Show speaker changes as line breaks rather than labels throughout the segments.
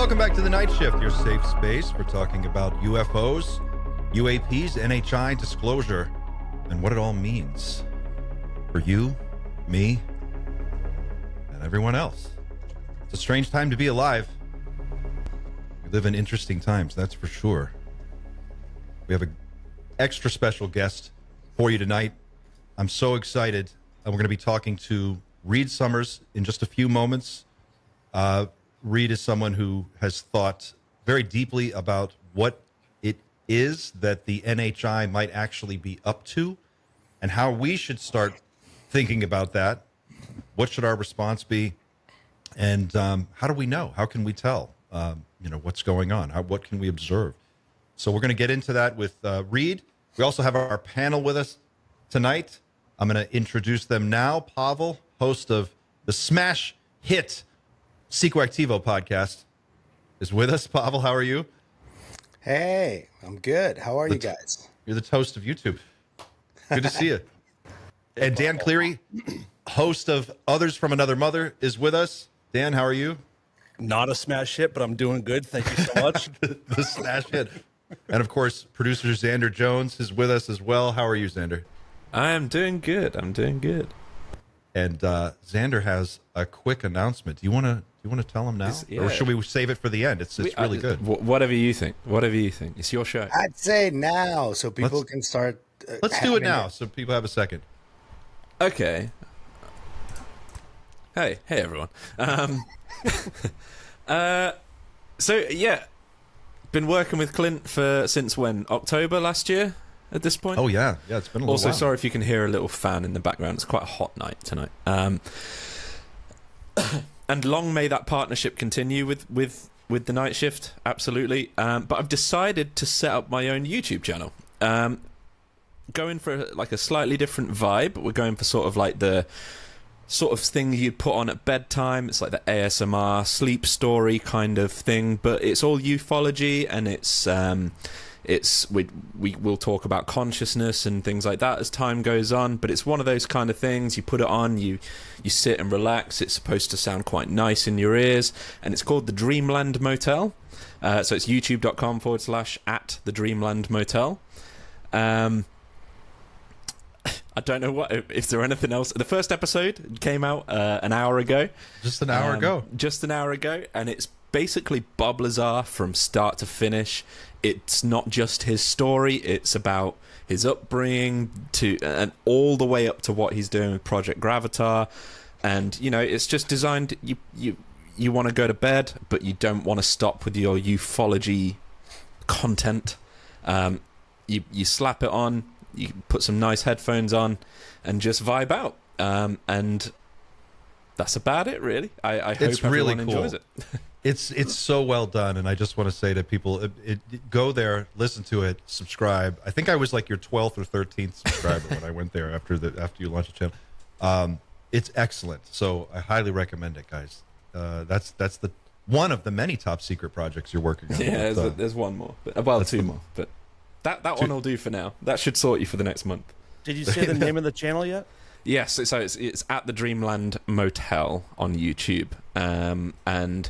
Welcome back to the Night Shift, your safe space. We're talking about UFOs, UAPs, NHI, disclosure, and what it all means for you, me, and everyone else. It's a strange time to be alive. We live in interesting times, that's for sure. We have an extra special guest for you tonight. I'm so excited. And we're going to be talking to Reed Summers in just a few moments. Reed is someone who has thought very deeply about what it is that the NHI might actually be up to and how we should start thinking about that. What should our response be? And how do we know? How can we tell, what's going on? What can we observe? So we're going to get into that with Reed. We also have our panel with us tonight. I'm going to introduce them now. Pavel, host of the smash hit Psychoactivo podcast, is with us. Pavel, how are you?
Hey, I'm good. How are you guys?
You're the host of YouTube. Good to see you. And Dan Cleary, host of Others from Another Mother, is with us. Dan, how are you?
Not a smash hit, but I'm doing good. Thank you so much.
the smash hit. And of course, producer Xander Jones is with us as well. How are you, Xander?
I am doing good. I'm doing good.
And Xander has a quick announcement. Do you want to tell him now, or should we save it for the end? It's really good.
Whatever you think. Whatever you think. It's your show.
I'd say now, so people can start.
Let's do it now, so people have a second.
Okay. Hey everyone. So yeah, been working with Clint since when? October last year. At this point.
Oh yeah, it's been a little
also,
while.
Sorry if you can hear a little fan in the background. It's quite a hot night tonight. And long may that partnership continue with the Night Shift. Absolutely. But I've decided to set up my own YouTube channel. Going for a slightly different vibe. We're going for sort of like the sort of thing you'd put on at bedtime. It's like the ASMR sleep story kind of thing, but it's all ufology, and we will talk about consciousness and things like that as time goes on, but it's one of those kind of things. You put it on, you sit and relax. It's supposed to sound quite nice in your ears, and it's called the Dreamland Motel. So it's youtube.com/@the Dreamland Motel. I don't know if there anything else. The first episode came out an hour ago.
Just an hour ago.
Just an hour ago, and it's basically Bob Lazar from start to finish. It's not just his story, it's about his upbringing and all the way up to what he's doing with Project Gravatar. And it's just designed, you want to go to bed, but you don't want to stop with your ufology content. You slap it on, you put some nice headphones on, and just vibe out. And that's about it, really. I hope everyone enjoys it.
It's so well done, and I just want to say to people, go there, listen to it, subscribe. I think I was like your 12th or 13th subscriber when I went there after you launched the channel. It's excellent, so I highly recommend it, guys. That's the one of the many top secret projects you're working on.
Yeah, there's one more, two more, but that one will do for now. That should sort you for the next month.
Did you say the name of the channel yet?
Yes, so it's at the Dreamland Motel on YouTube, and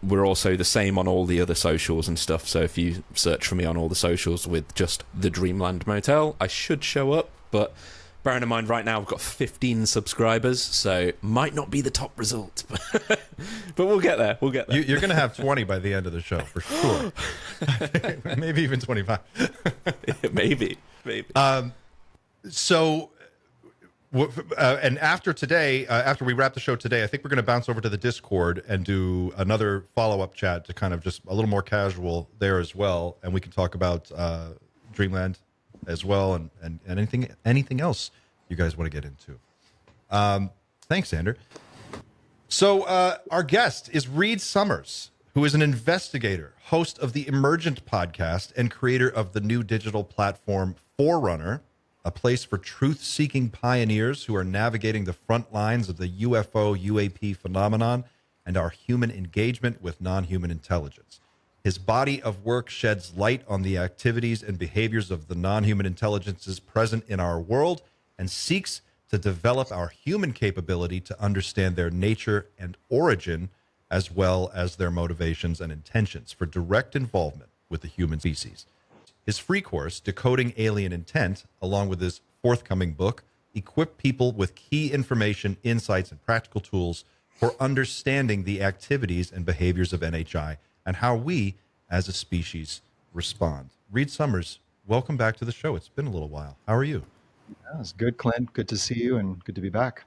we're also the same on all the other socials and stuff. So if you search for me on all the socials with just the Dreamland Motel, I should show up. But bearing in mind, right now I've got 15 subscribers, so might not be the top result, but we'll get there. We'll get there.
You're going to have 20 by the end of the show for sure. Maybe even 25.
Maybe.
And after today, after we wrap the show today, I think we're going to bounce over to the Discord and do another follow-up chat to kind of just a little more casual there as well, and we can talk about Dreamland as well, and anything else you guys want to get into. Thanks, Xander. So our guest is Reed Summers, who is an investigator, host of the Emergent podcast, and creator of the new digital platform Forerunner, a place for truth-seeking pioneers who are navigating the front lines of the UFO UAP phenomenon and our human engagement with non-human intelligence. His body of work sheds light on the activities and behaviors of the non-human intelligences present in our world and seeks to develop our human capability to understand their nature and origin as well as their motivations and intentions for direct involvement with the human species. His free course, Decoding Alien Intent, along with his forthcoming book, equip people with key information, insights, and practical tools for understanding the activities and behaviors of NHI and how we, as a species, respond. Reed Summers, welcome back to the show. It's been a little while. How are you?
Yeah, it's good, Clint. Good to see you and good to be back.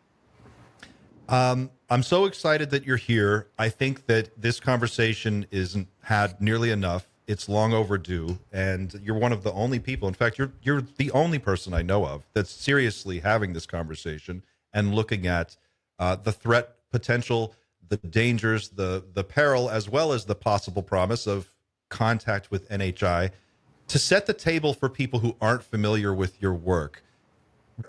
I'm so excited that you're here. I think that this conversation isn't had nearly enough. It's long overdue, and you're one of the only people. In fact, you're the only person I know of that's seriously having this conversation and looking at the threat potential, the dangers, the peril, as well as the possible promise of contact with NHI to set the table for people who aren't familiar with your work.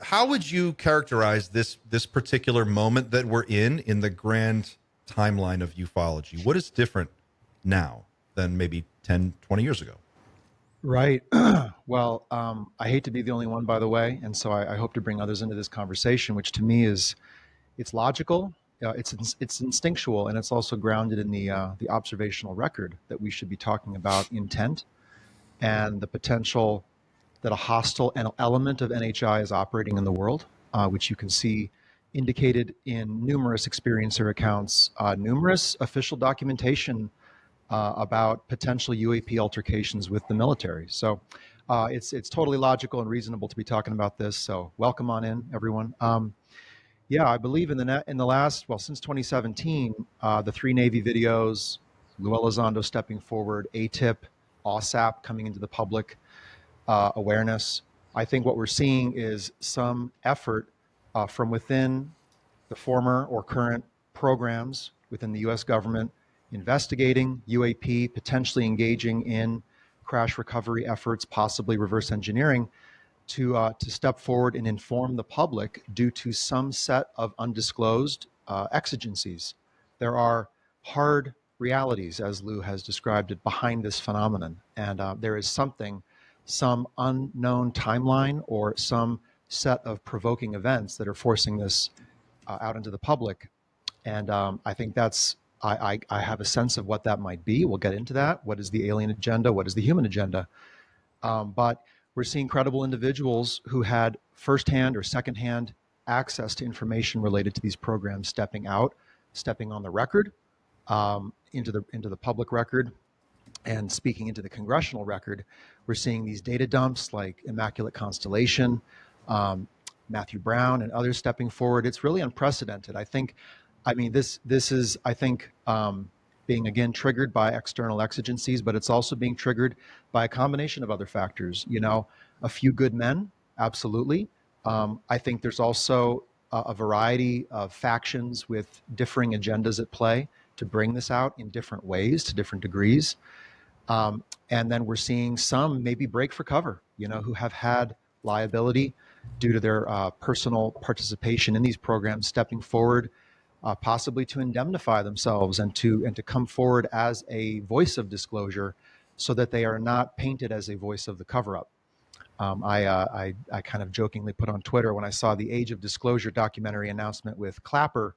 How would you characterize this particular moment that we're in the grand timeline of ufology? What is different now than maybe 10, 20 years ago?
Right. Well, I hate to be the only one, by the way, and so I hope to bring others into this conversation, which to me is, it's logical, it's instinctual, and it's also grounded in the observational record that we should be talking about intent and the potential that a hostile element of NHI is operating in the world, which you can see indicated in numerous experiencer accounts, numerous official documentation about potential UAP altercations with the military. So it's totally logical and reasonable to be talking about this. So welcome on in, everyone. Yeah, I believe in the last, well, since 2017, the 3 Navy videos, Lou Elizondo stepping forward, ATIP, OSAP coming into the public awareness. I think what we're seeing is some effort from within the former or current programs within the U.S. government investigating UAP, potentially engaging in crash recovery efforts, possibly reverse engineering, to step forward and inform the public due to some set of undisclosed exigencies. There are hard realities, as Lou has described it, behind this phenomenon. And there is some unknown timeline or some set of provoking events that are forcing this out into the public. And I think that's, I have a sense of what that might be. We'll get into that. What is the alien agenda? What is the human agenda? But we're seeing credible individuals who had firsthand or secondhand access to information related to these programs stepping out, stepping on the record, into the public record, and speaking into the congressional record. We're seeing these data dumps like Immaculate Constellation, Matthew Brown, and others stepping forward. It's really unprecedented. This is, I think, being again triggered by external exigencies, but it's also being triggered by a combination of other factors. You know, a few good men, absolutely. I think there's also a variety of factions with differing agendas at play to bring this out in different ways to different degrees. And then we're seeing some maybe break for cover, you know, who have had liability due to their personal participation in these programs, stepping forward, possibly to indemnify themselves and to come forward as a voice of disclosure, so that they are not painted as a voice of the cover-up. I kind of jokingly put on Twitter when I saw the Age of Disclosure documentary announcement with Clapper,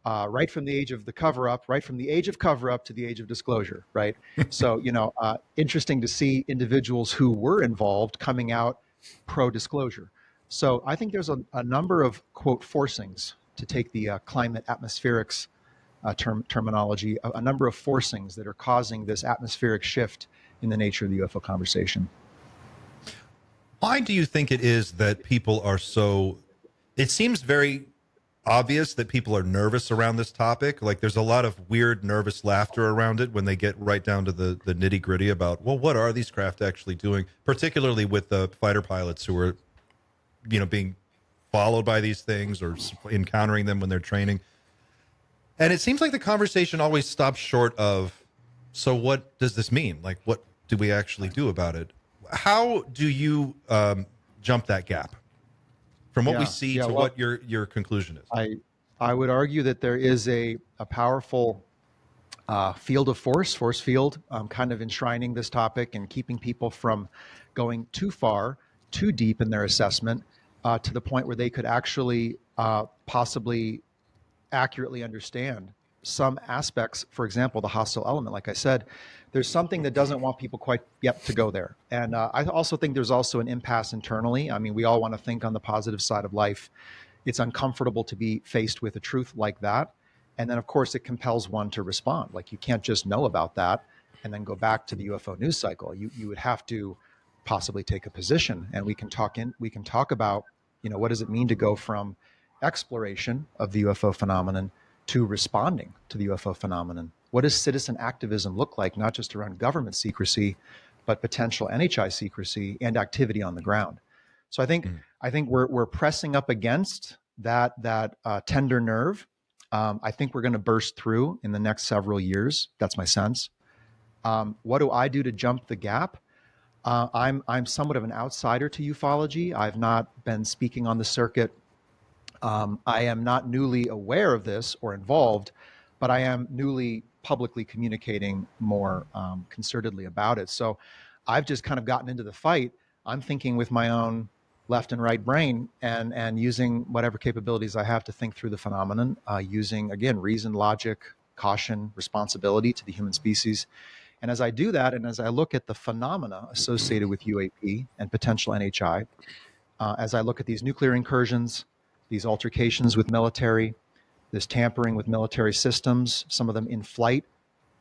right from the age of the cover-up, right from the age of cover-up to the age of disclosure, right? So, you know, interesting to see individuals who were involved coming out pro-disclosure. So I think there's a number of, quote, forcings, to take the climate atmospherics terminology, a number of forcings that are causing this atmospheric shift in the nature of the UFO conversation.
Why do you think it is that people are so, it seems very obvious that people are nervous around this topic. Like there's a lot of weird, nervous laughter around it when they get right down to the nitty gritty about, well, what are these craft actually doing? Particularly with the fighter pilots who are, you know, being followed by these things or encountering them when they're training. And it seems like the conversation always stops short of, so what does this mean? Like, what do we actually do about it? How do you jump that gap from what we see to what your conclusion is?
I would argue that there is a powerful field of force field, kind of enshrining this topic and keeping people from going too far, too deep in their assessment, to the point where they could actually possibly accurately understand some aspects, for example, the hostile element, like I said, there's something that doesn't want people quite yet to go there. And I also think there's also an impasse internally. I mean, we all want to think on the positive side of life. It's uncomfortable to be faced with a truth like that. And then, of course, it compels one to respond. Like, you can't just know about that and then go back to the UFO news cycle. You would have to possibly take a position, and we can talk about, what does it mean to go from exploration of the UFO phenomenon to responding to the UFO phenomenon? What does citizen activism look like, not just around government secrecy, but potential NHI secrecy and activity on the ground? So I think we're pressing up against that tender nerve. I think we're going to burst through in the next several years. That's my sense. What do I do to jump the gap? I'm somewhat of an outsider to ufology. I've not been speaking on the circuit. I am not newly aware of this or involved, but I am newly publicly communicating more concertedly about it. So I've just kind of gotten into the fight. I'm thinking with my own left and right brain and using whatever capabilities I have to think through the phenomenon, using, again, reason, logic, caution, responsibility to the human species. And as I do that, and as I look at the phenomena associated with UAP and potential NHI, as I look at these nuclear incursions, these altercations with military, this tampering with military systems, some of them in flight,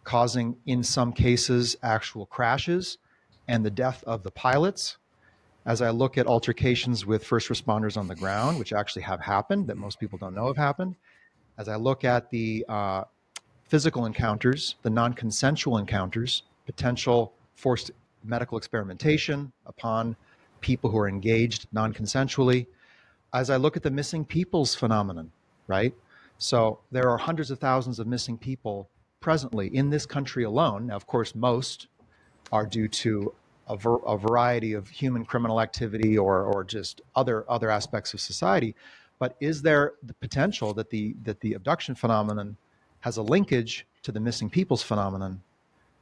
causing, in some cases, actual crashes and the death of the pilots. As I look at altercations with first responders on the ground, which actually have happened, that most people don't know have happened. As I look at the physical encounters, the non-consensual encounters, potential forced medical experimentation upon people who are engaged non-consensually. As I look at the missing peoples phenomenon, right? So there are hundreds of thousands of missing people presently in this country alone. Now, of course, most are due to a variety of human criminal activity or just other aspects of society. But is there the potential that the abduction phenomenon has a linkage to the missing peoples phenomenon,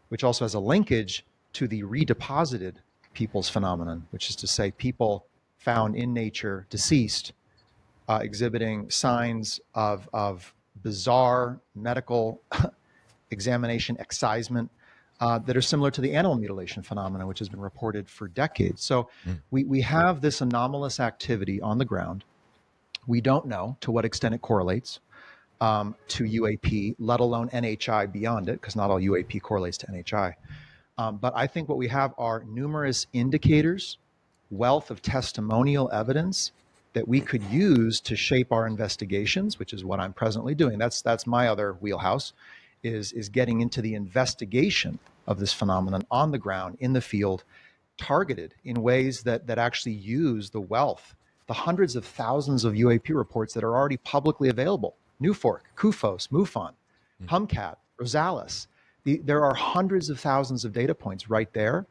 which also has a linkage to the redeposited peoples phenomenon, which is to say people found in nature, deceased, exhibiting signs of bizarre medical examination, excisement, that are similar to the animal mutilation phenomenon, which has been reported for decades. So we have this anomalous activity on the ground. We don't know to what extent it correlates to UAP, let alone NHI beyond it, because not all UAP correlates to NHI. But I think what we have are numerous indicators, wealth of testimonial evidence that we could use to shape our investigations, which is what I'm presently doing. That's my other wheelhouse, is getting into the investigation of this phenomenon on the ground, in the field, targeted in ways that actually use the wealth, the hundreds of thousands of UAP reports that are already publicly available. Newfork, Kufos, MUFON, Humcat, Rosales. There are hundreds of thousands of data points right there.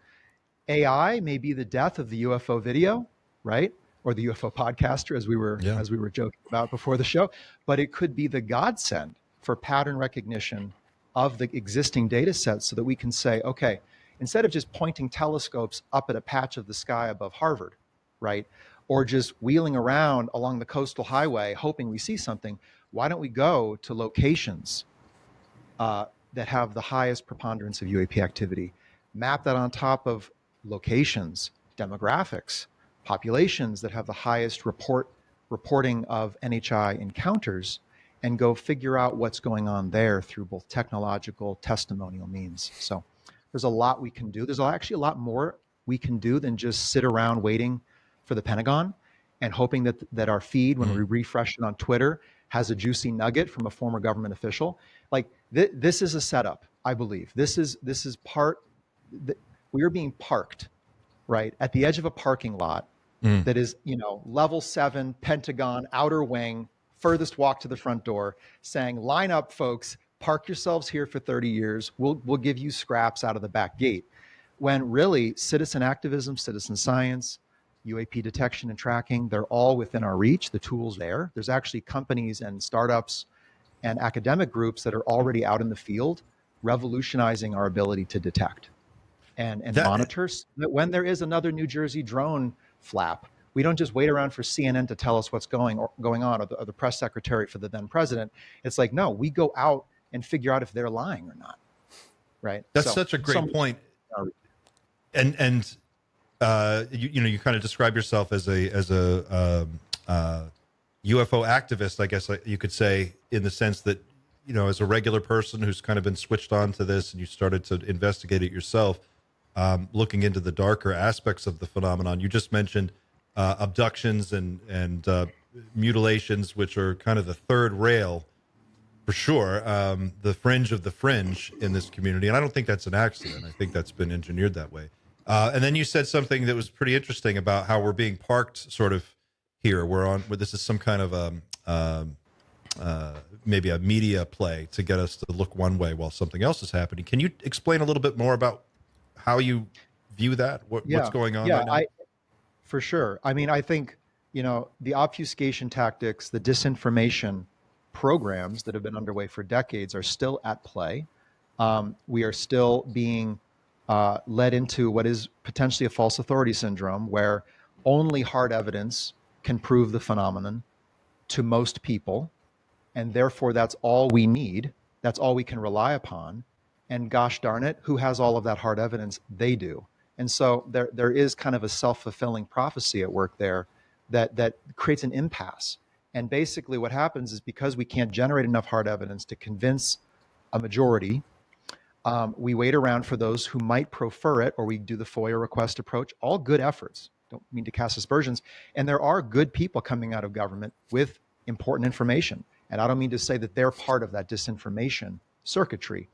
AI may be the death of the UFO video, right? Or the UFO podcaster, as we were joking about before the show. But it could be the godsend for pattern recognition of the existing data sets, so that we can say, okay, instead of just pointing telescopes up at a patch of the sky above Harvard, right? Or just wheeling around along the coastal highway hoping we see something, why don't we go to locations that have the highest preponderance of UAP activity, map that on top of locations, demographics, populations that have the highest reporting of NHI encounters, and go figure out what's going on there through both technological, testimonial means. So there's a lot we can do. There's actually a lot more we can do than just sit around waiting for the Pentagon and hoping that our feed, when we refresh it on Twitter, has a juicy nugget from a former government official. Like this is a setup, I believe. This is part. We are being parked, right, at the edge of a parking lot that is, level 7, Pentagon, outer wing, furthest walk to the front door, saying, line up, folks, park yourselves here for 30 years. We'll give you scraps out of the back gate. When really citizen activism, citizen science, UAP detection and tracking, they're all within our reach. The tools there. There's actually companies and startups and academic groups that are already out in the field revolutionizing our ability to detect and monitor. When there is another New Jersey drone flap, we don't just wait around for CNN to tell us what's going on, or the press secretary for the then president. It's like, no, we go out and figure out if they're lying or not. Right.
That's such a great point. And you kind of describe yourself as a UFO activist, I guess you could say, in the sense that, as a regular person who's kind of been switched on to this, and you started to investigate it yourself, looking into the darker aspects of the phenomenon. You just mentioned abductions and mutilations, which are kind of the third rail, for sure, the fringe of the fringe in this community. And I don't think that's an accident. I think that's been engineered that way. And then you said something that was pretty interesting about how we're being parked sort of here. Where this is some kind of maybe a media play to get us to look one way while something else is happening. Can you explain a little bit more about how you view that? What's going on right now?
For sure. I mean, I think, the obfuscation tactics, the disinformation programs that have been underway for decades are still at play. We are still being led into what is potentially a false authority syndrome, where only hard evidence can prove the phenomenon to most people. And therefore, that's all we need. That's all we can rely upon. And gosh darn it, who has all of that hard evidence? They do. And so there is kind of a self-fulfilling prophecy at work there that creates an impasse. And basically what happens is, because we can't generate enough hard evidence to convince a majority, we wait around for those who might prefer it, or we do the FOIA request approach. All good efforts. Don't mean to cast aspersions. And there are good people coming out of government with important information. And I don't mean to say that they're part of that disinformation circuitry.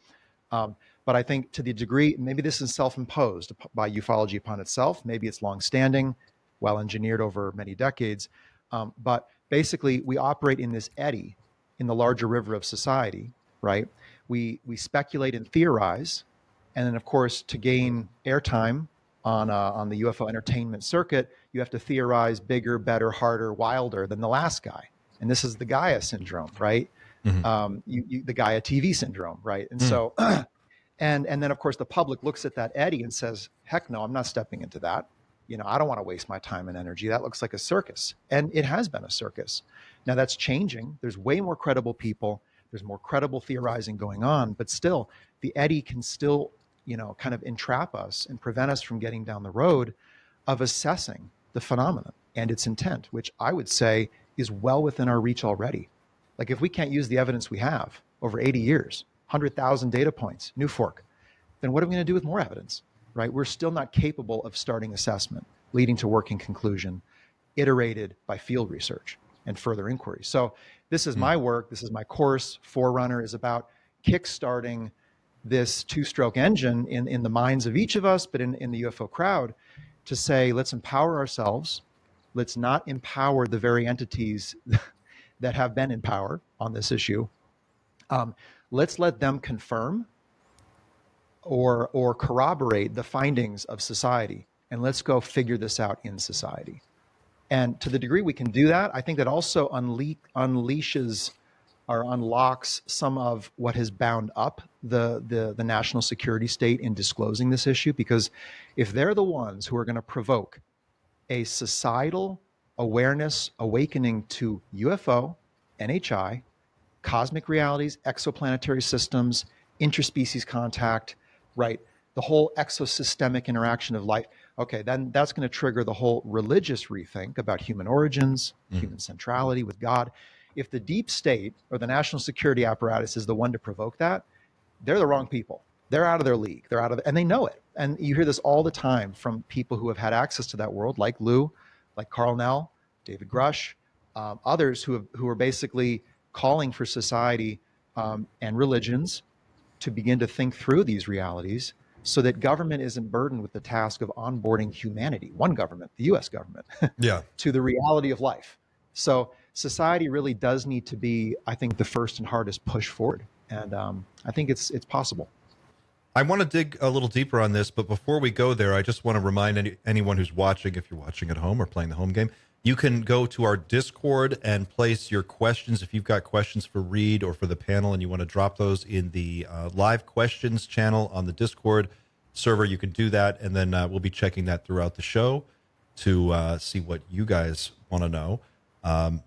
But I think, to the degree, maybe this is self-imposed by ufology upon itself. Maybe it's long-standing, well-engineered over many decades. But basically, we operate in this eddy in the larger river of society, right? We speculate and theorize. And then, of course, to gain airtime on the UFO entertainment circuit, you have to theorize bigger, better, harder, wilder than the last guy. And this is the Gaia syndrome, right? Mm-hmm. The Gaia TV syndrome, right? And so, and then, of course, the public looks at that eddy and says, heck no, I'm not stepping into that. I don't want to waste my time and energy. That looks like a circus. And it has been a circus. Now that's changing. There's way more credible people. There's more credible theorizing going on, but still the eddy can still, kind of entrap us and prevent us from getting down the road of assessing the phenomenon and its intent, which I would say is well within our reach already. Like, if we can't use the evidence we have over 80 years, 100,000 data points, new fork, then what are we going to do with more evidence, right? We're still not capable of starting assessment, leading to working conclusion, iterated by field research and further inquiry. So this is my work. This is my course. Forerunner is about kickstarting this two-stroke engine in the minds of each of us, but in the UFO crowd, to say, let's empower ourselves. Let's not empower the very entities that have been in power on this issue. Let's let them confirm or corroborate the findings of society, and let's go figure this out in society. And to the degree we can do that, I think that also unleashes or unlocks some of what has bound up the national security state in disclosing this issue. Because if they're the ones who are going to provoke a societal awareness awakening to UFO, NHI, cosmic realities, exoplanetary systems, interspecies contact, right? The whole exosystemic interaction of life. Okay, then that's going to trigger the whole religious rethink about human origins, human centrality with God. If the deep state or the national security apparatus is the one to provoke that, they're the wrong people. They're out of their league. They're out of, and they know it. And you hear this all the time from people who have had access to that world, like Lou, like Carl Nell, David Grush, others who are basically calling for society and religions to begin to think through these realities, so that government isn't burdened with the task of onboarding humanity, one government, the US government, to the reality of life. So society really does need to be, I think, the first and hardest push forward. And I think it's possible.
I want to dig a little deeper on this, but before we go there, I just want to remind anyone who's watching, if you're watching at home or playing the home game, you can go to our Discord and place your questions. If you've got questions for Reed or for the panel and you want to drop those in the live questions channel on the Discord server, you can do that. And then we'll be checking that throughout the show to see what you guys want to know.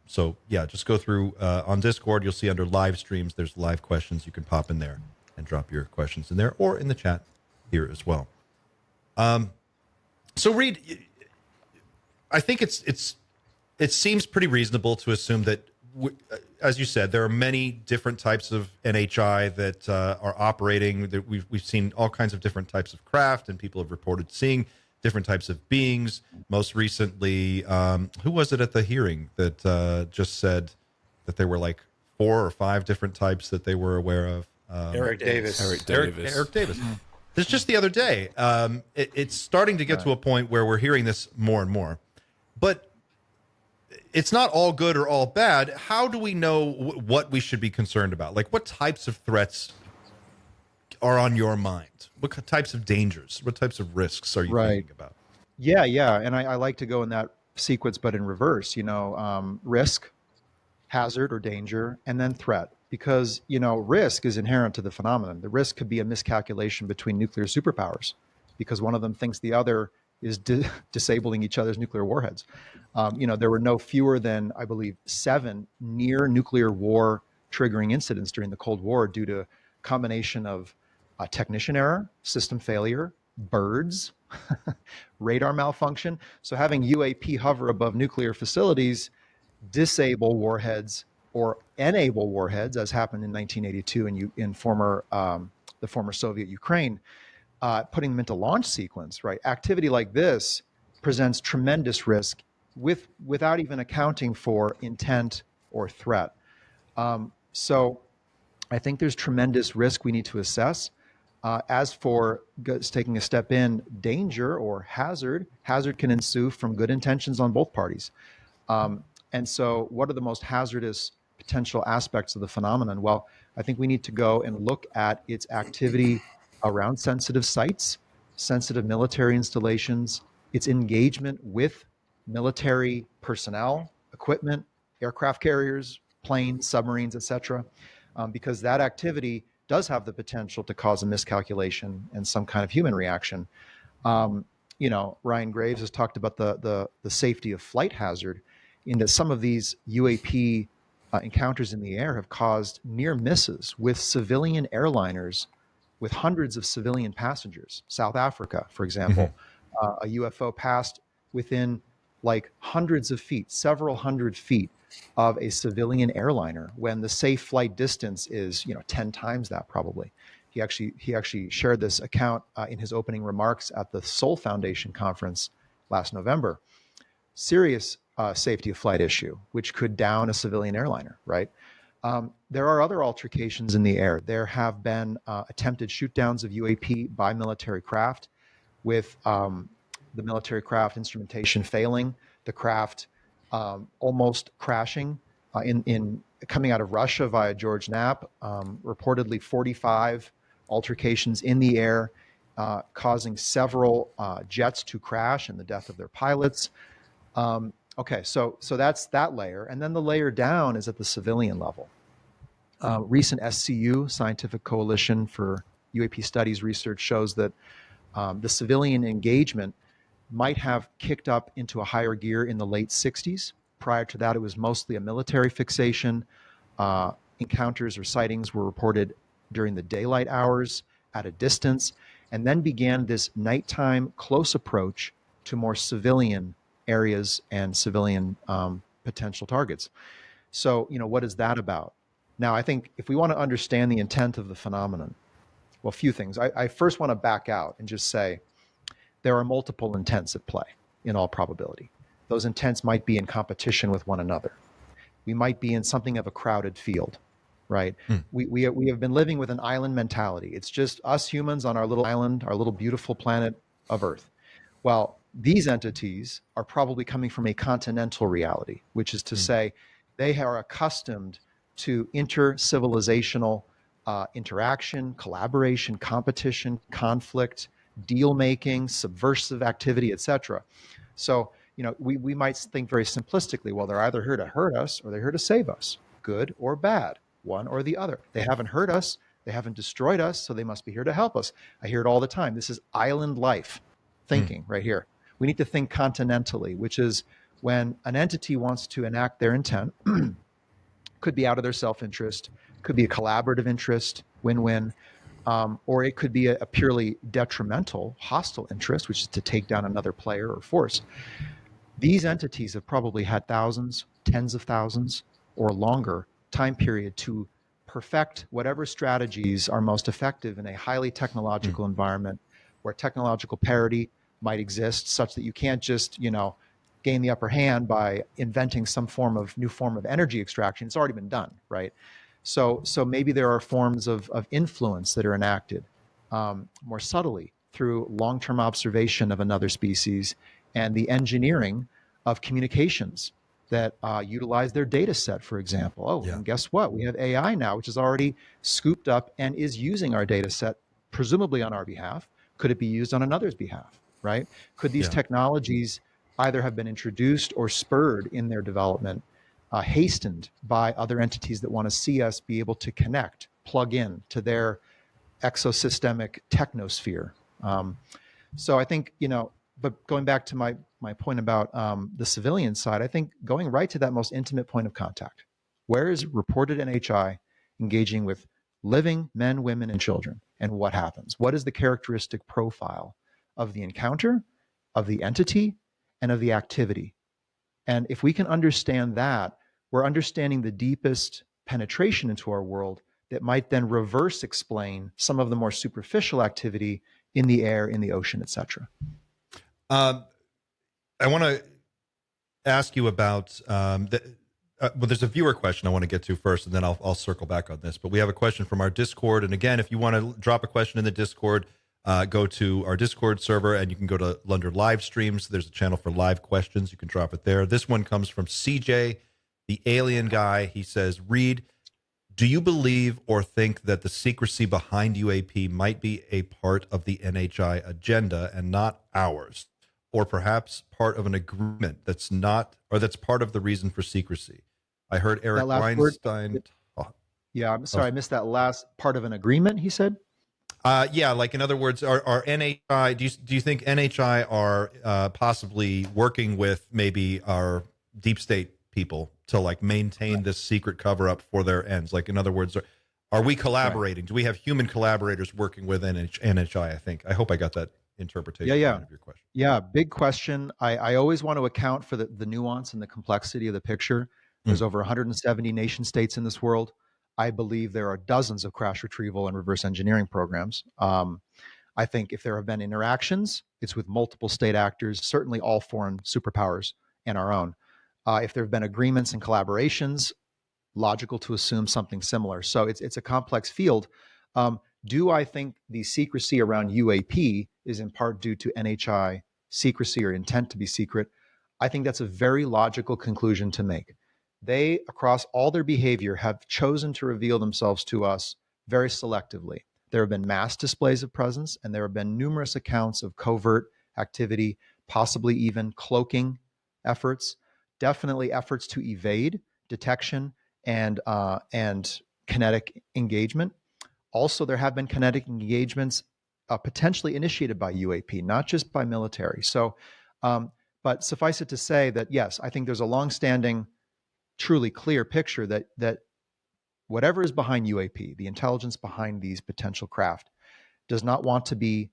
So yeah, just go through on Discord. You'll see under live streams, there's live questions. You can pop in there and drop your questions in there, or in the chat here as well. So Reed, I think it seems pretty reasonable to assume that, as you said, there are many different types of NHI that are operating. That we've seen all kinds of different types of craft, and people have reported seeing different types of beings. Most recently, who was it at the hearing that just said that there were like 4 or 5 different types that they were aware of?
Eric Davis.
Eric Davis.
Eric Davis. This is just the other day. It's starting to get to a point where we're hearing this more and more. But it's not all good or all bad. How do we know what we should be concerned about? Like, what types of threats are on your mind? What types of dangers? What types of risks are you thinking about?
Yeah. And I like to go in that sequence, but in reverse, risk, hazard or danger, and then threat. Because, risk is inherent to the phenomenon. The risk could be a miscalculation between nuclear superpowers because one of them thinks the other is disabling each other's nuclear warheads. There were no fewer than, I believe, 7 near nuclear war triggering incidents during the Cold War due to a combination of technician error, system failure, birds, radar malfunction. So having UAP hover above nuclear facilities disable warheads or enable warheads, as happened in 1982 in the former Soviet Ukraine, putting them into launch sequence, right? Activity like this presents tremendous risk without even accounting for intent or threat. So I think there's tremendous risk we need to assess. As for taking a step in, danger or hazard can ensue from good intentions on both parties. And so what are the most hazardous potential aspects of the phenomenon? Well, I think we need to go and look at its activity around sensitive sites, sensitive military installations, its engagement with military personnel, equipment, aircraft carriers, planes, submarines, etc., because that activity does have the potential to cause a miscalculation and some kind of human reaction. Ryan Graves has talked about the safety of flight hazard, in that some of these UAP encounters in the air have caused near misses with civilian airliners with hundreds of civilian passengers. South Africa, for example, a UFO passed within like hundreds of feet, several hundred feet of a civilian airliner when the safe flight distance is 10 times that probably. He actually shared this account in his opening remarks at the Soul Foundation conference last November. Serious safety of flight issue, which could down a civilian airliner, right? There are other altercations in the air. There have been attempted shoot downs of UAP by military craft, with the military craft instrumentation failing, the craft almost crashing. In coming out of Russia via George Knapp, reportedly 45 altercations in the air, causing several jets to crash and the death of their pilots. Okay, so that's that layer. And then the layer down is at the civilian level. Recent SCU, Scientific Coalition for UAP Studies research, shows that the civilian engagement might have kicked up into a higher gear in the late 60s. Prior to that, it was mostly a military fixation. Encounters or sightings were reported during the daylight hours at a distance, and then began this nighttime close approach to more civilian areas and civilian potential targets. So, what is that about? Now, I think if we want to understand the intent of the phenomenon, well, a few things. I first want to back out and just say there are multiple intents at play in all probability. Those intents might be in competition with one another. We might be in something of a crowded field, right? We have been living with an island mentality. It's just us humans on our little island, our little beautiful planet of Earth. Well, these entities are probably coming from a continental reality, which is to say they are accustomed to inter-civilizational interaction, collaboration, competition, conflict, deal-making, subversive activity, etc. So, we might think very simplistically, well, they're either here to hurt us or they're here to save us, good or bad, one or the other. They haven't hurt us, they haven't destroyed us, so they must be here to help us. I hear it all the time. This is island life thinking right here. We need to think continentally, which is when an entity wants to enact their intent, could be out of their self-interest, could be a collaborative interest, win-win, or it could be a purely detrimental, hostile interest, which is to take down another player or force. These entities have probably had thousands, tens of thousands, or longer time period to perfect whatever strategies are most effective in a highly technological environment where technological parity might exist, such that you can't just, gain the upper hand by inventing some new form of energy extraction. It's already been done, right? So maybe there are forms of influence that are enacted more subtly through long-term observation of another species and the engineering of communications that utilize their data set, for example. Oh,
Yeah.
and guess what? We have AI now, which is already scooped up and is using our data set, presumably on our behalf. Could it be used on another's behalf, right? Could these technologies either have been introduced or spurred in their development, hastened by other entities that want to see us be able to connect, plug in to their exosystemic technosphere? So I think, but going back to my point about the civilian side, I think going right to that most intimate point of contact, where is reported NHI engaging with living men, women, and children, and what happens? What is the characteristic profile of the encounter, of the entity, and of the activity? And if we can understand that, we're understanding the deepest penetration into our world that might then reverse explain some of the more superficial activity in the air, in the ocean, etc.
I want to ask you about well, there's a viewer question I want to get to first, and then I'll circle back on this. But we have a question from our Discord, and again, if you want to drop a question in the Discord, go to our Discord server, and you can go to under live streams. There's a channel for live questions. You can drop it there. This one comes from CJ, the alien guy. He says, Reed, do you believe or think that the secrecy behind UAP might be a part of the NHI agenda and not ours? Or perhaps part of an agreement that's not, or that's part of the reason for secrecy? I heard Eric Weinstein.
Yeah, I'm sorry, I missed that last part of an agreement, he said?
Yeah, like in other words, are NHI, do you think NHI are possibly working with maybe our deep state people to like maintain this secret cover up for their ends? Like in other words, are we collaborating? Right. Do we have human collaborators working with NHI? I hope I got that interpretation of your question.
Yeah, big question. I always want to account for the nuance and the complexity of the picture. There's over 170 nation states in this world. I believe there are dozens of crash retrieval and reverse engineering programs. I think if there have been interactions, it's with multiple state actors, certainly all foreign superpowers and our own. If there have been agreements and collaborations, logical to assume something similar. So it's a complex field. Do I think the secrecy around UAP is in part due to NHI secrecy or intent to be secret? I think that's a very logical conclusion to make. They, across all their behavior, have chosen to reveal themselves to us very selectively. There have been mass displays of presence, and there have been numerous accounts of covert activity, possibly even cloaking efforts, definitely efforts to evade detection and kinetic engagement. Also, there have been kinetic engagements potentially initiated by UAP, not just by military. So, but suffice it to say that, yes, I think there's a longstanding, truly clear picture that whatever is behind UAP, the intelligence behind these potential craft, does not want to be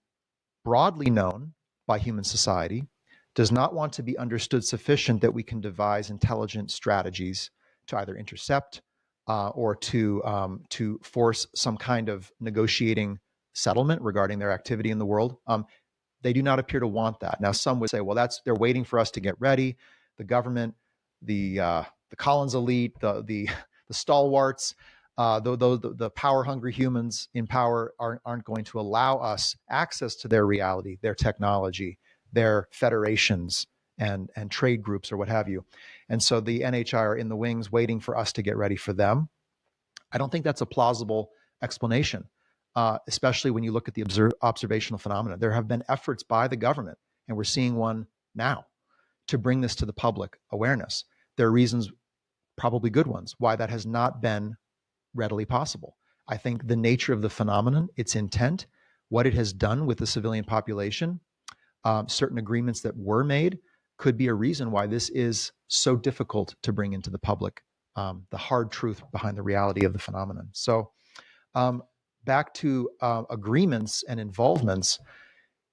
broadly known by human society, does not want to be understood sufficient that we can devise intelligent strategies to either intercept or to force some kind of negotiating settlement regarding their activity in the world. They do not appear to want that. Now, some would say, well, they're waiting for us to get ready. The government, the Collins elite, the stalwarts, the power-hungry humans in power aren't going to allow us access to their reality, their technology, their federations and trade groups or what have you. And so the NHI are in the wings waiting for us to get ready for them. I don't think that's a plausible explanation, especially when you look at the observational phenomena. There have been efforts by the government, and we're seeing one now, to bring this to the public awareness. There are reasons, probably good ones, why that has not been readily possible. I think the nature of the phenomenon, its intent, what it has done with the civilian population, certain agreements that were made, could be a reason why this is so difficult to bring into the public, the hard truth behind the reality of the phenomenon. So back to agreements and involvements,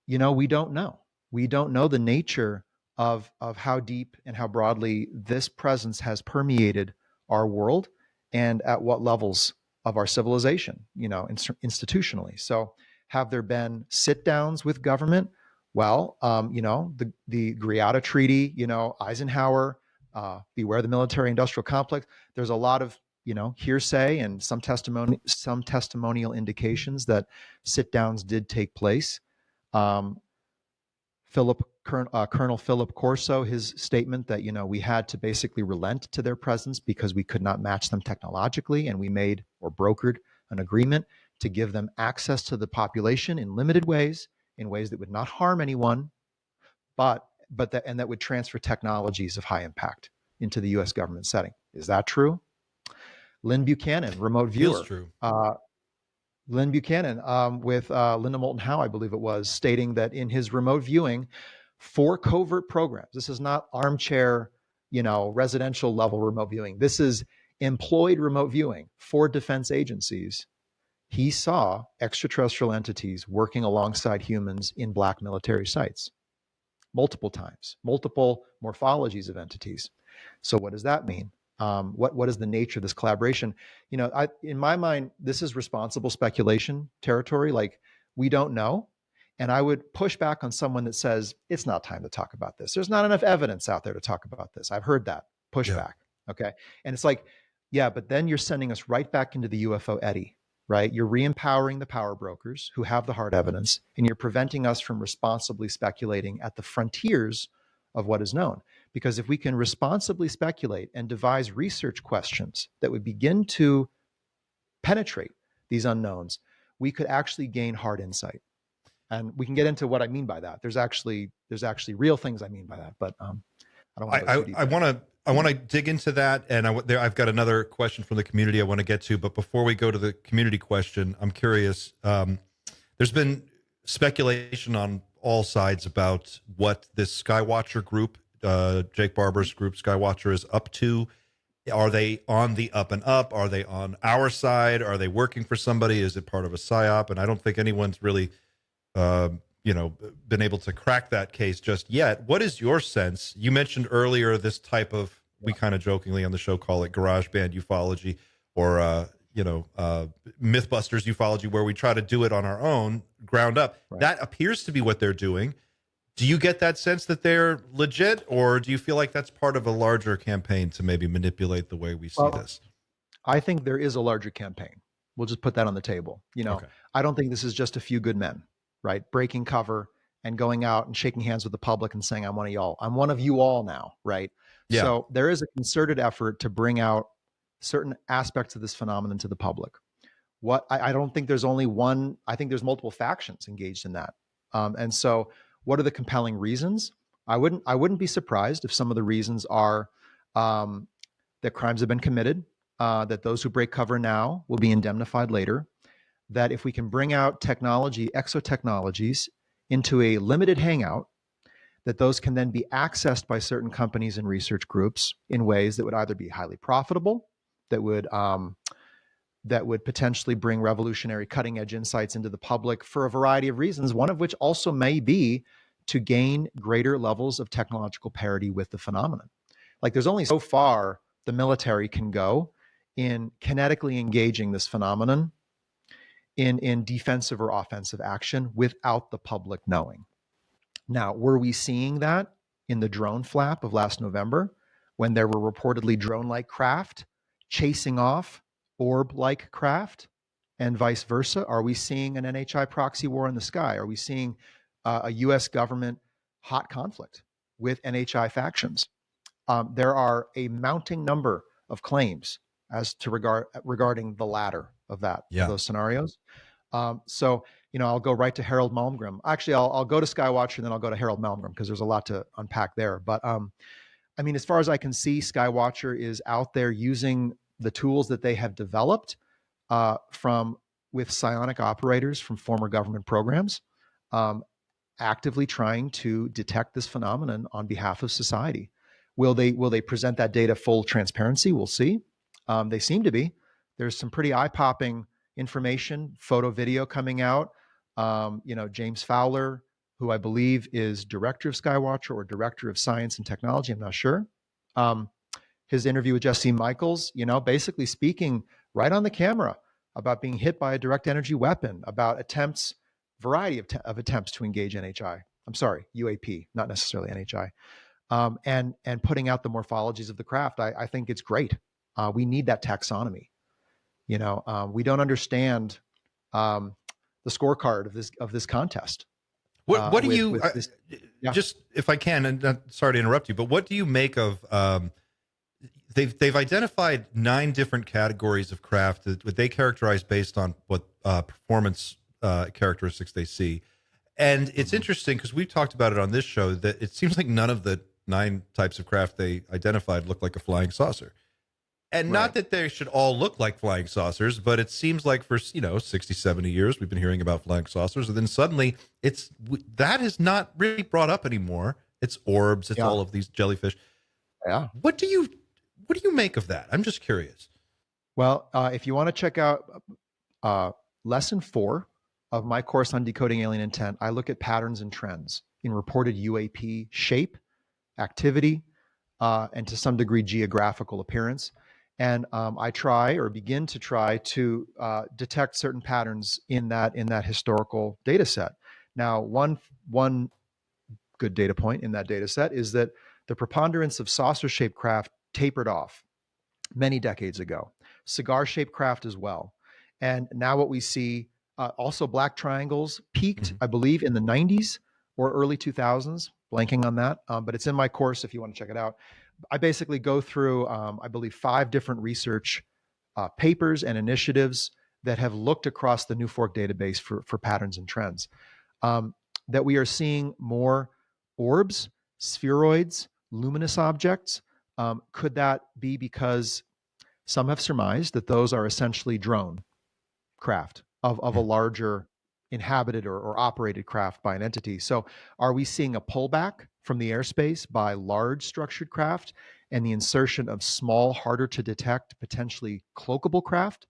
we don't know. We don't know the nature of how deep and how broadly this presence has permeated our world and at what levels of our civilization, institutionally. So have there been sit downs with government? Well, the Greada Treaty, Eisenhower, beware the military industrial complex. There's a lot of, hearsay and some testimonial indications that sit downs did take place. Colonel Philip Corso, his statement that we had to basically relent to their presence because we could not match them technologically, and we made or brokered an agreement to give them access to the population in limited ways, in ways that would not harm anyone, but that would transfer technologies of high impact into the U.S. government setting. Is that true? Lynn Buchanan, remote viewer.
Feels true.
Lynn Buchanan with Linda Moulton Howe, I believe it was, stating that in his remote viewing for covert programs, this is not armchair, residential level remote viewing. This is employed remote viewing for defense agencies. He saw extraterrestrial entities working alongside humans in black military sites multiple times, multiple morphologies of entities. So what does that mean? What is the nature of this collaboration? In my mind, this is responsible speculation territory. Like, we don't know. And I would push back on someone that says, it's not time to talk about this. There's not enough evidence out there to talk about this. I've heard that pushback. Yeah. Okay. And it's like, yeah, but then you're sending us right back into the UFO eddy, right? You're re-empowering the power brokers who have the hard evidence, and you're preventing us from responsibly speculating at the frontiers of what is known. Because if we can responsibly speculate and devise research questions that would begin to penetrate these unknowns, we could actually gain hard insight. And we can get into what I mean by that. There's actually real things I mean by that, but I don't want to go too deep.
I want to dig into that, and I've got another question from the community I want to get to. But before we go to the community question, I'm curious. There's been speculation on all sides about what this Skywatcher group, Jake Barber's group, Skywatcher, is up to. Are they on the up and up? Are they on our side? Are they working for somebody? Is it part of a psyop? And I don't think anyone's really, been able to crack that case just yet. What is your sense? You mentioned earlier this type of, we kind of jokingly on the show call it garage band ufology, or Mythbusters ufology, where we try to do it on our own, ground up. Right. That appears to be what they're doing. Do you get that sense that they're legit, or do you feel like that's part of a larger campaign to maybe manipulate the way we see this?
I think there is a larger campaign. We'll just put that on the table. Okay. I don't think this is just a few good men, right? Breaking cover and going out and shaking hands with the public and saying, I'm one of y'all. I'm one of you all now, right? Yeah. So there is a concerted effort to bring out certain aspects of this phenomenon to the public. I don't think there's only one. I think there's multiple factions engaged in that. And so what are the compelling reasons? I wouldn't be surprised if some of the reasons are that crimes have been committed, that those who break cover now will be indemnified later, that if we can bring out technology, exotechnologies, into a limited hangout, that those can then be accessed by certain companies and research groups in ways that would either be highly profitable, that would potentially bring revolutionary cutting-edge insights into the public for a variety of reasons, one of which also may be to gain greater levels of technological parity with the phenomenon. Like, there's only so far the military can go in kinetically engaging this phenomenon in defensive or offensive action without the public knowing. Now, were we seeing that in the drone flap of last November, when there were reportedly drone-like craft chasing off orb-like craft, and vice versa? Are we seeing an NHI proxy war in the sky? Are we seeing a U.S. government hot conflict with NHI factions? There are a mounting number of claims as to regarding the latter of that, of those scenarios. So, I'll go right to Harold Malmgren. Actually, I'll go to Skywatcher, and then I'll go to Harold Malmgren, because there's a lot to unpack there. But as far as I can see, Skywatcher is out there using the tools that they have developed with psionic operators from former government programs. actively trying to detect this phenomenon on behalf of society. Will they present that data full transparency? We'll see. They seem to be. There's some pretty eye-popping information, photo, video coming out. James Fowler, who I believe is director of Skywatcher or director of science and technology, I'm not sure. His interview with Jesse Michaels, basically speaking right on the camera about being hit by a direct energy weapon, about attempts, variety of attempts to engage NHI. I'm sorry, UAP, not necessarily NHI. And putting out the morphologies of the craft. I think it's great. We need that taxonomy. We don't understand the scorecard of this contest.
What do you
Yeah.
just, if I can, and sorry to interrupt you, but what do you make of they've identified 9 different categories of craft that they characterize based on what performance characteristics they see, and it's interesting because we've talked about it on this show that it seems like none of the 9 types of craft they identified look like a flying saucer. And not that they should all look like flying saucers, but it seems like for 60, 70 years we've been hearing about flying saucers, and then suddenly that is not really brought up anymore. It's orbs, it's all of these jellyfish.
Yeah.
What do you make of that? I'm just curious.
Well, if you want to check out lesson 4 of my course on decoding alien intent, I look at patterns and trends in reported UAP shape, activity, and to some degree geographical appearance. And I begin to try to detect certain patterns in that historical data set. Now, one good data point in that data set is that the preponderance of saucer-shaped craft tapered off many decades ago. Cigar-shaped craft as well. And now what we see, also black triangles peaked, I believe, in the 90s or early 2000s, blanking on that, but it's in my course if you want to check it out. I basically go through, I believe, 5 different research papers and initiatives that have looked across the New Fork database for patterns and trends. That we are seeing more orbs, spheroids, luminous objects. Could that be because some have surmised that those are essentially drone craft of a larger inhabited or operated craft by an entity? So are we seeing a pullback from the airspace by large structured craft and the insertion of small, harder to detect, potentially cloakable craft?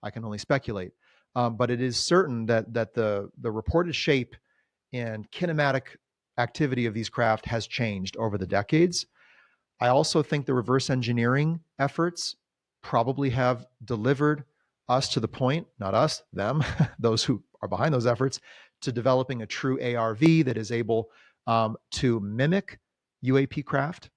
I can only speculate. But it is certain that the reported shape and kinematic activity of these craft has changed over the decades. I also think the reverse engineering efforts probably have delivered us to the point, not us, them, those who are behind those efforts, to developing a true ARV that is able to mimic UAP craft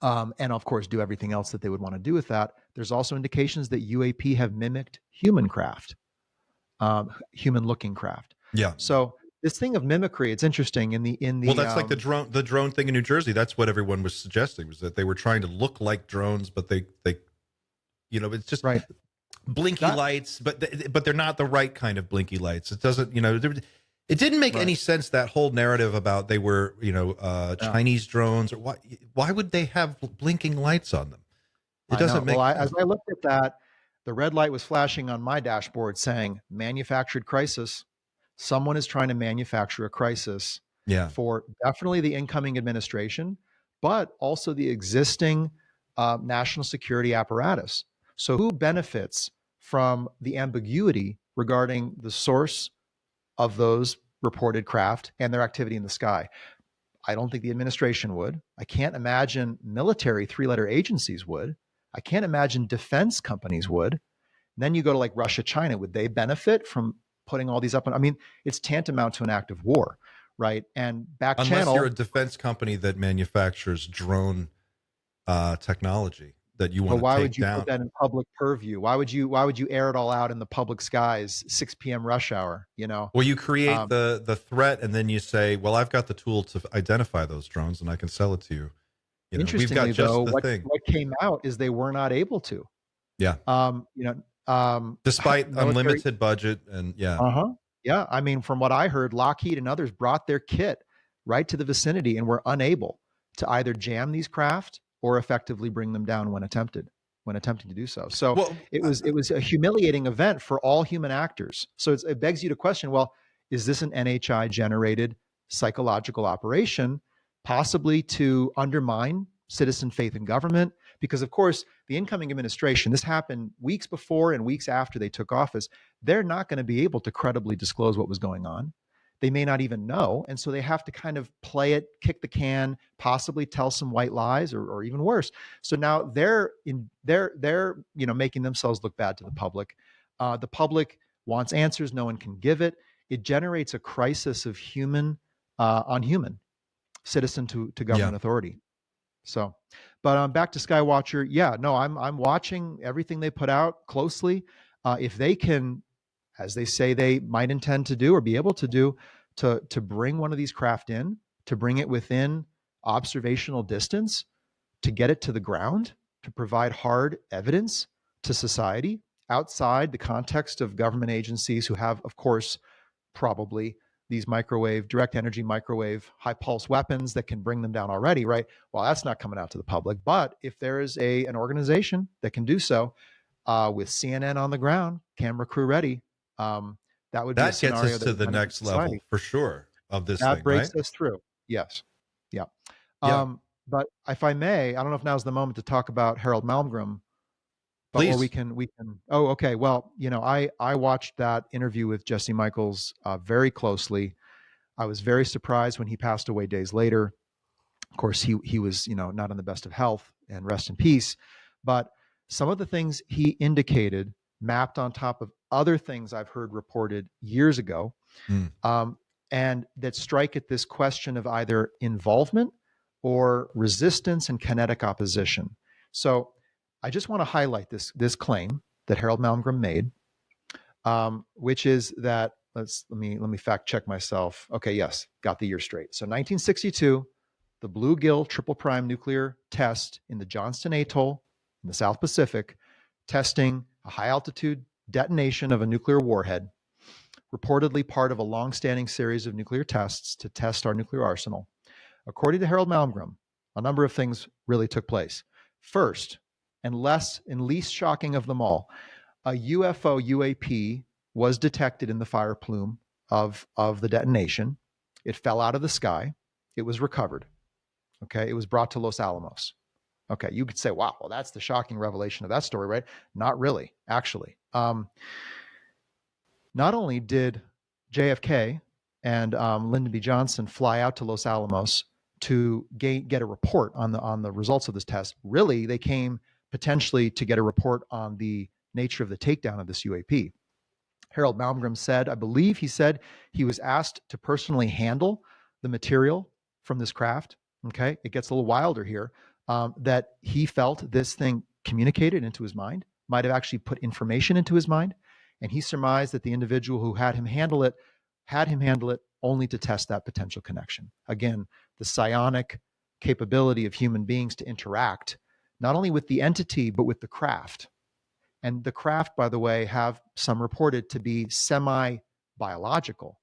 and, of course, do everything else that they would want to do with that. There's also indications that UAP have mimicked human craft, human-looking craft.
Yeah.
So this thing of mimicry, it's interesting. Well,
that's like the drone thing in New Jersey. That's what everyone was suggesting, was that they were trying to look like drones, but they it's just
right.
Blinky lights, but they're not the right kind of blinky lights. It doesn't, it didn't make any sense, that whole narrative about they were, Chinese drones, or why would they have blinking lights on them? It doesn't make sense.
As I looked at that, the red light was flashing on my dashboard saying manufactured crisis. Someone is trying to manufacture a crisis for definitely the incoming administration, but also the existing national security apparatus. So who benefits from the ambiguity regarding the source of those reported craft and their activity in the sky? I don't think the administration would. I can't imagine military 3-letter agencies would. I can't imagine defense companies would. And then you go to like Russia, China. Would they benefit from putting all these up? I mean, it's tantamount to an act of war, right? And
unless you're a defense company that manufactures drone technology that you want to take down.
Why would you put that in public purview? Why would you air it all out in the public skies, 6 p.m. rush hour?
Well, you create the threat, and then you say, "Well, I've got the tool to identify those drones, and I can sell it to you."
Interestingly,
we've got just
though,
thing.
What came out is they were not able to.
Yeah. Despite unlimited budget and
Yeah. I mean, from what I heard, Lockheed and others brought their kit right to the vicinity and were unable to either jam these craft or effectively bring them down when attempting to do so. So it was a humiliating event for all human actors. So it begs you to question, well, is this an NHI generated psychological operation, possibly to undermine citizen faith in government? Because, of course, the incoming administration, this happened weeks before and weeks after they took office, they're not going to be able to credibly disclose what was going on. They may not even know. And so they have to kind of play it, kick the can, possibly tell some white lies or even worse. So now they're making themselves look bad to the public. The public wants answers. No one can give it. It generates a crisis of human on human, citizen to government authority. So, but back to Skywatcher. Yeah, no, I'm watching everything they put out closely. If they can, as they say they might intend to do or be able to do, to bring one of these craft in, to bring it within observational distance, to get it to the ground, to provide hard evidence to society outside the context of government agencies who have, of course, probably these direct energy microwave, high pulse weapons that can bring them down already, right? Well, that's not coming out to the public. But if there is an organization that can do so with CNN on the ground, camera crew ready, that would be a scenario
gets us to the next level for sure of this thing,
that breaks
right?
us through. Yes. Yeah.
Yeah.
But if I may, I don't know if now's the moment to talk about Harold Malmgren. But
Please.
or we can. Oh, okay. Well, I watched that interview with Jesse Michaels very closely. I was very surprised when he passed away days later. Of course, he was not in the best of health, and rest in peace. But some of the things he indicated mapped on top of other things I've heard reported years ago, and that strike at this question of either involvement or resistance and kinetic opposition. So I just want to highlight this claim that Harold Malmgren made, which is that let me fact check myself. Okay, yes, got the year straight. So 1962, the Bluegill triple prime nuclear test in the Johnston Atoll in the South Pacific, testing a high altitude detonation of a nuclear warhead, reportedly part of a long-standing series of nuclear tests to test our nuclear arsenal. According to Harold Malmgren, a number of things really took place. First, and least shocking of them all, a UFO UAP was detected in the fire plume of the detonation. It fell out of the sky. It was recovered. Okay, it was brought to Los Alamos. Okay, you could say, wow, well, that's the shocking revelation of that story, right? Not really, actually. Not only did JFK and Lyndon B. Johnson fly out to Los Alamos to get a report on the results of this test, really, they came potentially to get a report on the nature of the takedown of this UAP. Harold Malmgren said, I believe he said he was asked to personally handle the material from this craft. Okay, it gets a little wilder here, that he felt this thing communicated into his mind, might have actually put information into his mind, and he surmised that the individual who had him handle it only to test that potential connection. Again, the psionic capability of human beings to interact not only with the entity, but with the craft. And the craft, by the way, have some reported to be semi-biological,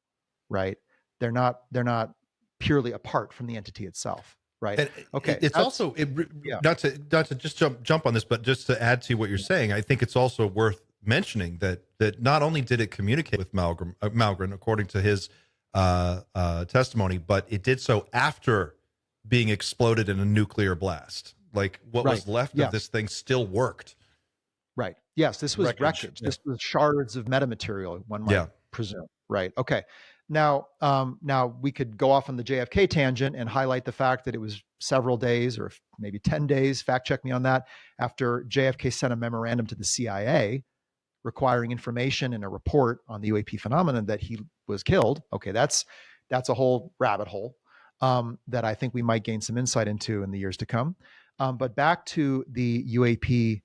right? They're not purely apart from the entity itself, right?
And
okay.
It's also not to just jump on this, but just to add to what you're saying, I think it's also worth mentioning that not only did it communicate with Malmgren according to his testimony, but it did so after being exploded in a nuclear blast. Like what was left of this thing still worked.
Right. Yes, this was wreckage. This was shards of metamaterial, one might presume. Right. Okay. Now we could go off on the JFK tangent and highlight the fact that it was several days or maybe 10 days, fact check me on that, after JFK sent a memorandum to the CIA requiring information and a report on the UAP phenomenon that he was killed. Okay, that's a whole rabbit hole that I think we might gain some insight into in the years to come. But back to the UAP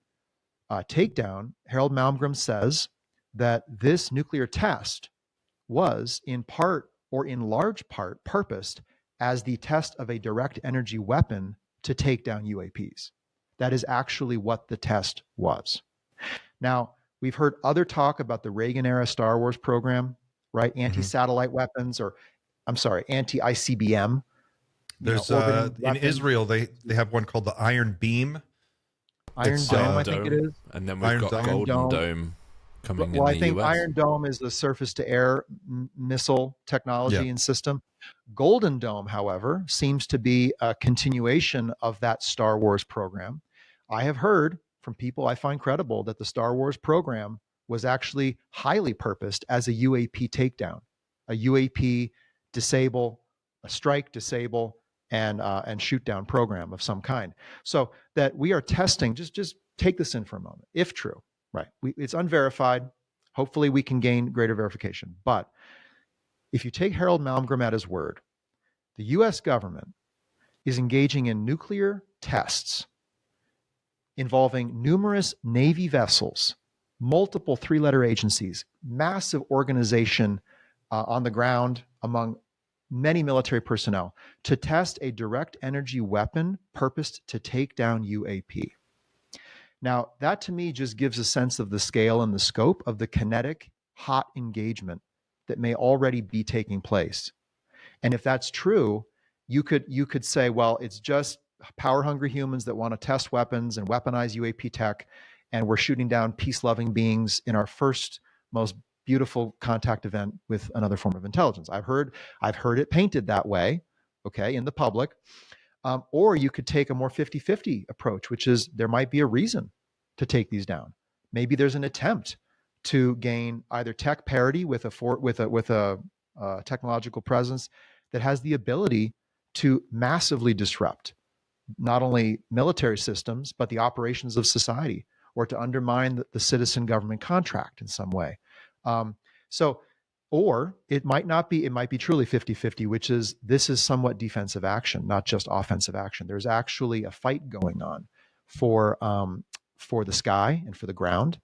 takedown, Harold Malmgren says that this nuclear test was in part or in large part purposed as the test of a direct energy weapon to take down UAPs. That is actually what the test was. Now, we've heard other talk about the Reagan-era Star Wars program, right? Anti-satellite weapons, or I'm sorry, anti-ICBM.
There's in Israel, they have one called the Iron Beam.
Iron Dome, I think it is.
And then we've got Golden Dome. coming in
Well, I
the
think
US.
Iron Dome is the surface-to-air missile technology
Yeah.
and system. Golden Dome, however, seems to be a continuation of that Star Wars program. I have heard from people I find credible that the Star Wars program was actually highly purposed as a UAP takedown, a UAP disable, a strike disable, and shoot down program of some kind. So that we are testing. Just take this in for a moment, if true. Right. It's unverified. Hopefully, we can gain greater verification. But if you take Harold Malmgren at his word, the US government is engaging in nuclear tests involving numerous Navy vessels, multiple three-letter agencies, massive organization on the ground among many military personnel to test a direct energy weapon purposed to take down UAP. Now, that to me just gives a sense of the scale and the scope of the kinetic, hot engagement that may already be taking place. And if that's true, you could say, well, it's just power-hungry humans that want to test weapons and weaponize UAP tech, and we're shooting down peace-loving beings in our first most beautiful contact event with another form of intelligence. I've heard it painted that way, okay, in the public. Or you could take a more 50-50 approach, which is there might be a reason to take these down. Maybe there's an attempt to gain either tech parity with a technological presence that has the ability to massively disrupt not only military systems but the operations of society, or to undermine the citizen government contract in some way. Or it might not be, it might be truly 50-50, which is this is somewhat defensive action, not just offensive action. There's actually a fight going on for the sky and for the ground,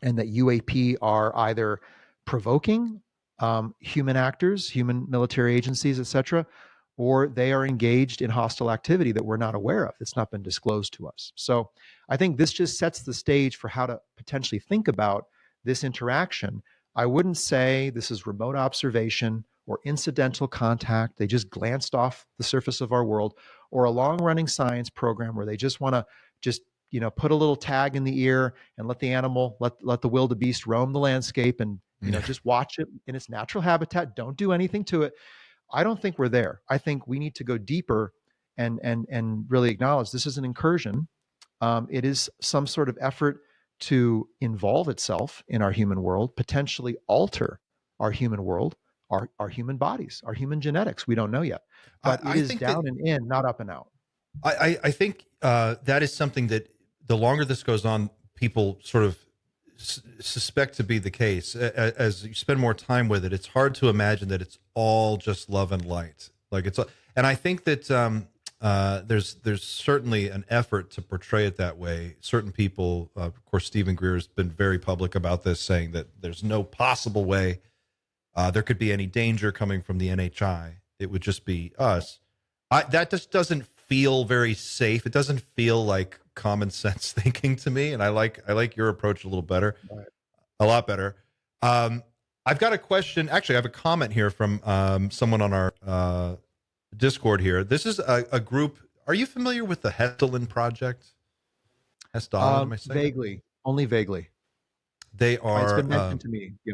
and that UAP are either provoking human actors, human military agencies, etc., or they are engaged in hostile activity that we're not aware of, that's not been disclosed to us. So I think this just sets the stage for how to potentially think about this interaction. I wouldn't say this is remote observation or incidental contact. They just glanced off the surface of our world, or a long-running science program where they just want to just put a little tag in the ear and let the animal, let the wildebeest roam the landscape and just watch it in its natural habitat. Don't do anything to it. I don't think we're there. I think we need to go deeper and really acknowledge this is an incursion. It is some sort of effort to involve itself in our human world, potentially alter our human world, our human bodies, our human genetics. We don't know yet, but it is down and in, not up and out.
I think that is something that the longer this goes on, people sort of suspect to be the case. As you spend more time with it, it's hard to imagine that it's all just love and light. Like and I think that there's certainly an effort to portray it that way. Certain people, of course, Stephen Greer has been very public about this, saying that there's no possible way there could be any danger coming from the NHI. It would just be us. That just doesn't feel very safe. It doesn't feel like common sense thinking to me, and I like your approach a little better, a lot better. I've got a question. Actually, I have a comment here from someone on our Discord here. This is a group. Are you familiar with the Hestelin project? Hestelin, am I saying
vaguely, only vaguely.
They are.
It's been mentioned to me. Yeah.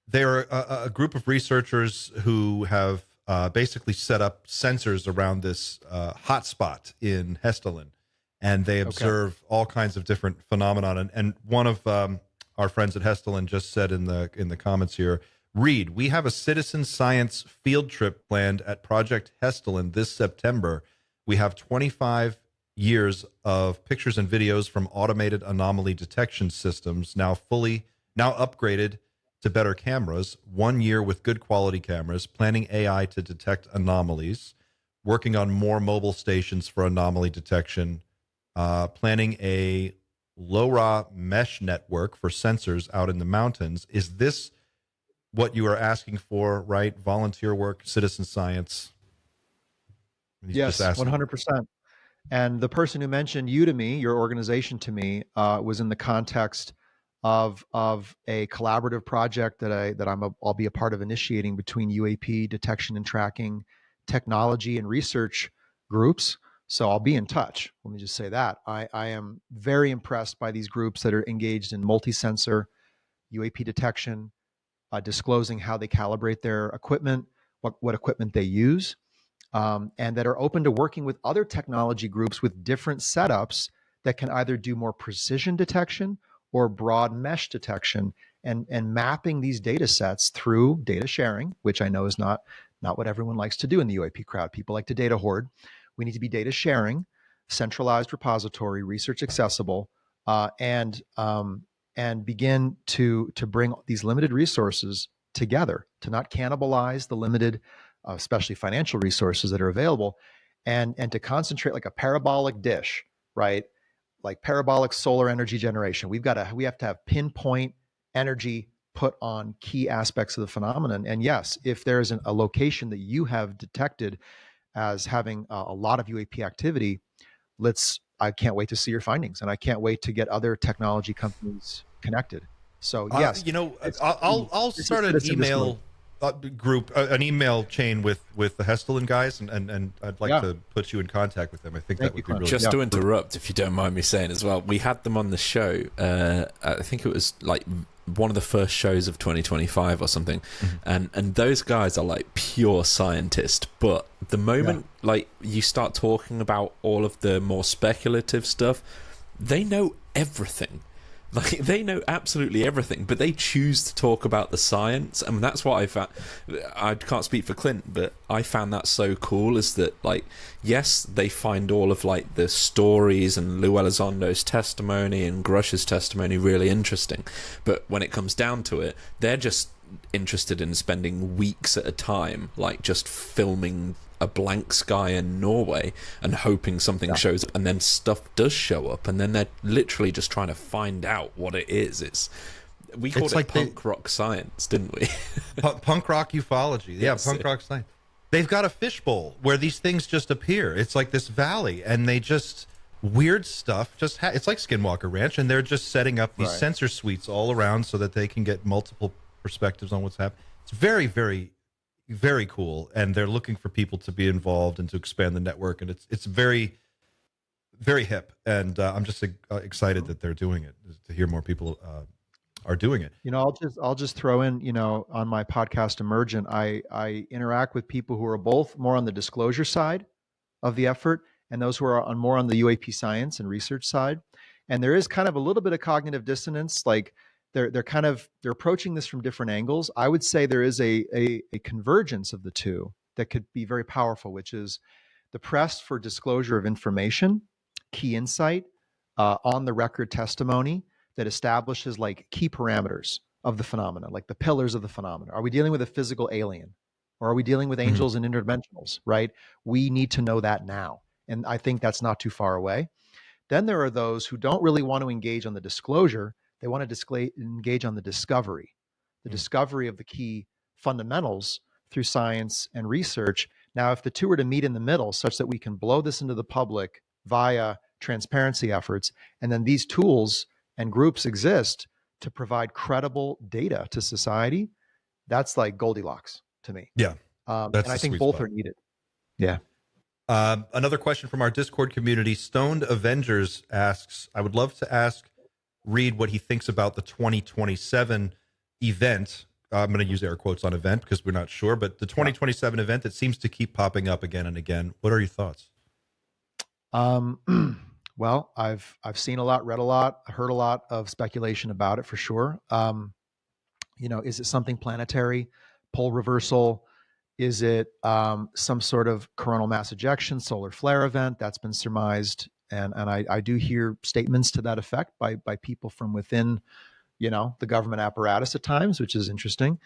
They are a group of researchers who have basically set up sensors around this hotspot in Hestelin, and they observe all kinds of different phenomena. And one of our friends at Hestelin just said in the comments here, Reed, we have a citizen science field trip planned at Project Hestelin this September. We have 25 years of pictures and videos from automated anomaly detection systems, now upgraded to better cameras, 1 year with good quality cameras, planning AI to detect anomalies, working on more mobile stations for anomaly detection, planning a LoRa mesh network for sensors out in the mountains. Is this what you are asking for, right? Volunteer work, citizen science?
Yes, 100%. And the person who mentioned you to me, your organization to me, was in the context of a collaborative project that I'll be a part of initiating between UAP detection and tracking technology and research groups. So I'll be in touch. Let me just say that I am very impressed by these groups that are engaged in multi-sensor UAP detection, disclosing how they calibrate their equipment, what equipment they use, and that are open to working with other technology groups with different setups that can either do more precision detection or broad mesh detection, and mapping these data sets through data sharing, which I know is not what everyone likes to do in the UAP crowd. People like to data hoard. We need to be data sharing, centralized repository, research accessible, and begin to bring these limited resources together, to not cannibalize the limited, especially financial resources that are available, and to concentrate like a parabolic dish, right? Like parabolic solar energy generation. We have to have pinpoint energy put on key aspects of the phenomenon. And yes, if there is a location that you have detected as having a lot of UAP activity, I can't wait to see your findings, and I can't wait to get other technology companies connected. So yes,
I'll start an email group, an email chain with the Hestelin guys, and I'd like to put you in contact with them. I think that would be really
just to interrupt, if you don't mind me saying as well. We had them on the show. I think it was like one of the first shows of 2025 or something, and those guys are like pure scientists. But the moment like you start talking about all of the more speculative stuff, they know everything. Like they know absolutely everything, but they choose to talk about the science, and that's what I found. I can't speak for Clint, but I found that so cool. Is that like, yes, they find all of like the stories and Lou Elizondo's testimony and Grush's testimony really interesting, but when it comes down to it, they're just interested in spending weeks at a time, like just filming a blank sky in Norway and hoping something shows up, and then stuff does show up, and then they're literally just trying to find out what it is. We called it punk rock science, didn't we?
Punk rock ufology. Yeah, punk rock science. They've got a fishbowl where these things just appear. It's like this valley, and they just weird stuff it's like Skinwalker Ranch, and they're just setting up these sensor suites all around so that they can get multiple perspectives on what's happening. It's very, very, very cool, and they're looking for people to be involved and to expand the network, and it's very, very hip, and I'm just excited that they're doing it, to hear more people are doing it.
I'll just throw in, on my podcast Emergent, I interact with people who are both more on the disclosure side of the effort and those who are more on the UAP science and research side, and there is kind of a little bit of cognitive dissonance. Like they're approaching this from different angles. I would say there is a convergence of the two that could be very powerful, which is the press for disclosure of information, key insight, on the record testimony that establishes like key parameters of the phenomena, like the pillars of the phenomena. Are we dealing with a physical alien, or are we dealing with angels and interdimensionals, right? We need to know that now. And I think that's not too far away. Then there are those who don't really want to engage on the disclosure. They want to engage on the discovery of the key fundamentals through science and research. Now, if the two are to meet in the middle such that we can blow this into the public via transparency efforts, and then these tools and groups exist to provide credible data to society, that's like Goldilocks to me.
Yeah.
And I think both are needed. Yeah.
Another question from our Discord community. Stoned Avengers asks, I would love to read what he thinks about the 2027 event. I'm going to use air quotes on event because we're not sure, but the 2027 event that seems to keep popping up again and again. What are your thoughts?
Well, I've seen a lot, read a lot, heard a lot of speculation about it for sure. Is it something planetary, pole reversal? Is it some sort of coronal mass ejection, solar flare event that's been surmised? And I do hear statements to that effect by people from within, the government apparatus at times, which is interesting.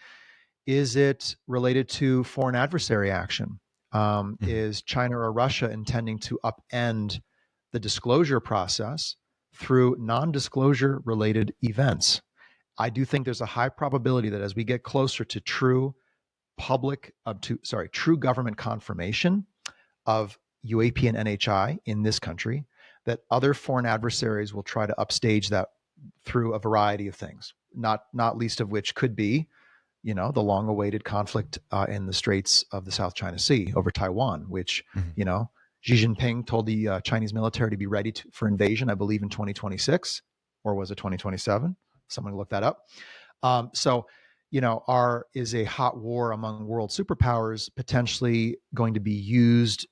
Is it related to foreign adversary action? Is China or Russia intending to upend the disclosure process through non-disclosure related events? I do think there's a high probability that as we get closer to true government confirmation of UAP and NHI in this country, that other foreign adversaries will try to upstage that through a variety of things, not least of which could be, the long-awaited conflict in the Straits of the South China Sea over Taiwan, which, Xi Jinping told the Chinese military to be ready for invasion, I believe in 2026, or was it 2027? Someone look that up. So, is a hot war among world superpowers potentially going to be used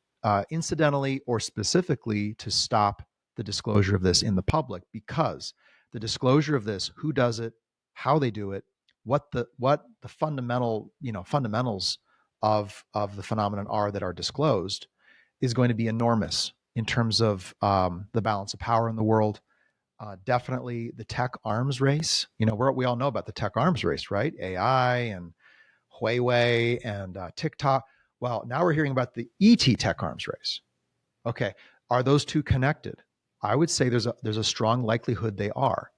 incidentally or specifically to stop the disclosure of this in the public? Because the disclosure of this, who does it, how they do it, what the fundamentals of the phenomenon are that are disclosed, is going to be enormous in terms of the balance of power in the world. Definitely the tech arms race. We all know about the tech arms race, right? AI and Huawei and TikTok. Well, now we're hearing about the ET tech arms race. Okay, are those two connected? I would say there's a strong likelihood they are.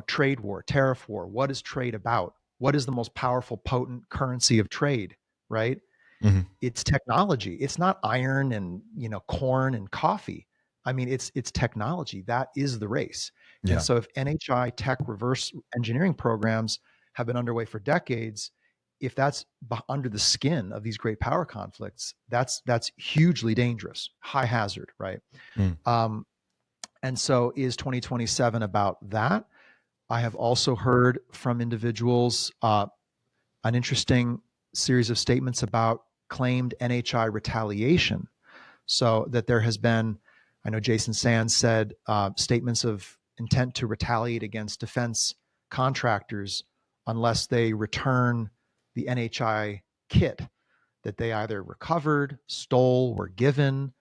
Trade war, tariff war. What is trade about? What is the most powerful, potent currency of trade? Right?
Mm-hmm.
It's technology. It's not iron and corn and coffee. I mean, it's technology. That is the race.
Yeah.
And so if NHI tech reverse engineering programs have been underway for decades, if that's under the skin of these great power conflicts, that's hugely dangerous, high hazard, right?
Mm.
And so is 2027 about that? I have also heard from individuals an interesting series of statements about claimed NHI retaliation. So that there has been, I know Jason Sands said, statements of intent to retaliate against defense contractors unless they return the NHI kit that they either recovered, stole, were given,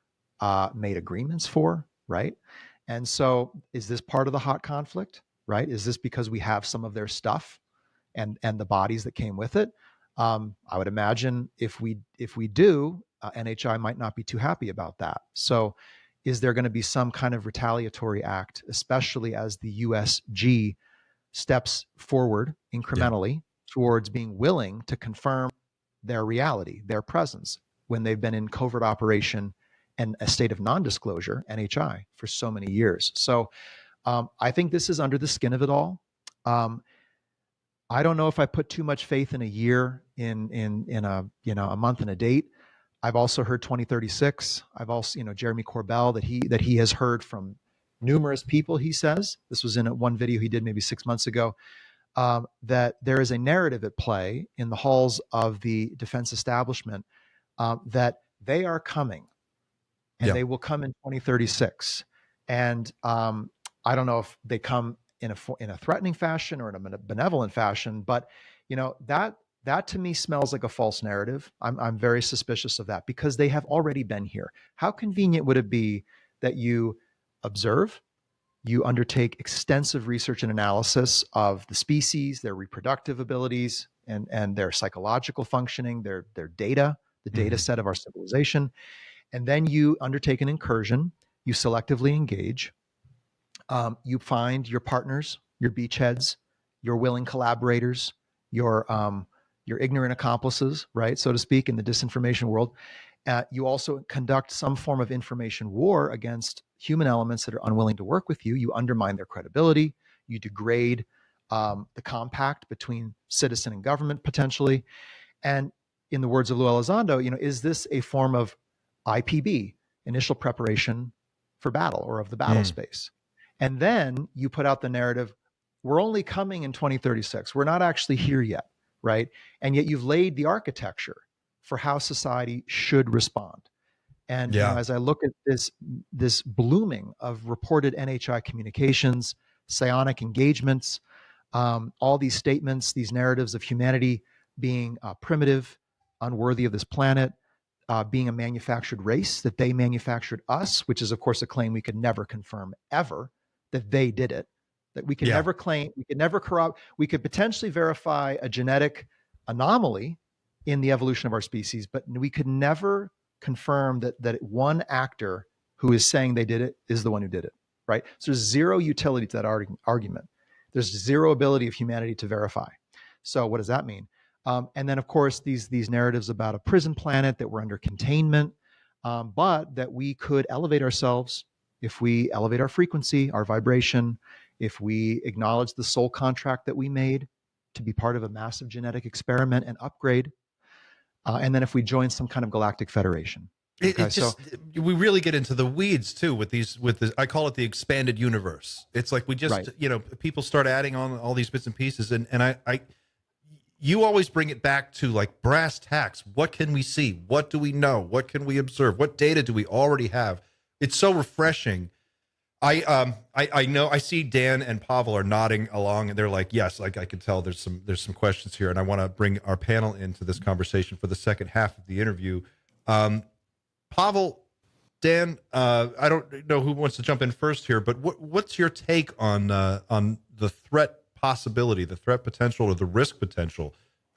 made agreements for, right? And so is this part of the hot conflict, right? Is this because we have some of their stuff and the bodies that came with it? I would imagine if we do, NHI might not be too happy about that. So is there going to be some kind of retaliatory act, especially as the USG steps forward incrementally towards being willing to confirm their reality, their presence, when they've been in covert operation and a state of non-disclosure, NHI, for so many years? So I think this is under the skin of it all. I don't know if I put too much faith in a year, in a month and a date. I've also heard 2036. I've also, Jeremy Corbell, that he has heard from numerous people. He says, this was in one video he did maybe 6 months ago, that there is a narrative at play in the halls of the defense establishment that they are coming, and they will come in 2036. And I don't know if they come in a threatening fashion or in a benevolent fashion, but that to me smells like a false narrative. I'm very suspicious of that, because they have already been here. How convenient would it be that you observe, you undertake extensive research and analysis of the species, their reproductive abilities, and their psychological functioning, their data, the data set of our civilization, and then you undertake an incursion, you selectively engage, you find your partners, your beachheads, your willing collaborators, your ignorant accomplices, right, so to speak, in the disinformation world. You also conduct some form of information war against human elements that are unwilling to work with you. You undermine their credibility. You degrade the compact between citizen and government, potentially. And in the words of Lou Elizondo, is this a form of IPB, initial preparation for battle, or of the battle space? And then you put out the narrative, we're only coming in 2036. We're not actually here yet, right? And yet you've laid the architecture for how society should respond. And as I look at this blooming of reported NHI communications, psionic engagements, all these statements, these narratives of humanity being primitive, unworthy of this planet, being a manufactured race, that they manufactured us, which is, of course, a claim we could never confirm ever, that they did it, that we can never claim, we could never corrupt, we could potentially verify a genetic anomaly in the evolution of our species, but we could never confirm that one actor who is saying they did it is the one who did it, right? So there's zero utility to that argument. There's zero ability of humanity to verify. So what does that mean? And then, of course, these narratives about a prison planet, that we're under containment, but that we could elevate ourselves if we elevate our frequency, our vibration, if we acknowledge the soul contract that we made to be part of a massive genetic experiment and upgrade, and then if we join some kind of galactic federation.
It just we really get into the weeds too with these I call it the expanded universe. It's like we just people start adding on all these bits and pieces, and I you always bring it back to like brass tacks. What can we see? What do we know? What can we observe? What data do we already have? It's so refreshing. I know I see Dan and Pavel are nodding along, and they're like, yes, like I can tell there's some questions here, and I want to bring our panel into this conversation for the second half of the interview. Pavel, Dan, I don't know who wants to jump in first here, but what's your take on the threat possibility, the threat potential, or the risk potential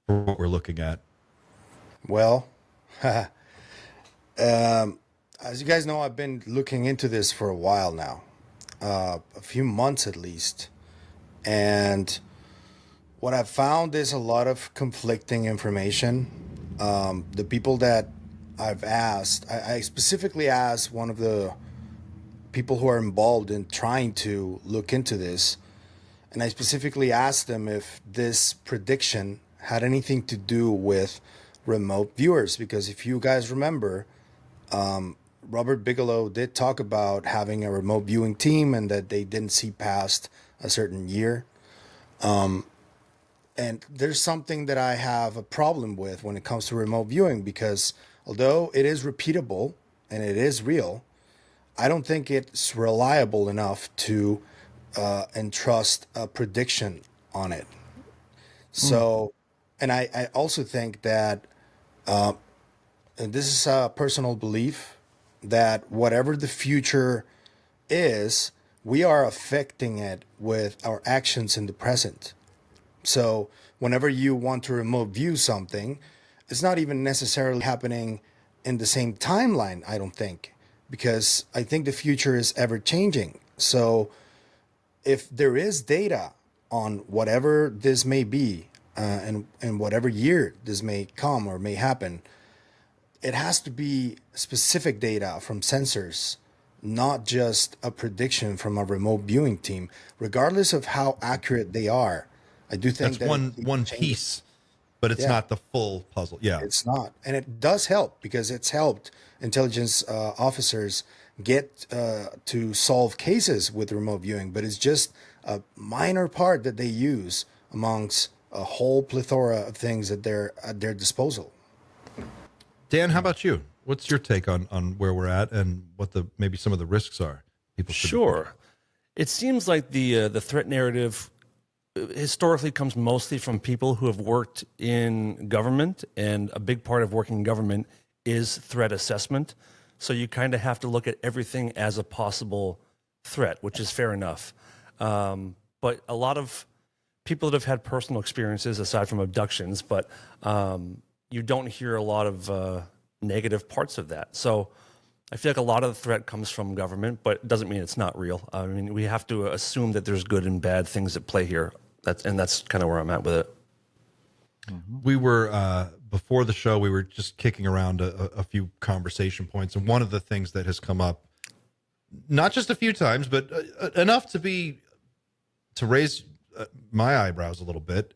for what we're looking at?
Well, as you guys know, I've been looking into this for a while now, a few months at least, and what I've found is a lot of conflicting information. The people that I've asked, I specifically asked one of the people who are involved in trying to look into this, and I specifically asked them if this prediction had anything to do with remote viewers, because if you guys remember, Robert Bigelow did talk about having a remote viewing team and that they didn't see past a certain year. And there's something that I have a problem with when it comes to remote viewing, because although it is repeatable and it is real, I don't think it's reliable enough to entrust a prediction on it. So, and I also think that, and this is a personal belief, that whatever the future is, we are affecting it with our actions in the present. So whenever you want to remote view something, it's not even necessarily happening in the same timeline, I don't think, because I think the future is ever changing. So if there is data on whatever this may be, and whatever year this may come or may happen, it has to be specific data from sensors, not just a prediction from a remote viewing team, regardless of how accurate they are. I do think
that's one piece, but it's not the full puzzle. Yeah,
it's not. And it does help, because it's helped intelligence officers get to solve cases with remote viewing, but it's just a minor part that they use amongst a whole plethora of things that they're at their disposal.
Dan, how about you? What's your take on where we're at and what maybe some of the risks are?
Sure. It seems like the threat narrative historically comes mostly from people who have worked in government, and a big part of working in government is threat assessment. So you kind of have to look at everything as a possible threat, which is fair enough. But a lot of people that have had personal experiences, aside from abductions, but you don't hear a lot of negative parts of that. So I feel like a lot of the threat comes from government, but it doesn't mean it's not real. I mean, we have to assume that there's good and bad things at play here. That's kind of where I'm at with it.
We were, before the show, we were just kicking around a few conversation points. And one of the things that has come up, not just a few times, but enough to raise my eyebrows a little bit,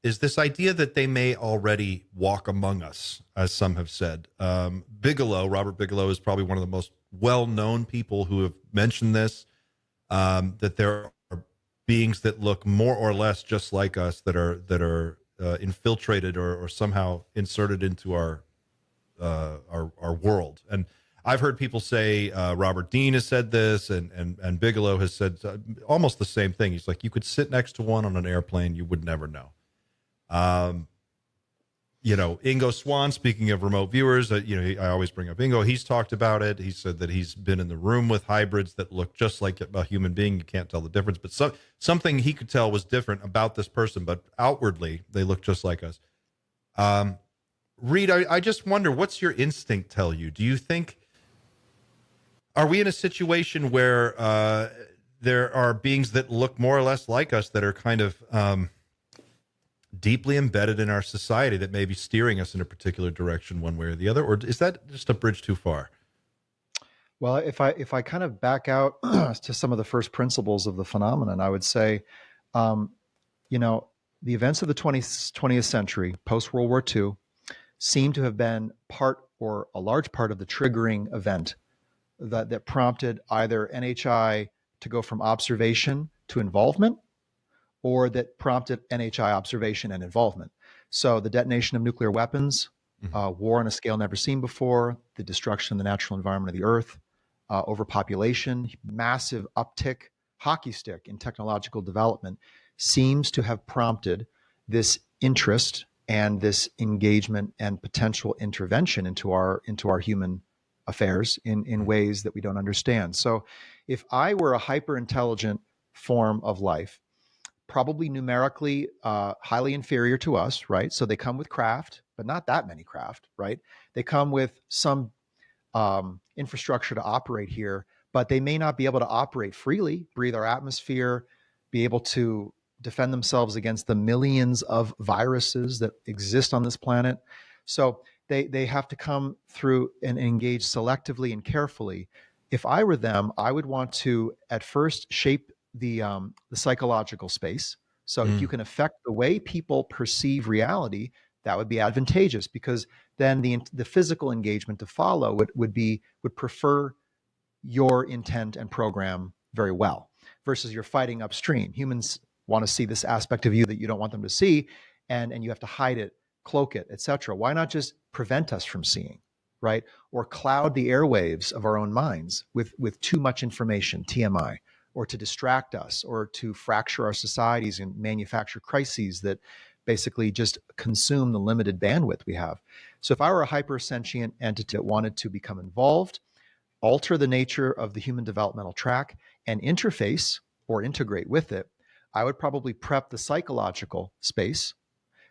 is this idea that they may already walk among us, as some have said. Robert Bigelow is probably one of the most well-known people who have mentioned this, that there are beings that look more or less just like us that are infiltrated or somehow inserted into our world. And I've heard people say, Robert Dean has said this, and Bigelow has said almost the same thing. He's like, you could sit next to one on an airplane, you would never know. Ingo Swan, speaking of remote viewers, I always bring up Ingo. He's talked about it. He said that he's been in the room with hybrids that look just like a human being. You can't tell the difference, but something he could tell was different about this person, but outwardly they look just like us. Reed, I just wonder, what's your instinct tell you? Do you think, are we in a situation where there are beings that look more or less like us that are kind of deeply embedded in our society that may be steering us in a particular direction one way or the other? Or is that just a bridge too far?
Well, if I kind of back out to some of the first principles of the phenomenon, I would say, the events of the 20th century, post-World War II, seem to have been part or a large part of the triggering event that prompted either NHI to go from observation to involvement, or that prompted NHI observation and involvement. So the detonation of nuclear weapons, war on a scale never seen before, the destruction of the natural environment of the Earth, overpopulation, massive uptick, hockey stick in technological development seems to have prompted this interest and this engagement and potential intervention into our human affairs in ways that we don't understand. So if I were a hyper intelligent form of life, probably numerically highly inferior to us, right? So they come with craft, but not that many craft, right? They come with some infrastructure to operate here, but they may not be able to operate freely, breathe our atmosphere, be able to defend themselves against the millions of viruses that exist on this planet. So they have to come through and engage selectively and carefully. If I were them, I would want to at first shape the psychological space. So if you can affect the way people perceive reality, that would be advantageous, because then the physical engagement to follow would prefer your intent and program very well, versus you're fighting upstream. Humans want to see this aspect of you that you don't want them to see, and you have to hide it, cloak it, etc. Why not just prevent us from seeing, right? Or cloud the airwaves of our own minds with too much information, TMI, or to distract us, or to fracture our societies and manufacture crises that basically just consume the limited bandwidth we have. So if I were a hypersentient entity that wanted to become involved, alter the nature of the human developmental track, and interface or integrate with it, I would probably prep the psychological space.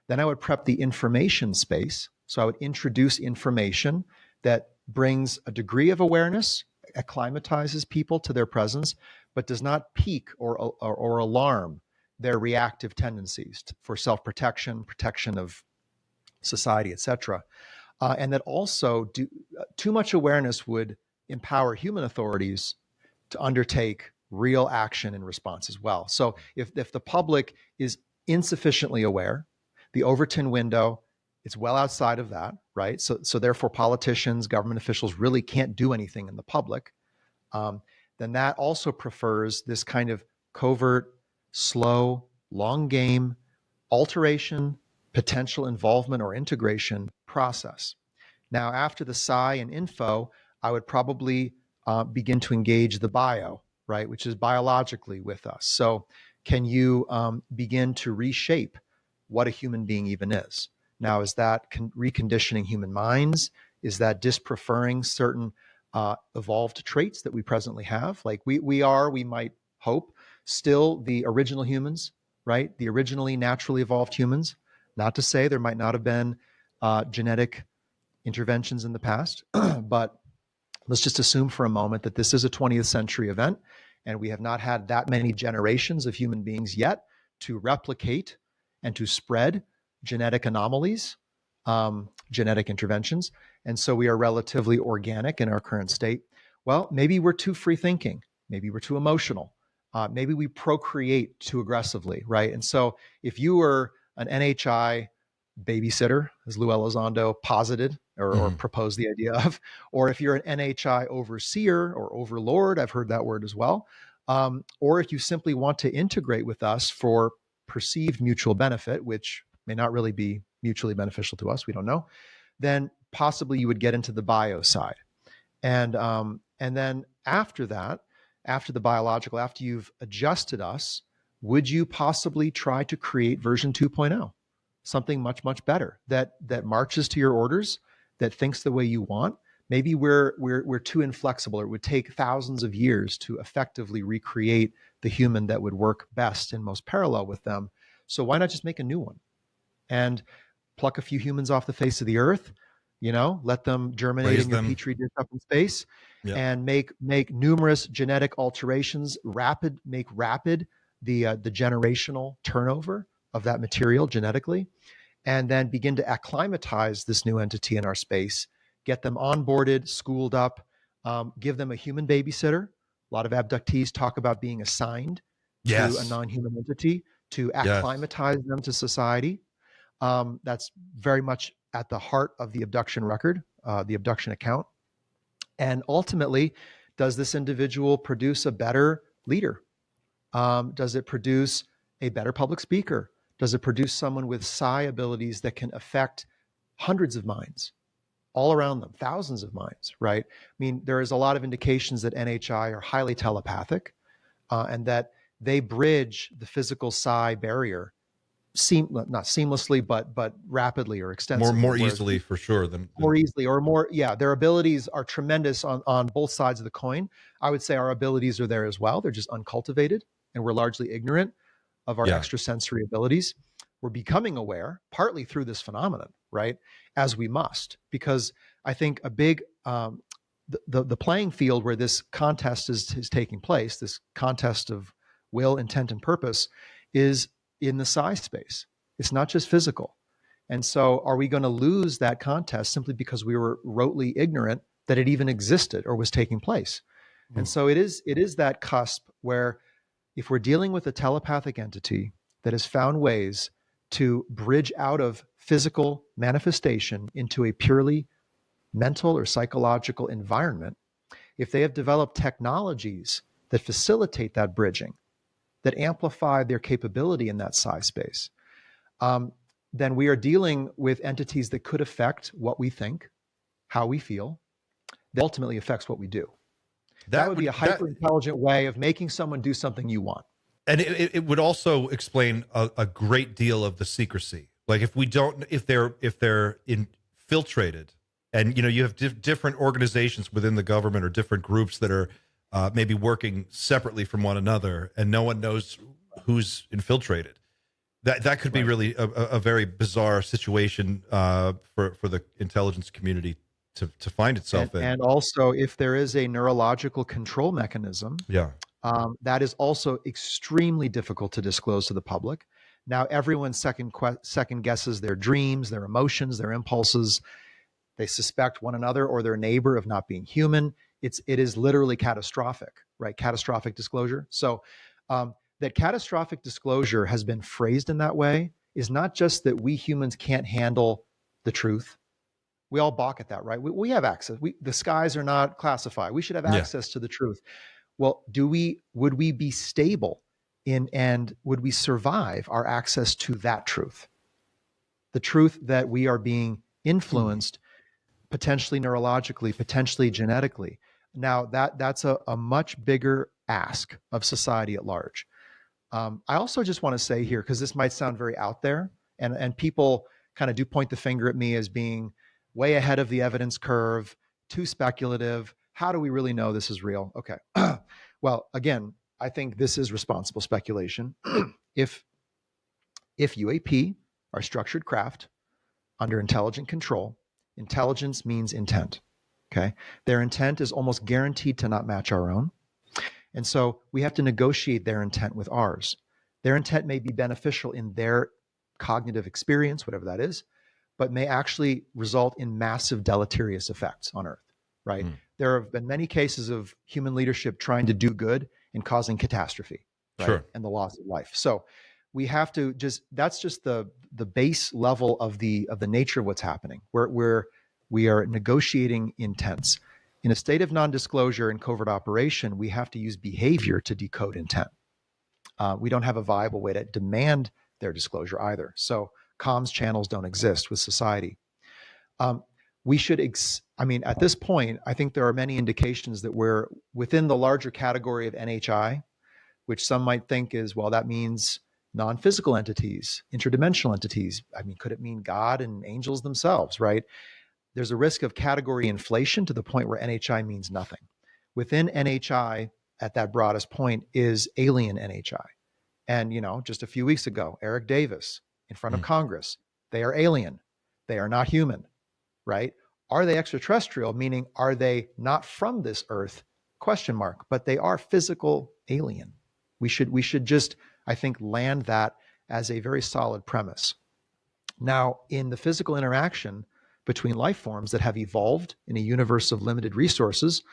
Then I would prep the information space. So I would introduce information that brings a degree of awareness, acclimatizes people to their presence, but does not pique or alarm their reactive tendencies for self-protection, protection of society, etc. And that also too much awareness would empower human authorities to undertake real action in response as well. So if the public is insufficiently aware, the Overton window, it's well outside of that, right? So therefore politicians, government officials really can't do anything in the public. Then that also prefers this kind of covert, slow, long game alteration, potential involvement or integration process. Now, after the psi and info, I would probably begin to engage the bio, right, which is biologically with us. So can you begin to reshape what a human being even is? Now, is that reconditioning human minds? Is that dispreferring certain evolved traits that we presently have? Like we might hope, still the original humans, right? The originally naturally evolved humans. Not to say there might not have been genetic interventions in the past, but let's just assume for a moment that this is a 20th century event, and we have not had that many generations of human beings yet to replicate and to spread genetic anomalies, genetic interventions. And so we are relatively organic in our current state. Well, maybe we're too free thinking. Maybe we're too emotional. Maybe we procreate too aggressively, right? And so if you were an NHI babysitter, as Lou Elizondo posited or proposed the idea of, or if you're an NHI overseer or overlord, I've heard that word as well, or if you simply want to integrate with us for perceived mutual benefit, which may not really be mutually beneficial to us, we don't know, then possibly you would get into the bio side. And then after that, after the biological, after you've adjusted us, would you possibly try to create version 2.0? Something much, much better that marches to your orders, that thinks the way you want. Maybe we're too inflexible, or it would take thousands of years to effectively recreate the human that would work best and most parallel with them. So why not just make a new one and pluck a few humans off the face of the earth, let them germinate in your petri dish up in space, and make numerous genetic alterations, make rapid the generational turnover of that material genetically, and then begin to acclimatize this new entity in our space, get them onboarded, schooled up, give them a human babysitter. A lot of abductees talk about being assigned to a non-human entity to acclimatize them to society. That's very much at the heart of the abduction record. the abduction account? And ultimately, does this individual produce a better leader? Does it produce a better public speaker? Does it produce someone with psi abilities that can affect hundreds of minds all around them, thousands of minds, right? I mean, there is a lot of indications that NHI are highly telepathic and that they bridge the physical psi barrier, not seamlessly, but rapidly or extensively.
More easily for sure than
more easily or more. Yeah, their abilities are tremendous on both sides of the coin. I would say our abilities are there as well. They're just uncultivated and we're largely ignorant of our extrasensory abilities. We're becoming aware partly through this phenomenon, right? As we must, because I think a big, the playing field where this contest is taking place, this contest of will, intent, and purpose is in the psi space. It's not just physical. And so are we going to lose that contest simply because we were rotely ignorant that it even existed or was taking place? And so it is that cusp where if we're dealing with a telepathic entity that has found ways to bridge out of physical manifestation into a purely mental or psychological environment, if they have developed technologies that facilitate that bridging, that amplify their capability in that psi space, then we are dealing with entities that could affect what we think, how we feel, that ultimately affects what we do. That would be a hyper-intelligent way of making someone do something you want.
And it would also explain a great deal of the secrecy. Like if they're infiltrated, and you have different organizations within the government or different groups that are maybe working separately from one another, and no one knows who's infiltrated. That could be really a very bizarre situation for the intelligence community to find itself in.
And also, if there is a neurological control mechanism, that is also extremely difficult to disclose to the public. Now, everyone second guesses their dreams, their emotions, their impulses. They suspect one another or their neighbor of not being human. It is literally catastrophic, right? Catastrophic disclosure. So that catastrophic disclosure has been phrased in that way is not just that we humans can't handle the truth. We all balk at that, right? We have access. The skies are not classified. We should have access to the truth. Well, would we be stable and would we survive our access to that truth? The truth that we are being influenced potentially neurologically, potentially genetically. Now that's a much bigger ask of society at large. I also just want to say here, because this might sound very out there, and people kind of do point the finger at me as being way ahead of the evidence curve, too speculative. How do we really know this is real? Okay. Well, again, I think this is responsible speculation. If UAP are structured craft under intelligent control, intelligence means intent. Okay. Their intent is almost guaranteed to not match our own. And so we have to negotiate their intent with ours. Their intent may be beneficial in their cognitive experience, whatever that is, but may actually result in massive deleterious effects on Earth, right? There have been many cases of human leadership trying to do good and causing catastrophe, right? And the loss of life. So we have to that's just the base level of the nature of what's happening. We are negotiating intents. In a state of non-disclosure and covert operation, we have to use behavior to decode intent. We don't have a viable way to demand their disclosure either. So comms channels don't exist with society. We should, at this point, I think there are many indications that we're within the larger category of NHI, which some might think is, well, that means non-physical entities, interdimensional entities. I mean, could it mean God and angels themselves, right? There's a risk of category inflation to the point where NHI means nothing. Within NHI, at that broadest point, is alien NHI. And, just a few weeks ago, Eric Davis in front of Congress, they are alien. They are not human, right? Are they extraterrestrial? Meaning, are they not from this Earth? ? But they are physical alien. We should just, I think, land that as a very solid premise. Now, in the physical interaction between life forms that have evolved in a universe of limited resources,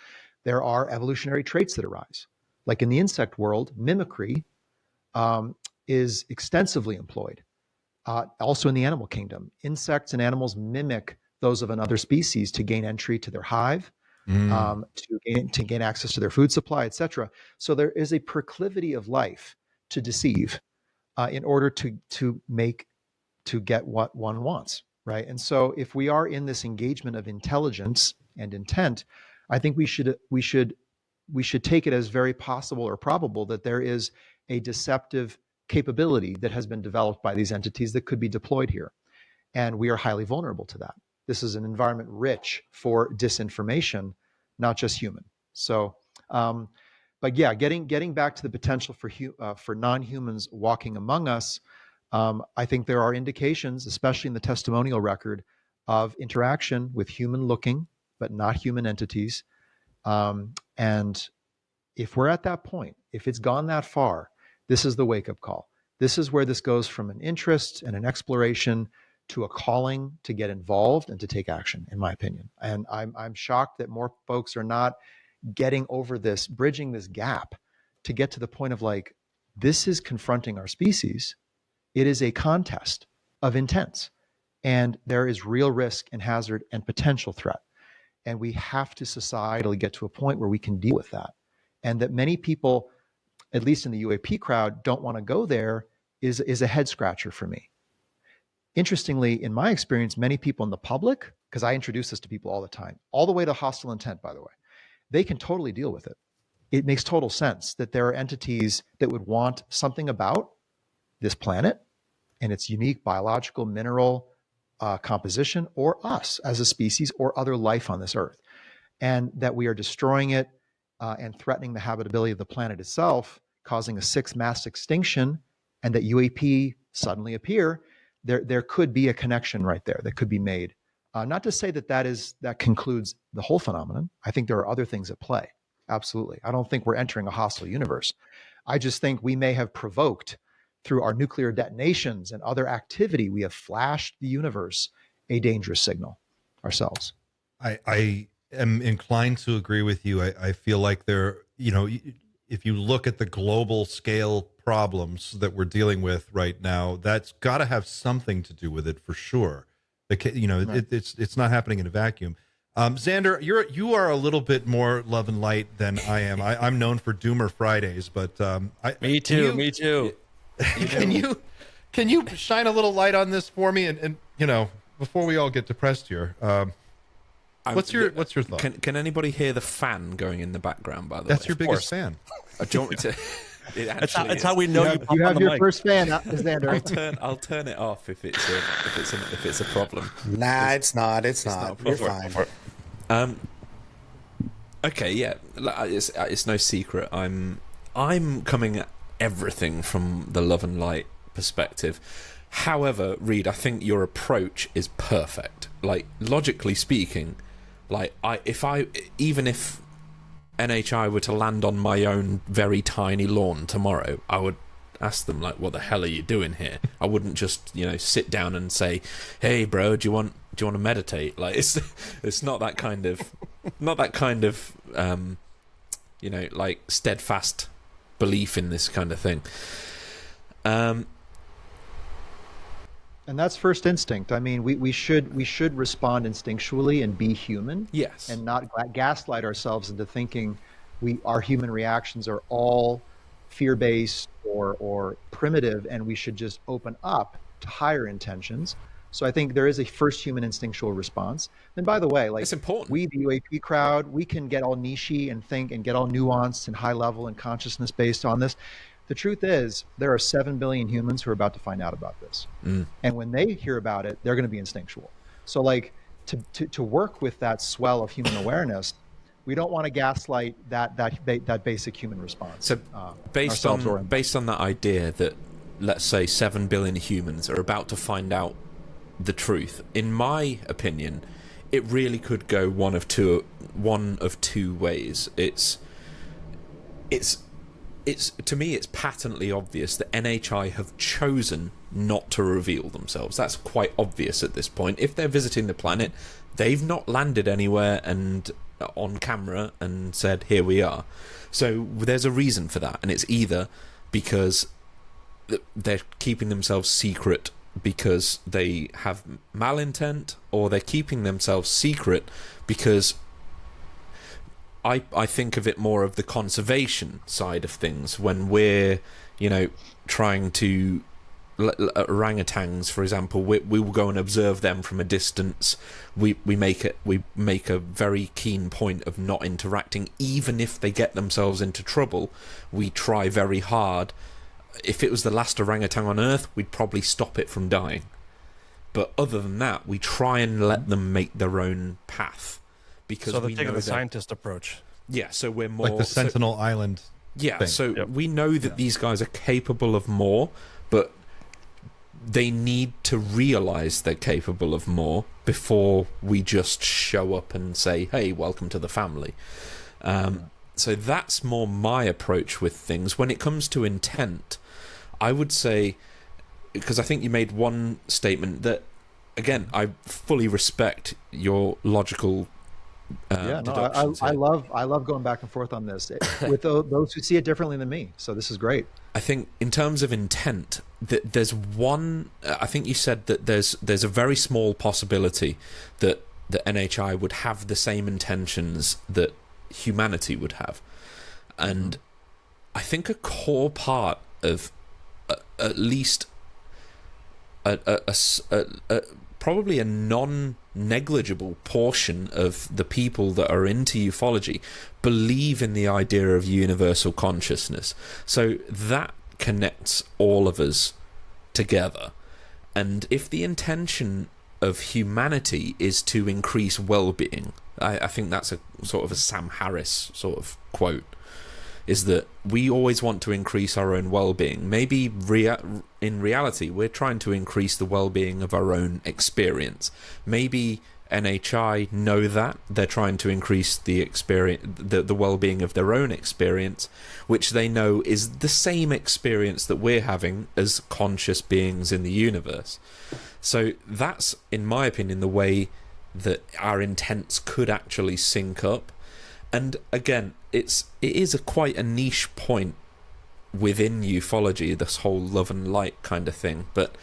there are evolutionary traits that arise. Like in the insect world, mimicry is extensively employed. Also in the animal kingdom, insects and animals mimic those of another species to gain entry to their hive, to gain access to their food supply, etc. So there is a proclivity of life to deceive in order to get what one wants, right? And so if we are in this engagement of intelligence and intent, I think we should take it as very possible or probable that there is a deceptive capability that has been developed by these entities that could be deployed here. And we are highly vulnerable to that. This is an environment rich for disinformation, not just human. So, but yeah, getting back to the potential for non-humans walking among us, I think there are indications, especially in the testimonial record, of interaction with human-looking but not human entities. And if we're at that point, if it's gone that far, this is the wake-up call. This is where this goes from an interest and an exploration to a calling to get involved and to take action, in my opinion. And I'm shocked that more folks are not getting over this, bridging this gap to get to the point of like, this is confronting our species. It is a contest of intents, and there is real risk and hazard and potential threat. And we have to societally get to a point where we can deal with that. And that many people, at least in the UAP crowd, don't want to go there is a head scratcher for me. Interestingly, in my experience, many people in the public, because I introduce this to people all the time, all the way to hostile intent, by the way, they can totally deal with it. It makes total sense that there are entities that would want something about this planet and its unique biological, mineral composition, or us as a species, or other life on this earth, and that we are destroying it and threatening the habitability of the planet itself, causing a sixth mass extinction, and that UAP suddenly appear. There could be a connection right there that could be made. Not to say that concludes the whole phenomenon. I think there are other things at play. Absolutely. I don't think we're entering a hostile universe. I just think we may have provoked, through our nuclear detonations and other activity, we have flashed the universe a dangerous signal ourselves.
I am inclined to agree with you. I feel like if you look at the global scale problems that we're dealing with right now, that's got to have something to do with it for sure. Right. It's not happening in a vacuum. Xander, you are a little bit more love and light than I am. I'm known for Doomer Fridays, but
me too.
Can you shine a little light on this for me, and before we all get depressed here? What's your thought?
Can anybody hear the fan going in the background? By the way,
that's your biggest fan.
Do you want me to?
That's how we know
you have your first fan, Xander.
I'll turn it off if it's a problem.
Nah, it's not. It's not. You're fine.
Okay, yeah, it's no secret. I'm coming at everything from the love and light perspective. However, Reed, I think your approach is perfect. Like, logically speaking, like even if NHI were to land on my own very tiny lawn tomorrow, I would ask them, like, what the hell are you doing here? I wouldn't just sit down and say, hey bro, do you want to meditate? Like, it's not that kind of like steadfast belief in this kind of thing.
And that's first instinct. I mean, we should respond instinctually and be human.
Yes.
And not gaslight ourselves into thinking our human reactions are all fear-based or primitive, and we should just open up to higher intentions. So I think there is a first human instinctual response. And by the way, like,
it's important.
We, the UAP crowd, we can get all niche-y and think and get all nuanced and high level and consciousness based on this. The truth is, there are 7 billion humans who are about to find out about this. And when they hear about it, they're going to be instinctual. So like to work with that swell of human awareness, we don't want to gaslight that basic human response.
So based on that idea that, let's say, 7 billion humans are about to find out the truth, in my opinion, it really could go one of two ways. It's to me, it's patently obvious that NHI have chosen not to reveal themselves. That's quite obvious at this point. If they're visiting the planet, they've not landed anywhere and on camera and said, here we are. So there's a reason for that, and it's either because they're keeping themselves secret because they have malintent, or they're keeping themselves secret because I think of it more of the conservation side of things. When we're, trying to orangutans, for example, we will go and observe them from a distance. We make a very keen point of not interacting, even if they get themselves into trouble. We try very hard. If it was the last orangutan on Earth, we'd probably stop it from dying. But other than that, we try and let them make their own path, because
So they're
we
taking
know
the
that,
scientist approach.
yeah. So we're more
Like the Sentinel Island.
yeah.
thing.
So
Yep.
we know that these guys are capable of more, but they need to realize they're capable of more before we just show up and say, hey, welcome to the family. So that's more my approach with things. When it comes to intent, I would say, because I think you made one statement that, again, I fully respect your logical deductions
I
here.
love going back and forth on this with those who see it differently than me. So this is great.
I think in terms of intent, that there's one. I think you said that there's a very small possibility that the NHI would have the same intentions that humanity would have, and I think a core part of at least probably a non-negligible portion of the people that are into ufology believe in the idea of universal consciousness. So that connects all of us together. And if the intention of humanity is to increase well-being, I think that's a sort of a Sam Harris sort of quote, is that we always want to increase our own well-being. Maybe in reality, we're trying to increase the well-being of our own experience. Maybe NHI know that they're trying to increase the experience, the well-being of their own experience, which they know is the same experience that we're having as conscious beings in the universe. So that's, in my opinion, the way that our intents could actually sync up. And again, it is quite a niche point within ufology, this whole love and light kind of thing. But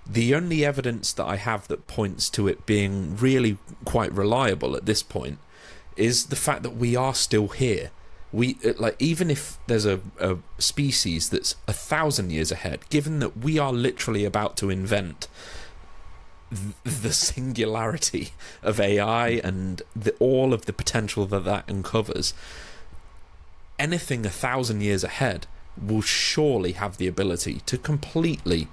the only evidence that I have that points to it being really quite reliable at this point is the fact that we are still here. Even if there's a species that's 1,000 years ahead, given that we are literally about to invent the singularity of AI and all of the potential that uncovers, anything 1,000 years ahead will surely have the ability to completely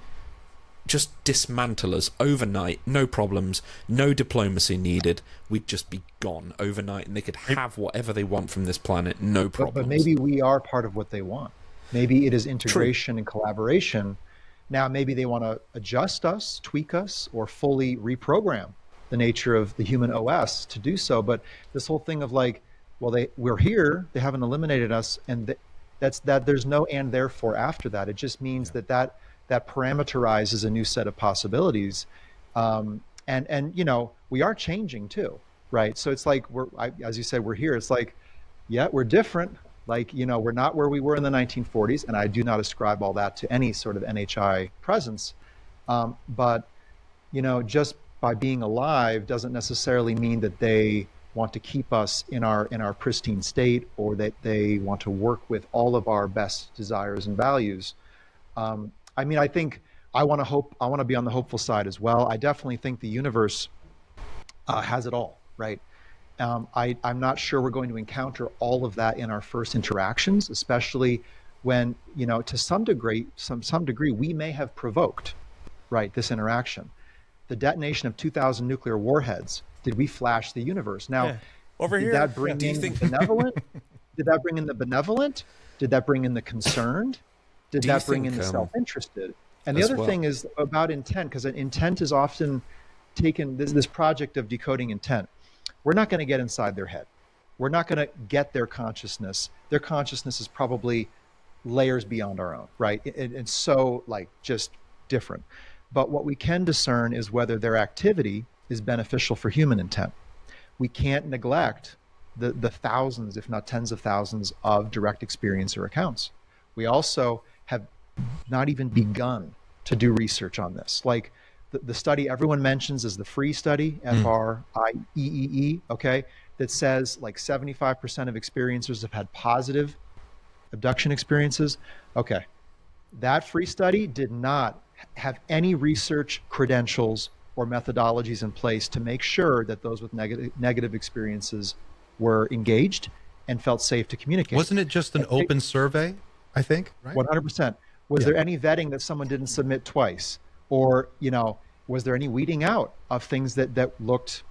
just dismantle us overnight, no problems, no diplomacy needed. We'd just be gone overnight, and they could have whatever they want from this planet, no problems.
But maybe we are part of what they want. Maybe it is integration and collaboration. Now, maybe they want to adjust us, tweak us, or fully reprogram the nature of the human OS to do so. But this whole thing of like, well, we're here, they haven't eliminated us, and there's no and therefore after that. It just means that parameterizes a new set of possibilities. And we are changing too, right? So it's like, as you said, we're here. It's like, yeah, we're different. Like, we're not where we were in the 1940s, and I do not ascribe all that to any sort of NHI presence. But, just by being alive doesn't necessarily mean that they want to keep us in our pristine state, or that they want to work with all of our best desires and values. I think I want to be on the hopeful side as well. I definitely think the universe has it all, right? I'm not sure we're going to encounter all of that in our first interactions, especially when, to some degree, we may have provoked, right, this interaction. The detonation of 2,000 nuclear warheads, did we flash the universe? Now,
Over
did
here.
that bring in the benevolent? Did that bring in the benevolent? Did that bring in the concerned? Did
Do you
that bring in
think,
the self-interested? And the other thing is about intent, because intent is often taken, this project of decoding intent. We're not going to get inside their head. We're not going to get their consciousness. Their consciousness is probably layers beyond our own, right? It's so just different. But what we can discern is whether their activity is beneficial for human intent. We can't neglect the thousands, if not tens of thousands, of direct experiencer accounts. We also have not even begun to do research on this. Like, The study everyone mentions is the FREE study, FRIEEE, okay, that says like 75% of experiencers have had positive abduction experiences. Okay, that FREE study did not have any research credentials or methodologies in place to make sure that those with negative experiences were engaged and felt safe to communicate.
Wasn't it just an open survey, I think, right?
100%. Was
Yeah.
there any vetting that someone didn't submit twice? Or, was there any weeding out of things that looked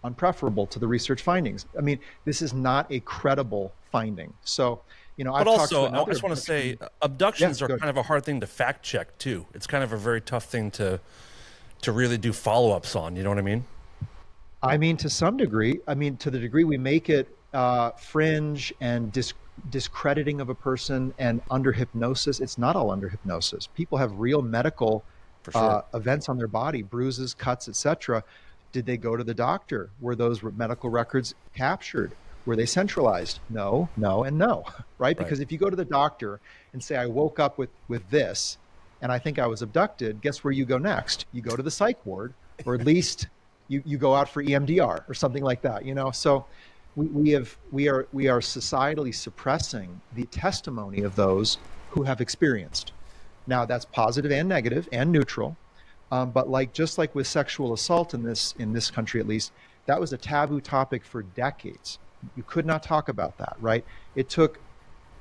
unpreferable to the research findings? I mean, this is not a credible finding. So,
But also, I just want to say, abductions are kind of a hard thing to fact check too. It's kind of a very tough thing to really do follow-ups on. You know what I mean?
I mean, to some degree. I mean, to the degree we make it fringe and discrediting of a person and under hypnosis, it's not all under hypnosis. People have real medical events on their body, bruises, cuts, etc. Did they go to the doctor? Were those medical records captured? Were they centralized? No, and no, right? Because if you go to the doctor and say, I woke up with this, and I think I was abducted, guess where you go next? You go to the psych ward, or at least you go out for EMDR or something like that, So we are societally suppressing the testimony of those who have experienced. Now that's positive and negative and neutral, but just like with sexual assault in this country at least, that was a taboo topic for decades. You could not talk about that, right? It took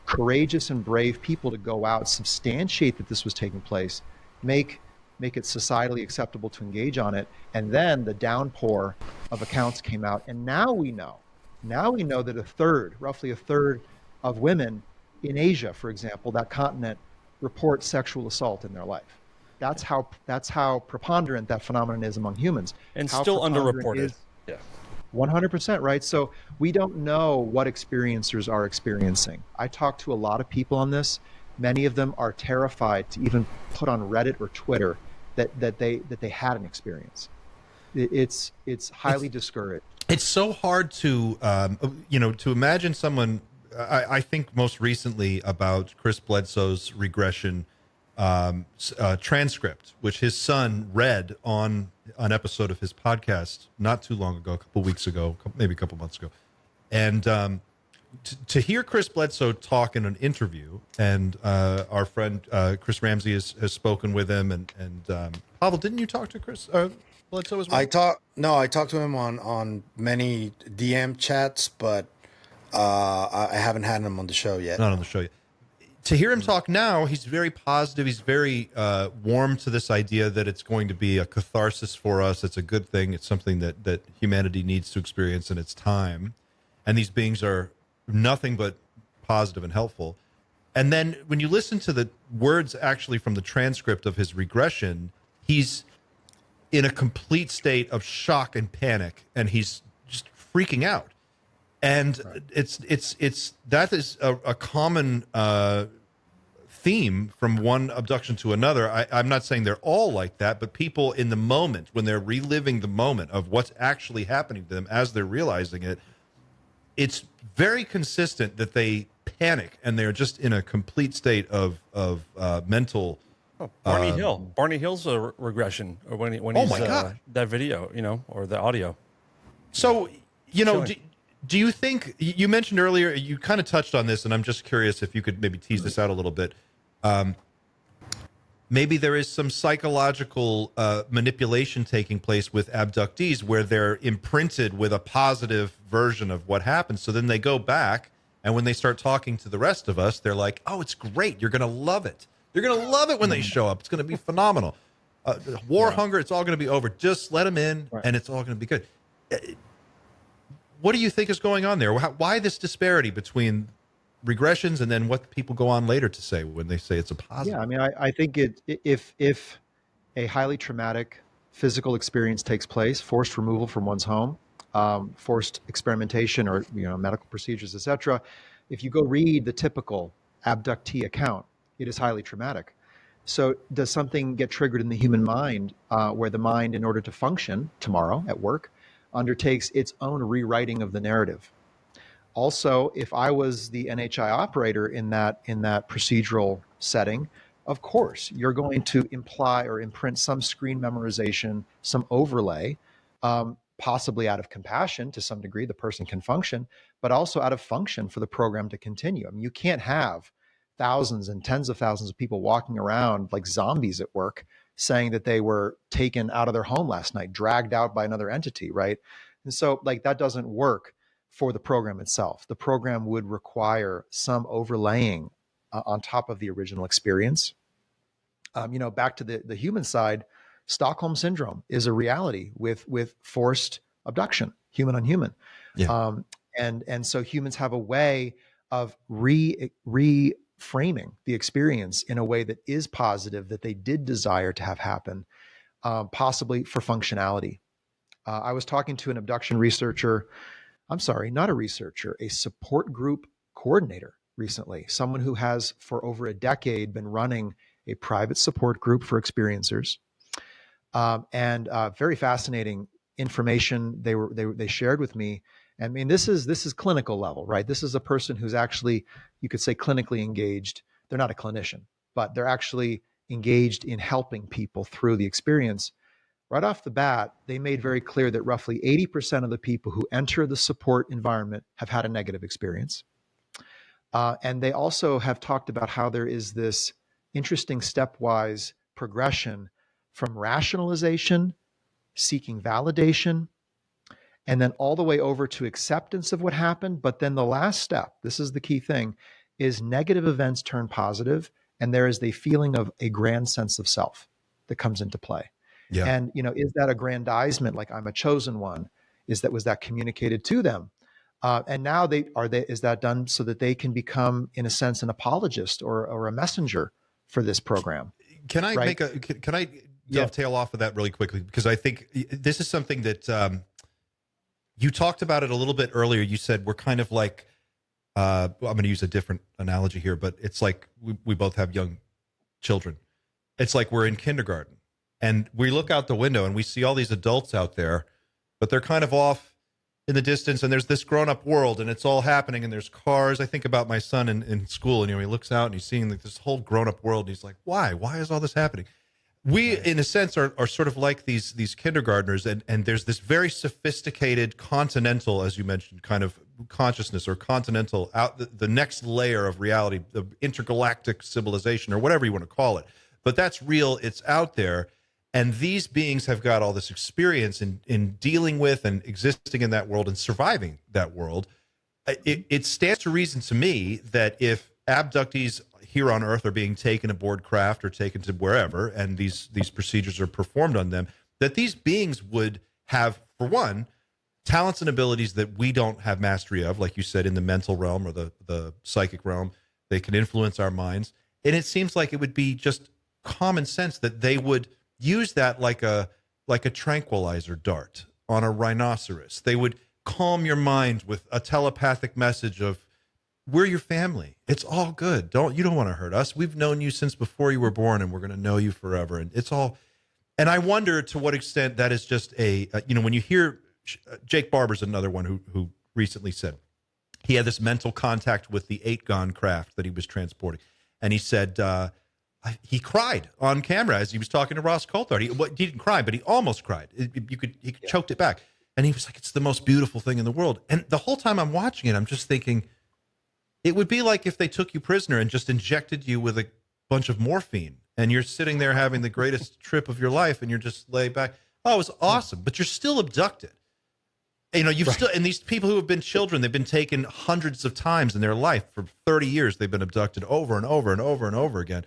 courageous and brave people to go out, substantiate that this was taking place, make it societally acceptable to engage on it, and then the downpour of accounts came out, and now we know that roughly a third of women in Asia, for example, that continent, report sexual assault in their life. That's how preponderant that phenomenon is among humans.
And
how
still underreported.
Yeah. 100%, right? So we don't know what experiencers are experiencing. I talked to a lot of people on this. Many of them are terrified to even put on Reddit or Twitter that they had an experience. It's highly discouraged.
It's so hard to to imagine someone. I think most recently about Chris Bledsoe's regression transcript, which his son read on an episode of his podcast not too long ago, a couple weeks ago, maybe a couple months ago. And to hear Chris Bledsoe talk in an interview, and our friend Chris Ramsey has spoken with him, and Pavel, didn't you talk to Chris Bledsoe as well?
I talked to him on many DM chats, but I haven't had him on the show yet.
Not on the show yet. To hear him talk now, he's very positive. He's very warm to this idea that it's going to be a catharsis for us. It's a good thing. It's something that humanity needs to experience in its time. And these beings are nothing but positive and helpful. And then when you listen to the words actually from the transcript of his regression, he's in a complete state of shock and panic, and he's just freaking out. And it's that is a common theme from one abduction to another. I'm not saying they're all like that, but people in the moment, when they're reliving the moment of what's actually happening to them as they're realizing it, it's very consistent that they panic and they're just in a complete state of mental.
Barney Hill. Barney Hill's a regression, or when he's
my God.
That video, or the audio.
So do you think, you mentioned earlier, you kind of touched on this, and I'm just curious if you could maybe tease this out a little bit. Maybe there is some psychological manipulation taking place with abductees where they're imprinted with a positive version of what happened. So then they go back, and when they start talking to the rest of us, they're like, oh, it's great. You're going to love it. You're going to love it when they show up. It's going to be phenomenal. Hunger, it's all going to be over. Just let them in, and it's all going to be good. What do you think is going on there? Why this disparity between regressions and then what people go on later to say when they say it's a positive?
Yeah, I mean, I think if a highly traumatic physical experience takes place, forced removal from one's home, forced experimentation or medical procedures, etc., if you go read the typical abductee account, it is highly traumatic. So does something get triggered in the human mind where the mind, in order to function tomorrow at work, undertakes its own rewriting of the narrative? Also, if I was the NHI operator in that procedural setting, of course, you're going to imply or imprint some screen memorization, some overlay, possibly out of compassion to some degree, the person can function, but also out of function for the program to continue. I mean, you can't have thousands and tens of thousands of people walking around like zombies at work saying that they were taken out of their home last night, dragged out by another entity, right? And so like that doesn't work for the program itself. The program would require some overlaying on top of the original experience. Back to the human side, Stockholm syndrome is a reality with forced abduction, human on human.
Yeah.
And so humans have a way of reframing the experience in a way that is positive, that they did desire to have happen, possibly for functionality. I was talking to an abduction researcher, I'm sorry, not a researcher, a support group coordinator recently, someone who has for over a decade been running a private support group for experiencers. And very fascinating information they shared with me. I mean, this is clinical level, right? This is a person who's actually, you could say, clinically engaged. They're not a clinician, but they're actually engaged in helping people through the experience. Right off the bat, they made very clear that roughly 80% of the people who enter the support environment have had a negative experience. And they also have talked about how there is this interesting stepwise progression from rationalization, seeking validation, and then all the way over to acceptance of what happened. But then the last step, this is the key thing, is negative events turn positive, and there is the feeling of a grand sense of self that comes into play.
Yeah.
And is that aggrandizement, like I'm a chosen one? Was that communicated to them? And now is that done so that they can become, in a sense, an apologist or a messenger for this program?
Can I
right?
can I dovetail off of that really quickly? Because I think this is something that you talked about it a little bit earlier. You said we're kind of like, I'm going to use a different analogy here, but it's like we both have young children. It's like we're in kindergarten and we look out the window and we see all these adults out there, but they're kind of off in the distance, and there's this grown-up world and it's all happening, and there's cars. I think about my son in school, and he looks out and he's seeing like this whole grown-up world, and he's like, why is all this happening? We in a sense are sort of like these kindergartners, and there's this very sophisticated continental, as you mentioned, kind of consciousness, or continental, out the next layer of reality, the intergalactic civilization, or whatever you want to call it. But that's real, it's out there. And these beings have got all this experience in dealing with and existing in that world and surviving that world. It stands to reason to me that if abductees here on Earth are being taken aboard craft or taken to wherever, and these procedures are performed on them, that these beings would have, for one, talents and abilities that we don't have mastery of, like you said, in the mental realm or the psychic realm. They can influence our minds. And it seems like it would be just common sense that they would use that like a tranquilizer dart on a rhinoceros. They would calm your mind with a telepathic message of, we're your family. It's all good. You don't want to hurt us. We've known you since before you were born, and we're going to know you forever. And it's all. And I wonder to what extent that is just when you hear Jake Barber's another one who recently said he had this mental contact with the 8-gon craft that he was transporting, and he said. He cried on camera as he was talking to Ross Coulthard. He didn't cry, but he almost cried. He choked it back. And he was like, it's the most beautiful thing in the world. And the whole time I'm watching it, I'm just thinking, it would be like if they took you prisoner and just injected you with a bunch of morphine, and you're sitting there having the greatest trip of your life, and you're just laid back. Oh, it was awesome. But you're still abducted. Still, and these people who have been children, they've been taken hundreds of times in their life. For 30 years, they've been abducted over and over and over and over again.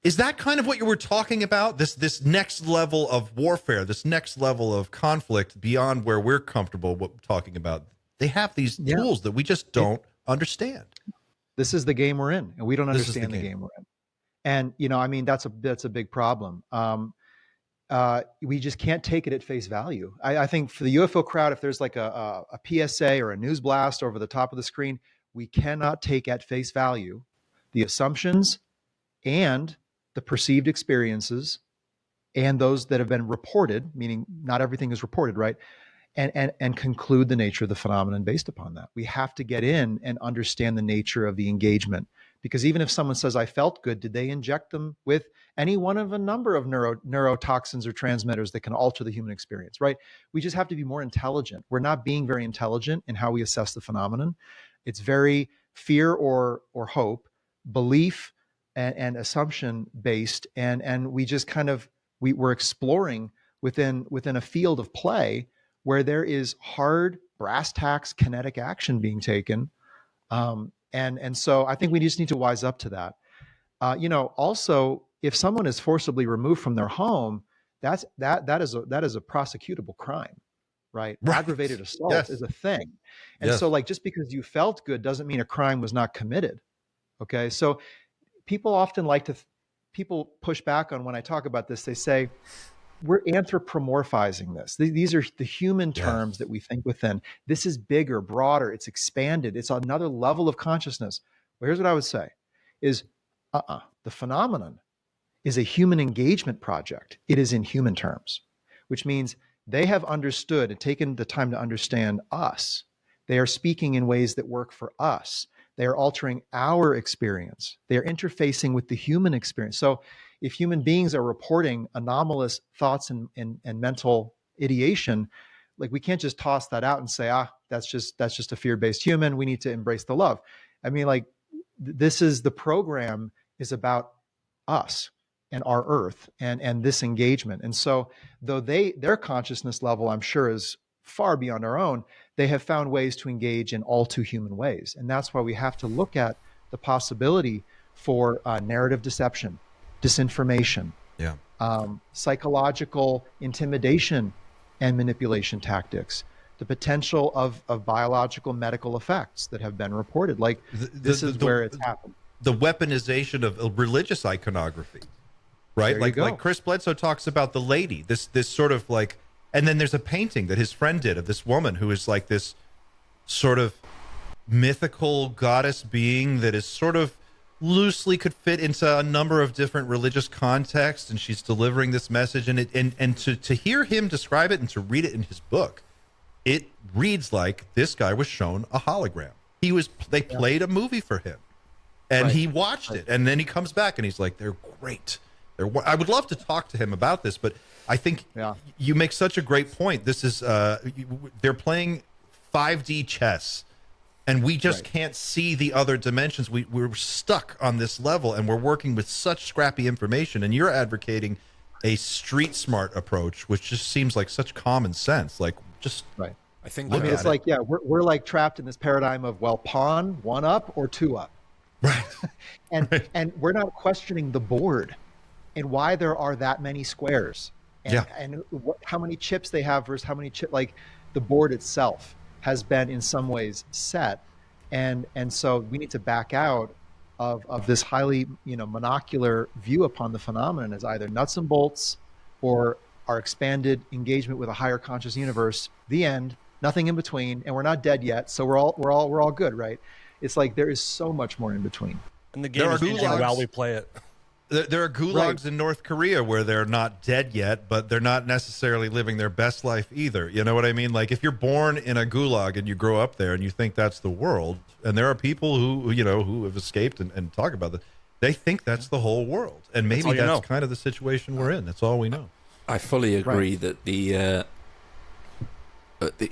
Is that kind of what you were talking about? This next level of warfare, this next level of conflict beyond where we're comfortable talking about. They have these tools that we just don't understand.
This is the game we're in, and we don't understand the game we're in. And that's a big problem. We just can't take it at face value. I think for the UFO crowd, if there's like a PSA or a news blast over the top of the screen, we cannot take at face value the assumptions and the perceived experiences and those that have been reported, meaning not everything is reported, right? And conclude the nature of the phenomenon based upon that. We have to get in and understand the nature of the engagement, Because even if someone says, I felt good, did they inject them with any one of a number of neurotoxins or transmitters that can alter the human experience, right? We just have to be more intelligent. We're not being very intelligent in how we assess the phenomenon. It's very fear or hope, belief and assumption based. And we just kind of, we're exploring within a field of play where there is hard brass tacks kinetic action being taken. And so I think we just need to wise up to that. Also, if someone is forcibly removed from their home, that is a prosecutable crime, right? Aggravated assault is a thing. And so like, just because you felt good doesn't mean a crime was not committed. Okay. So people often people push back on when I talk about this, they say, we're anthropomorphizing this. These are the human terms that we think within. This is bigger, broader, it's expanded. It's another level of consciousness. Well, here's what I would say is, the phenomenon is a human engagement project. It is in human terms, which means they have understood and taken the time to understand us. They are speaking in ways that work for us. They are altering our experience. They are interfacing with the human experience. So if human beings are reporting anomalous thoughts and mental ideation, like we can't just toss that out and say, that's just a fear-based human. We need to embrace the love. I mean, like the program is about us and our earth and this engagement. And so though their consciousness level, I'm sure, is far beyond our own, they have found ways to engage in all too human ways. And that's why we have to look at the possibility for narrative deception, disinformation, psychological intimidation and manipulation tactics, the potential of biological medical effects that have been reported. Like this is where it's happened.
The weaponization of religious iconography, right? Like Chris Bledsoe talks about the lady, this sort of like, and then there's a painting that his friend did of this woman who is like this sort of mythical goddess being that is sort of loosely could fit into a number of different religious contexts, and she's delivering this message, and to hear him describe it and to read it in his book, it reads like this guy was shown a hologram. They played a movie for him, and he watched it, and then he comes back and he's like, they're great. I would love to talk to him about this, but I think you make such a great point. This is they're playing 5D chess, and we just can't see the other dimensions. We're stuck on this level, and we're working with such scrappy information, and you're advocating a street smart approach, which just seems like such common sense. Like, just
I think it's like, we're like trapped in this paradigm of, well, pawn, 1 up or 2 up.
Right.
And we're not questioning the board and why there are that many squares and how many chips they have versus how many chips. Like, the board itself has been in some ways set, and so we need to back out of this highly monocular view upon the phenomenon as either nuts and bolts or our expanded engagement with a higher conscious universe. The end, nothing in between, and we're not dead yet, so we're all good, right? It's like there is so much more in between.
And the game is changing while we play it.
There are gulags in North Korea where they're not dead yet, but they're not necessarily living their best life either. You know what I mean? Like, if you're born in a gulag and you grow up there and you think that's the world, and there are people who have escaped and talk about that, they think that's the whole world. And maybe that's kind of the situation we're in. That's all we know.
I fully agree that the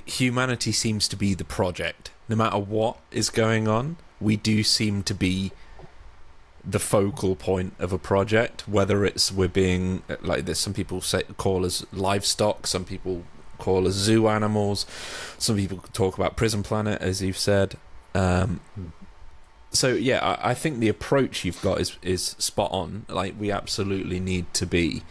humanity seems to be the project. No matter what is going on, we do seem to be the focal point of a project, whether it's we're being like this. Some people call us livestock, some people call us zoo animals, some people talk about prison planet, as you've said. So yeah, I think the approach you've got is spot on. Like, we absolutely need to be,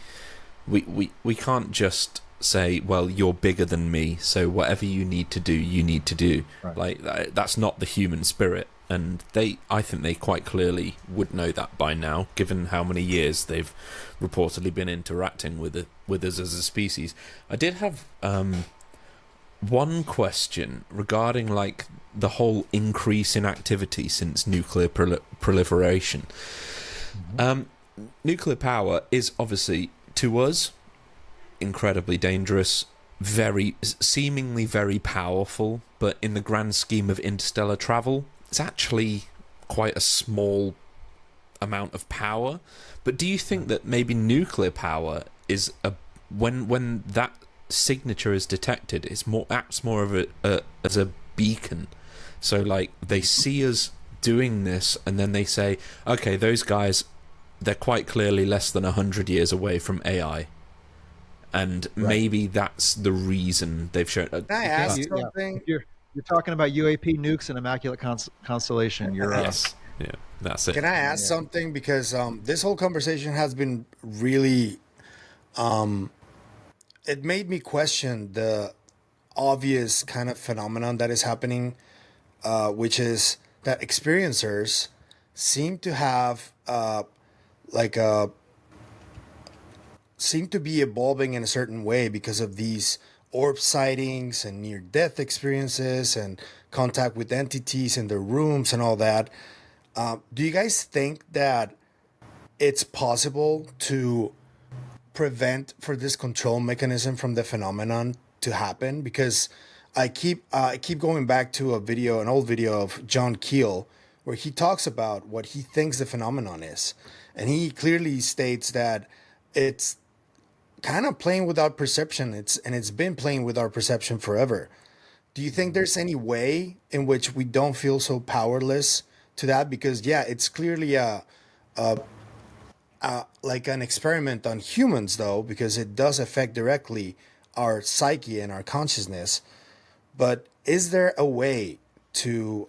we can't just say, well, you're bigger than me, so whatever you need to do, you need to do. Like, that's not the human spirit. And I think they quite clearly would know that by now, given how many years they've reportedly been interacting with us as a species. I did have one question regarding, like, the whole increase in activity since nuclear proliferation. Nuclear power is obviously, to us, incredibly dangerous, seemingly very powerful, but in the grand scheme of interstellar travel, it's actually quite a small amount of power. But do you think that maybe nuclear power is when that signature is detected, it's acts more of as a beacon? So like they see us doing this, and then they say, okay, those guys, they're quite clearly less than 100 years away from AI. And maybe that's the reason they've shown.
Can I ask something?
You're talking about UAP nukes and Immaculate Constellation. You're
yes, yeah, that's it.
Can I ask something? Because this whole conversation has been really, it made me question the obvious kind of phenomenon that is happening, which is that experiencers seem to have seem to be evolving in a certain way because of these orb sightings and near-death experiences and contact with entities in their rooms and all that. Do you guys think that it's possible to prevent for this control mechanism from the phenomenon to happen? Because I keep going back to an old video of John Keel, where he talks about what he thinks the phenomenon is, and he clearly states that it's kind of playing with our perception. It's been playing with our perception forever. Do you think there's any way in which we don't feel so powerless to that? Because it's clearly like an experiment on humans, though, because it does affect directly our psyche and our consciousness. But is there a way to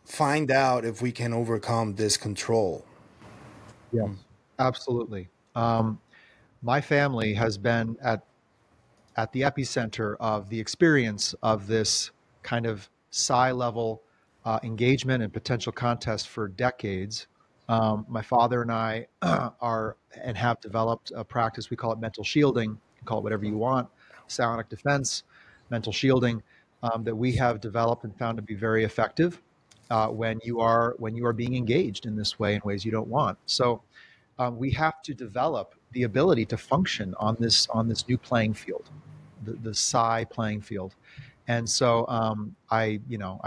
find out if we can overcome this control?
Yes, absolutely. My family has been at the epicenter of the experience of this kind of psi level engagement and potential contest for decades. My father and I have developed a practice. We call it mental shielding. You can call it whatever you want. Psionic defense, mental shielding, that we have developed and found to be very effective when you are being engaged in this way, in ways you don't want. So we have to develop the ability to function on this new playing field, the psi playing field. And so I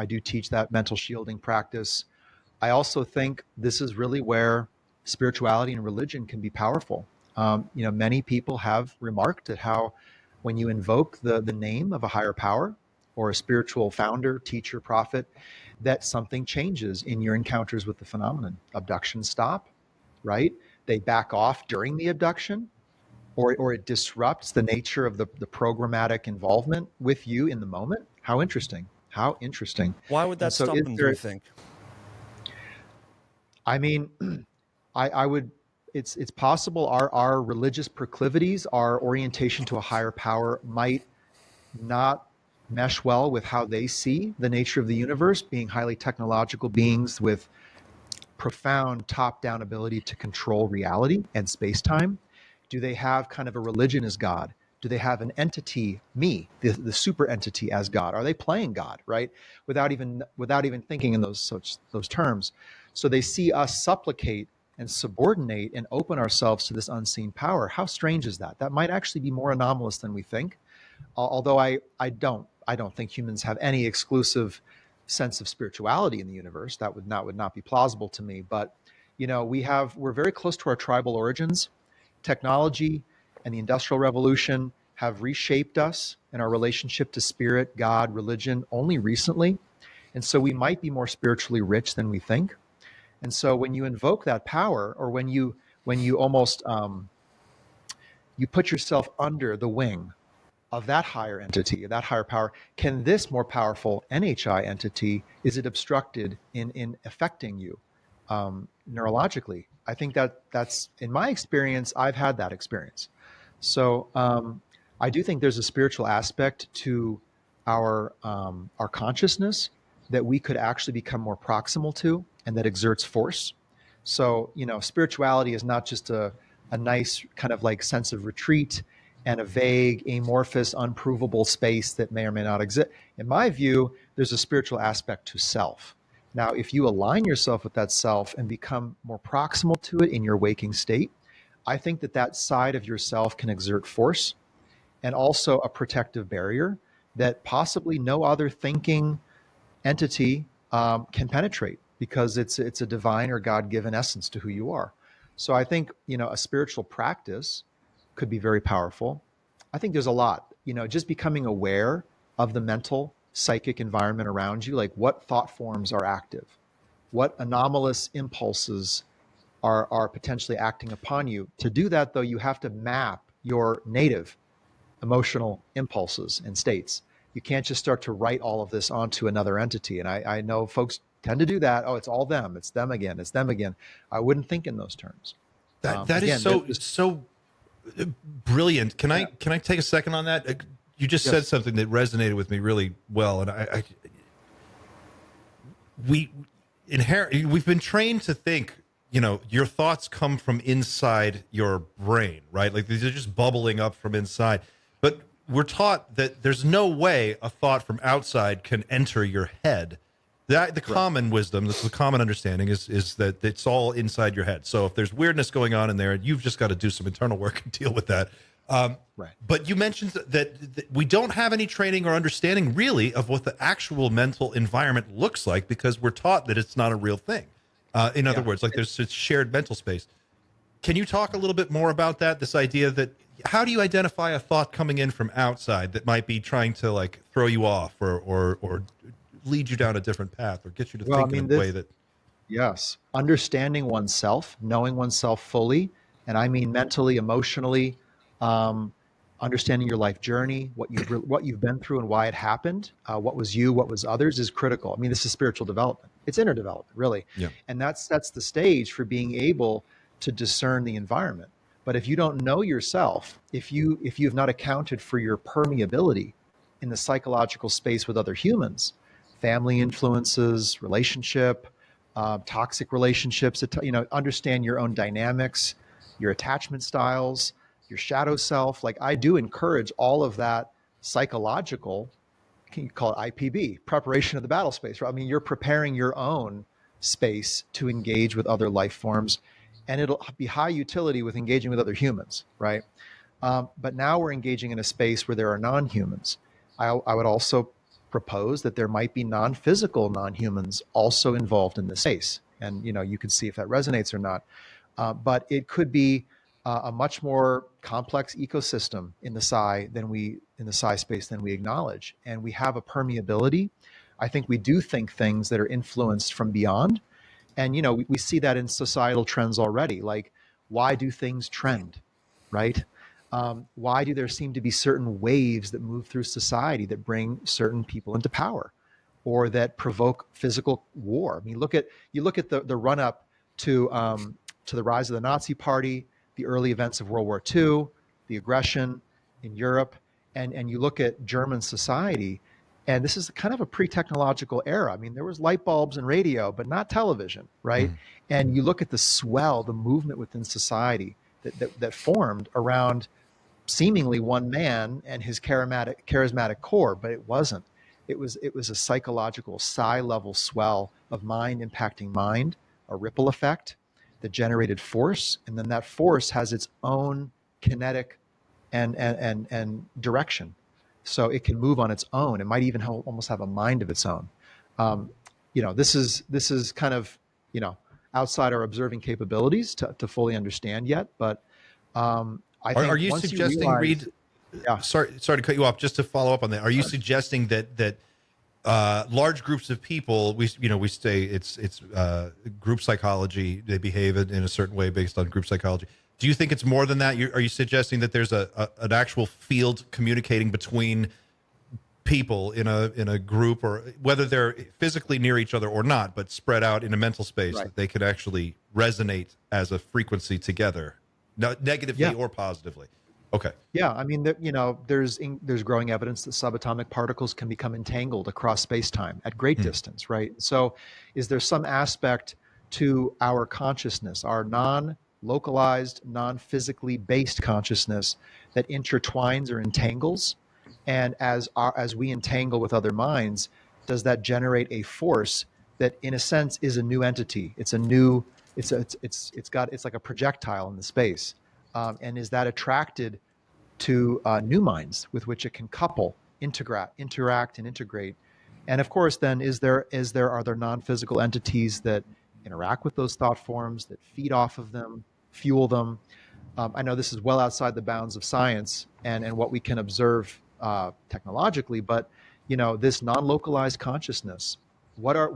do teach that mental shielding practice. I also think this is really where spirituality and religion can be powerful. Many people have remarked at how when you invoke the name of a higher power or a spiritual founder, teacher, prophet, that something changes in your encounters with the phenomenon. Abductions stop, right? They back off during the abduction, or it disrupts the nature of the programmatic involvement with you in the moment. How interesting. How interesting.
Why would that stop them, do you think?
I mean, I would, it's possible our religious proclivities, our orientation to a higher power might not mesh well with how they see the nature of the universe, being highly technological beings with profound top-down ability to control reality and space-time. Do they have kind of a religion as God? Do they have an entity, me, the super entity, as God? Are they playing God, right? Without even thinking in those terms. So they see us supplicate and subordinate and open ourselves to this unseen power. How strange is that? That might actually be more anomalous than we think. Although I don't think humans have any exclusive sense of spirituality in the universe. That would not be plausible to me. But we're very close to our tribal origins. Technology and the Industrial Revolution have reshaped us and our relationship to spirit, God, religion only recently. And so we might be more spiritually rich than we think. And so when you invoke that power, or when you almost you put yourself under the wing of that higher entity, that higher power, can this more powerful NHI entity, is it obstructed in affecting you neurologically? I think that's, in my experience, I've had that experience. So I do think there's a spiritual aspect to our consciousness that we could actually become more proximal to, and that exerts force. So, spirituality is not just a nice kind of like sense of retreat and a vague, amorphous, unprovable space that may or may not exist. In my view, there's a spiritual aspect to self. Now, if you align yourself with that self and become more proximal to it in your waking state, I think that side of yourself can exert force and also a protective barrier that possibly no other thinking entity can penetrate. because it's a divine or God-given essence to who you are. So I think, a spiritual practice could be very powerful. I think there's a lot, just becoming aware of the mental, psychic environment around you, like what thought forms are active, what anomalous impulses are potentially acting upon you. To do that, though, you have to map your native emotional impulses and states. You can't just start to write all of this onto another entity. And I know folks tend to do that. Oh, it's all them. It's them again. It's them again. I wouldn't think in those terms.
That
Again,
is so brilliant. Can I take a second on that? You just said something that resonated with me really well, and we've been trained to think, your thoughts come from inside your brain, right? Like they're just bubbling up from inside. But we're taught that there's no way a thought from outside can enter your head. The common wisdom, the common understanding is that it's all inside your head. So if there's weirdness going on in there, you've just got to do some internal work and deal with that.
Right.
But you mentioned that we don't have any training or understanding really of what the actual mental environment looks like, because we're taught that it's not a real thing. In other words, like there's this shared mental space. Can you talk a little bit more about that? This idea that how do you identify a thought coming in from outside that might be trying to like throw you off or lead you down a different path or get you to think in a way that...
Yes. Understanding oneself, knowing oneself fully, and I mean mentally, emotionally, understanding your life journey, what you've been through and why it happened, what was you, what was others, is critical. I mean, this is spiritual development. It's inner development, really.
Yeah.
And that sets the stage for being able to discern the environment. But if you don't know yourself, if you have not accounted for your permeability in the psychological space with other humans, family influences, relationship, toxic relationships, understand your own dynamics, your attachment styles, your shadow self. Like I do encourage all of that psychological, can you call it IPB, preparation of the battle space, right? I mean, you're preparing your own space to engage with other life forms, and it'll be high utility with engaging with other humans, right? But now we're engaging in a space where there are non-humans. I would also propose that there might be non-physical non-humans also involved in this space. And, you can see if that resonates or not. But it could be a much more complex ecosystem in the psi space than we acknowledge. And we have a permeability. I think we do think things that are influenced from beyond. And, we see that in societal trends already. Like, why do things trend, right? Why do there seem to be certain waves that move through society that bring certain people into power or that provoke physical war? I mean, you look at the run up to the rise of the Nazi Party, the early events of World War II, the aggression in Europe, and you look at German society, and this is kind of a pre-technological era. I mean, there was light bulbs and radio, but not television, right? And you look at the movement within society that formed around seemingly one man and his charismatic core, but it wasn't. It was a psychological psi level swell of mind impacting mind, a ripple effect that generated force, and then that force has its own kinetic and direction, so it can move on its own. It might even almost have a mind of its own. This is kind of outside our observing capabilities to fully understand yet, but I think
are you suggesting, Reed?
Yeah.
Sorry to cut you off. Just to follow up on that, are you suggesting that large groups of people, we say it's group psychology, they behave in a certain way based on group psychology? Do you think it's more than that? Are you suggesting that there's an actual field communicating between people in a group, or whether they're physically near each other or not, but spread out in a mental space,
right,
that they could actually resonate as a frequency together, negatively or positively? Okay.
Yeah, I mean, there's growing evidence that subatomic particles can become entangled across space-time at great distance, right? So is there some aspect to our consciousness, our non-localized, non-physically based consciousness, that intertwines or entangles? And as we entangle with other minds, does that generate a force that, in a sense, is a new entity? It's like a projectile in the space. And is that attracted to new minds with which it can couple, interact, and integrate? And of course, then are there non-physical entities that interact with those thought forms, that feed off of them, fuel them? I know this is well outside the bounds of science and what we can observe technologically, but this non-localized consciousness, what are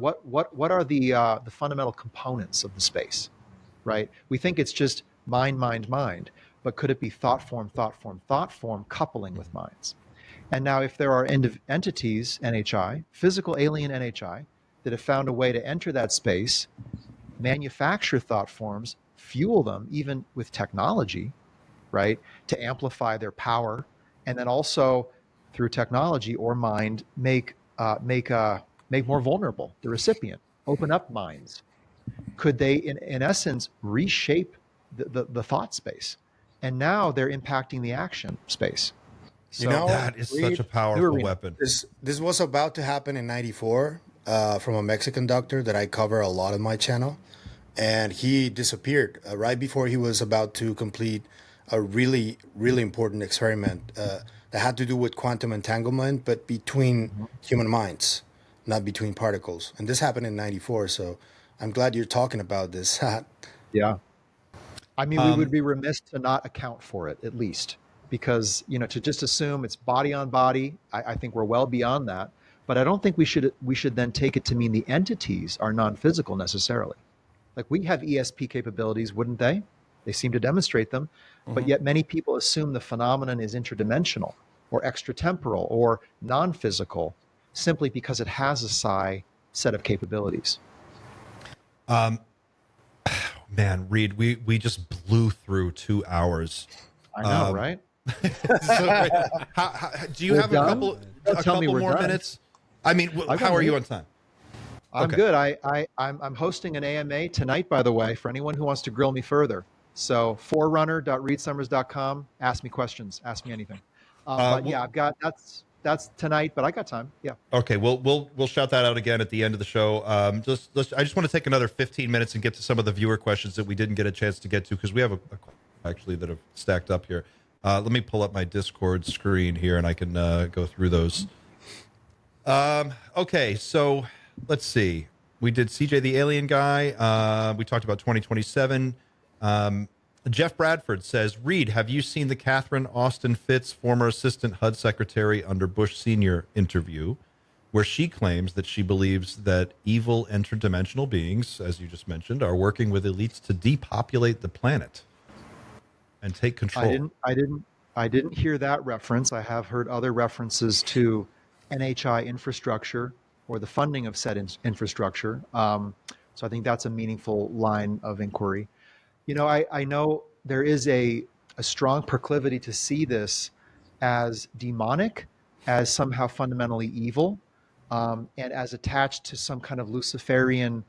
the fundamental components of the space, right? We think it's just mind, mind, mind, but could it be thought form, thought form, thought form coupling with minds? And now if there are entities, NHI, physical alien NHI, that have found a way to enter that space, manufacture thought forms, fuel them even with technology, right, to amplify their power, and then also through technology or mind make more vulnerable the recipient, open up minds. Could they, in essence, reshape the thought space? And now they're impacting the action space. So
that is such a powerful weapon.
This was about to happen in '94 from a Mexican doctor that I cover a lot on my channel. And he disappeared right before he was about to complete a really, really important experiment that had to do with quantum entanglement, but between human minds, not between particles. And this happened in '94. So I'm glad you're talking about this.
Yeah. I mean, we would be remiss to not account for it, at least. Because, to just assume it's body on body, I think we're well beyond that. But I don't think we should then take it to mean the entities are non-physical necessarily. Like we have ESP capabilities, wouldn't they? They seem to demonstrate them. But yet many people assume the phenomenon is interdimensional or extratemporal or non-physical simply because it has a psi set of capabilities.
Man, Reed, we just blew through 2 hours.
I know, right?
So, do you have a couple more
done.
minutes? I mean, how are you on time?
I'm
Okay.
good. I'm hosting an AMA tonight, by the way, for anyone who wants to grill me further. So forerunner.reedsummers.com. Ask me questions. Ask me anything. But yeah, I've got that's tonight, but I got time. Yeah.
Okay, we'll shout that out again at the end of the show. I just want to take another 15 minutes and get to some of the viewer questions that we didn't get a chance to get to because we have a actually that have stacked up here. Let me pull up my Discord screen here and I can go through those. Okay, so let's see. We did CJ the Alien Guy. We talked about 2027. Jeff Bradford says, Reed, have you seen the Catherine Austin Fitts, former assistant HUD secretary under Bush Sr. interview, where she claims that she believes that evil interdimensional beings, as you just mentioned, are working with elites to depopulate the planet and take control?
I didn't hear that reference. I have heard other references to NHI infrastructure or the funding of said infrastructure. So I think that's a meaningful line of inquiry. I know there is a strong proclivity to see this as demonic, as somehow fundamentally evil, and as attached to some kind of Luciferian,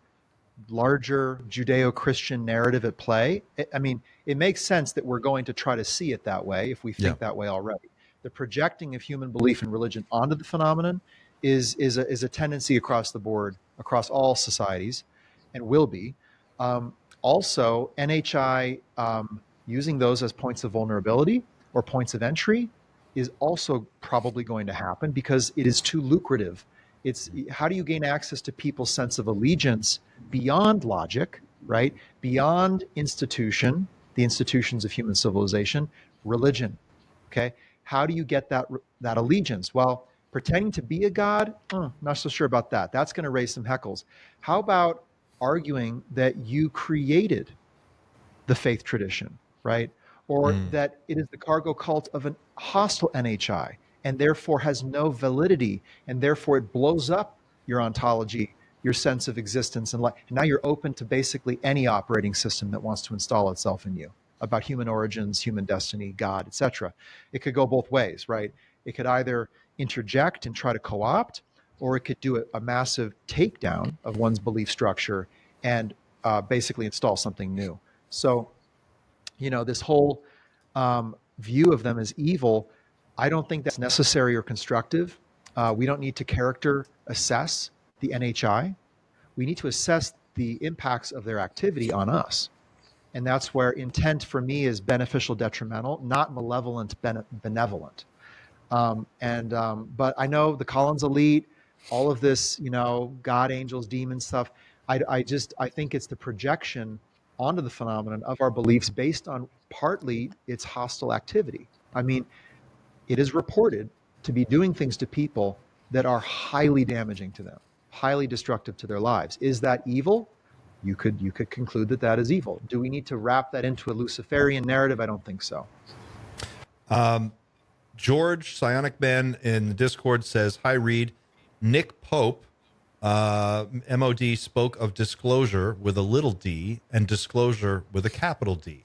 larger Judeo-Christian narrative at play. I mean, it makes sense that we're going to try to see it that way if we think that way already. The projecting of human belief in religion onto the phenomenon is a tendency across the board, across all societies, and will be. Also, NHI using those as points of vulnerability or points of entry is also probably going to happen because it is too lucrative. It's how do you gain access to people's sense of allegiance beyond logic, right? Beyond institution, the institutions of human civilization, religion. Okay, how do you get that allegiance? Well, pretending to be a god, not so sure about that. That's going to raise some heckles. How about arguing that you created the faith tradition, right? Or that it is the cargo cult of a hostile NHI and therefore has no validity and therefore it blows up your ontology, your sense of existence and life. And now you're open to basically any operating system that wants to install itself in you about human origins, human destiny, God, etc. It could go both ways, right? It could either interject and try to co-opt, or it could do a massive takedown of one's belief structure and basically install something new. So, this whole view of them as evil, I don't think that's necessary or constructive. We don't need to character assess the NHI. We need to assess the impacts of their activity on us. And that's where intent for me is beneficial, detrimental, not malevolent, benevolent. But I know the Collins elite, all of this, God, angels, demons stuff. I think it's the projection onto the phenomenon of our beliefs based on partly its hostile activity. I mean, it is reported to be doing things to people that are highly damaging to them, highly destructive to their lives. Is that evil? You could conclude that that is evil. Do we need to wrap that into a Luciferian narrative? I don't think so.
George Psionic Man in the Discord says, "Hi Reed, Nick Pope, MOD, spoke of disclosure with a little d and disclosure with a capital D.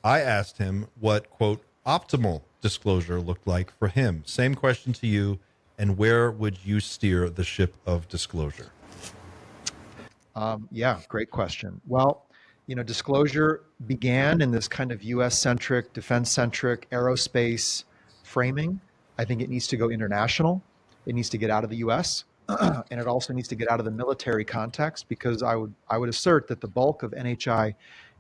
I asked him what, quote, optimal disclosure looked like for him. Same question to you, and where would you steer the ship of disclosure?"
Yeah, great question. Well, disclosure began in this kind of US-centric, defense-centric, aerospace framing. I think it needs to go international. It needs to get out of the US, and it also needs to get out of the military context, because I would assert that the bulk of NHI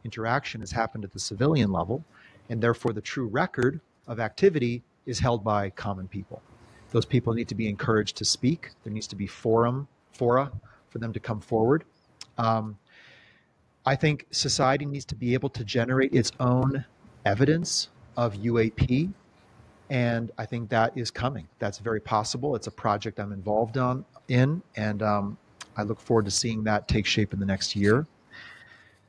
interaction has happened at the civilian level, and therefore the true record of activity is held by common people. Those people need to be encouraged to speak. There needs to be fora for them to come forward. I think society needs to be able to generate its own evidence of UAP, and I think that is coming. That's very possible. It's a project I'm involved in, and I look forward to seeing that take shape in the next year.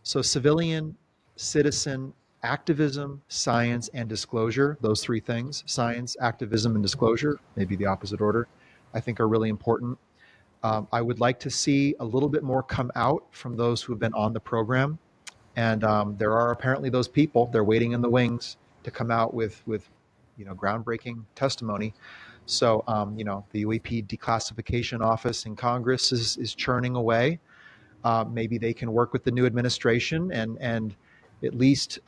So civilian, citizen, activism, science, and disclosure, those three things, science, activism, and disclosure, maybe the opposite order, I think are really important. I would like to see a little bit more come out from those who have been on the program. And there are apparently those people, they're waiting in the wings to come out with groundbreaking testimony. So, the UAP Declassification Office in Congress is churning away. Maybe they can work with the new administration and at least,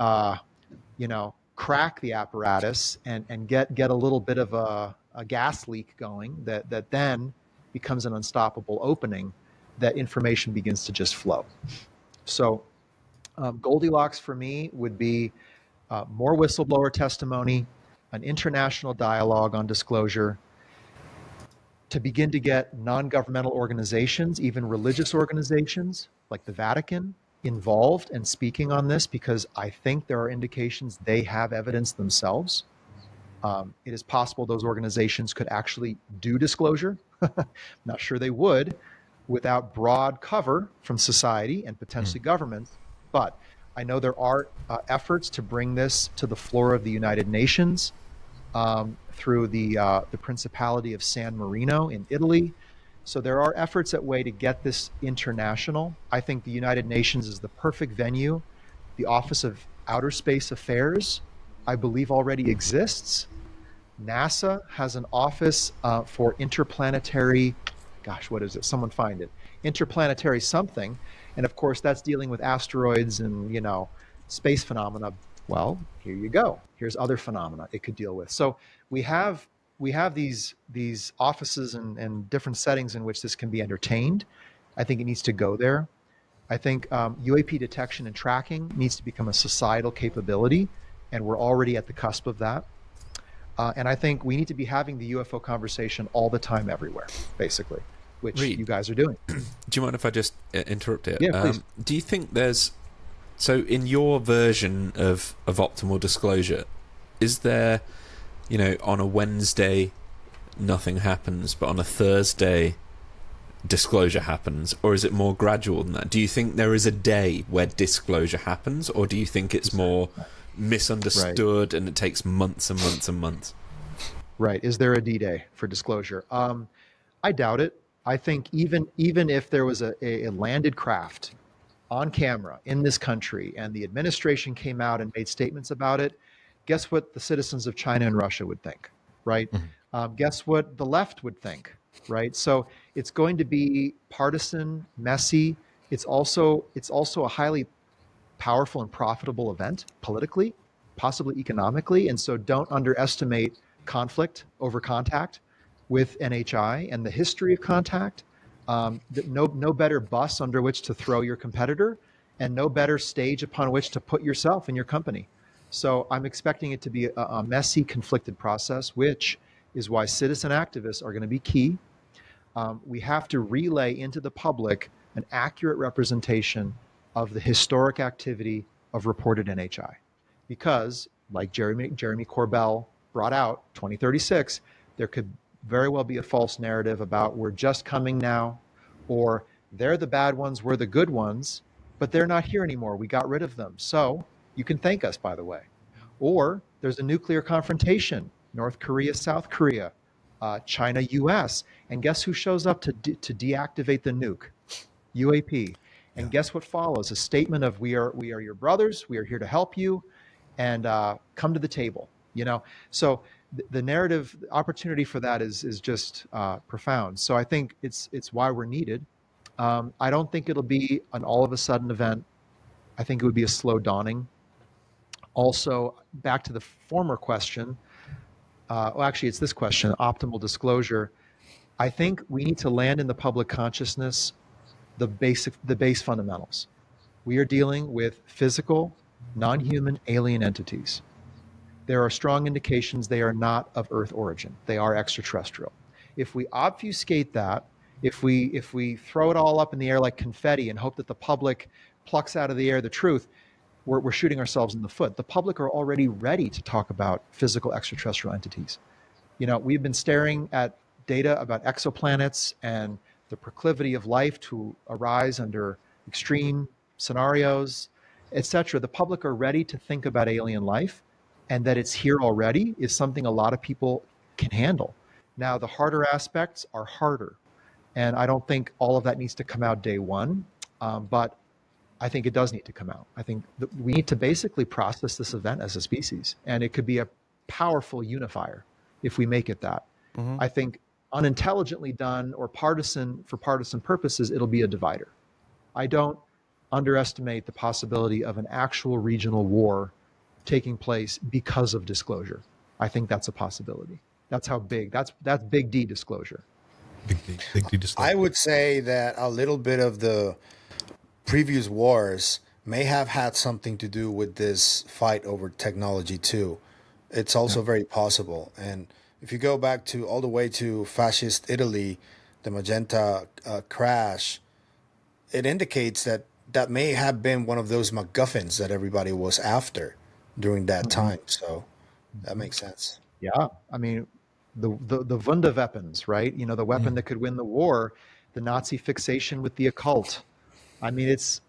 crack the apparatus and get a little bit of a gas leak going that then becomes an unstoppable opening, that information begins to just flow. So Goldilocks for me would be more whistleblower testimony, an international dialogue on disclosure, to begin to get non-governmental organizations, even religious organizations like the Vatican, involved and speaking on this, because I think there are indications they have evidence themselves. It is possible those organizations could actually do disclosure. Not sure they would without broad cover from society and potentially governments, but I know there are efforts to bring this to the floor of the United Nations through the Principality of San Marino in Italy. So there are efforts at way to get this international. I think the United Nations is the perfect venue. The Office of Outer Space Affairs, I believe, already exists. NASA has an office for interplanetary, what is it? Someone find it. Interplanetary something. And of course, that's dealing with asteroids and, space phenomena. Well, here you go. Here's other phenomena it could deal with. So we have these offices and different settings in which this can be entertained. I think it needs to go there. I think UAP detection and tracking needs to become a societal capability, and we're already at the cusp of that. And I think we need to be having the UFO conversation all the time, everywhere, basically, which
Reed,
you guys are doing.
Do you mind if I just interrupt it?
Yeah, please.
Do you think so in your version of optimal disclosure, is there, on a Wednesday, nothing happens, but on a Thursday, disclosure happens? Or is it more gradual than that? Do you think there is a day where disclosure happens, or do you think it's more misunderstood and it takes months and months and months?
Right. Is there a D-Day for disclosure? I doubt it. I think even if there was a landed craft on camera in this country and the administration came out and made statements about it, guess what the citizens of China and Russia would think, right? Mm-hmm. Guess what the left would think, right? So it's going to be partisan, messy. It's also a highly powerful and profitable event politically, possibly economically. And so don't underestimate conflict over contact with NHI and the history of contact. No better bus under which to throw your competitor, and no better stage upon which to put yourself and your company. So I'm expecting it to be a messy, conflicted process, which is why citizen activists are going to be key. we have to relay into the public an accurate representation of the historic activity of reported NHI. Because, like Jeremy Corbell brought out, 2036, there could very well be a false narrative about we're just coming now, or they're the bad ones, we're the good ones, but they're not here anymore. We got rid of them. So you can thank us, by the way. Or there's a nuclear confrontation, North Korea, South Korea, China, US. And guess who shows up to deactivate the nuke? UAP. And guess what follows? A statement of we are your brothers, we are here to help you, and come to the table. So the narrative, the opportunity for that is just profound. So I think it's why we're needed. I don't think it'll be an all of a sudden event. I think it would be a slow dawning. Also, back to the former question. Well, actually, it's this question: optimal disclosure. I think we need to land in the public consciousness the base fundamentals. We are dealing with physical, non-human alien entities. There are strong indications they are not of Earth origin. They are extraterrestrial. If we obfuscate that, if we throw it all up in the air like confetti and hope that the public plucks out of the air the truth, we're shooting ourselves in the foot. The public are already ready to talk about physical extraterrestrial entities. We've been staring at data about exoplanets and the proclivity of life to arise under extreme scenarios, etc. The public are ready to think about alien life, and that it's here already is something a lot of people can handle. Now, the harder aspects are harder, and I don't think all of that needs to come out day one, but I think it does need to come out. I think that we need to basically process this event as a species, and it could be a powerful unifier if we make it that. Mm-hmm. I think unintelligently done or for partisan purposes, it'll be a divider. I don't underestimate the possibility of an actual regional war taking place because of disclosure. I think that's a possibility. That's how big, that's big D disclosure.
Big D disclosure.
I would say that a little bit of the previous wars may have had something to do with this fight over technology too. It's also very possible. And if you go back to all the way to fascist Italy, the Magenta crash, it indicates that that may have been one of those MacGuffins that everybody was after during that time. So that makes sense.
Yeah. I mean, the Wunderweapons, right? The weapon that could win the war, the Nazi fixation with the occult. I mean, it's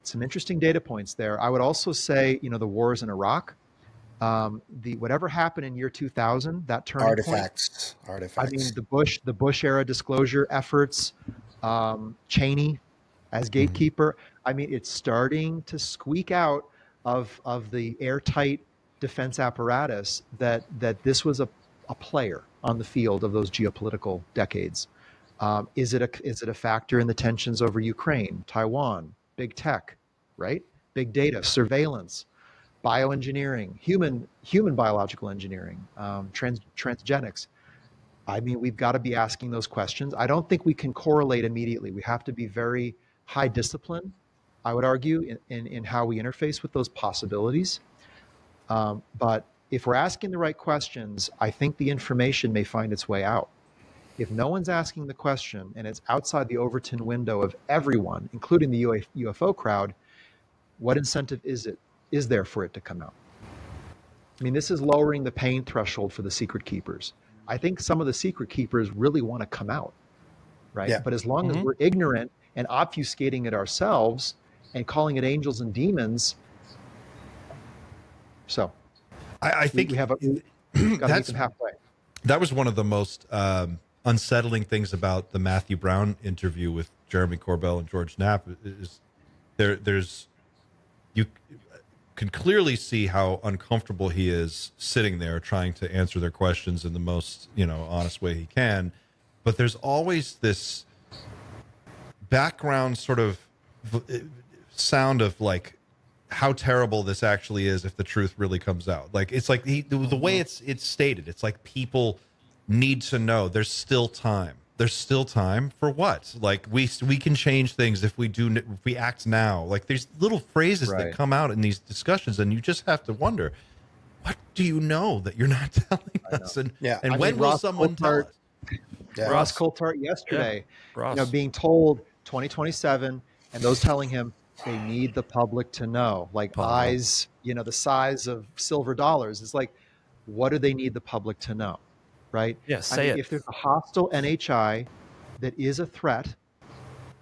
some interesting data points there. I would also say, the wars in Iraq, whatever happened in year 2000, that turning
artifacts.
I mean, the Bush era disclosure efforts, Cheney as gatekeeper. I mean, it's starting to squeak out of the airtight defense apparatus that this was a player on the field of those geopolitical decades. Is it a factor in the tensions over Ukraine, Taiwan, big tech, right? Big data, surveillance, bioengineering, human biological engineering, transgenics. I mean, we've got to be asking those questions. I don't think we can correlate immediately. We have to be very high discipline, I would argue, in how we interface with those possibilities. But if we're asking the right questions, I think the information may find its way out. If no one's asking the question and it's outside the Overton window of everyone, including the UFO crowd, what incentive is there for it to come out? I mean, this is lowering the pain threshold for the secret keepers. I think some of the secret keepers really want to come out, right? Yeah. But as long as we're ignorant and obfuscating it ourselves and calling it angels and demons, so
I think
we have got to meet them halfway.
That was one of the most unsettling things about the Matthew Brown interview with Jeremy Corbell and George Knapp is there's you can clearly see how uncomfortable he is sitting there trying to answer their questions in the most honest way he can, but there's always this background sort of sound of like how terrible this actually is if the truth really comes out. Like it's like the way it's stated, it's like people need to know there's still time. There's still time for what? Like we can change things if we act now. Like there's little phrases that come out in these discussions, and you just have to wonder, what do you know that you're not telling us? And when will someone tell us?
Yeah.
Ross Coulthart yesterday,
Ross.
being told 2027, and those telling him they need the public to know, like eyes, the size of silver dollars. It's like, what do they need the public to know, right?
Yeah, say it.
If there's a hostile NHI that is a threat,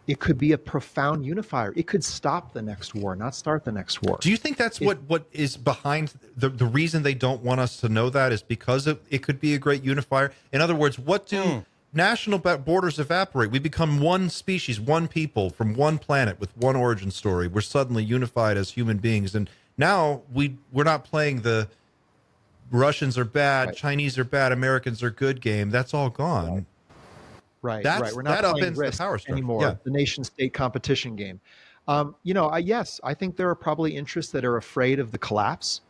it could be a profound unifier. It could stop the next war, not start the next war.
Do you think that's what is behind the reason they don't want us to know that is because it could be a great unifier? In other words, what do national borders evaporate? We become one species, one people from one planet with one origin story. We're suddenly unified as human beings. And now we're not playing the Russians are bad,
Right.
Chinese are bad, Americans are good game. That's all gone.
Right.
That's-
We're not
that
playing
upends the
risk
power structure.
anymore.
Yeah.
The nation-state competition game. Yes, I think there are probably interests that are afraid of the collapse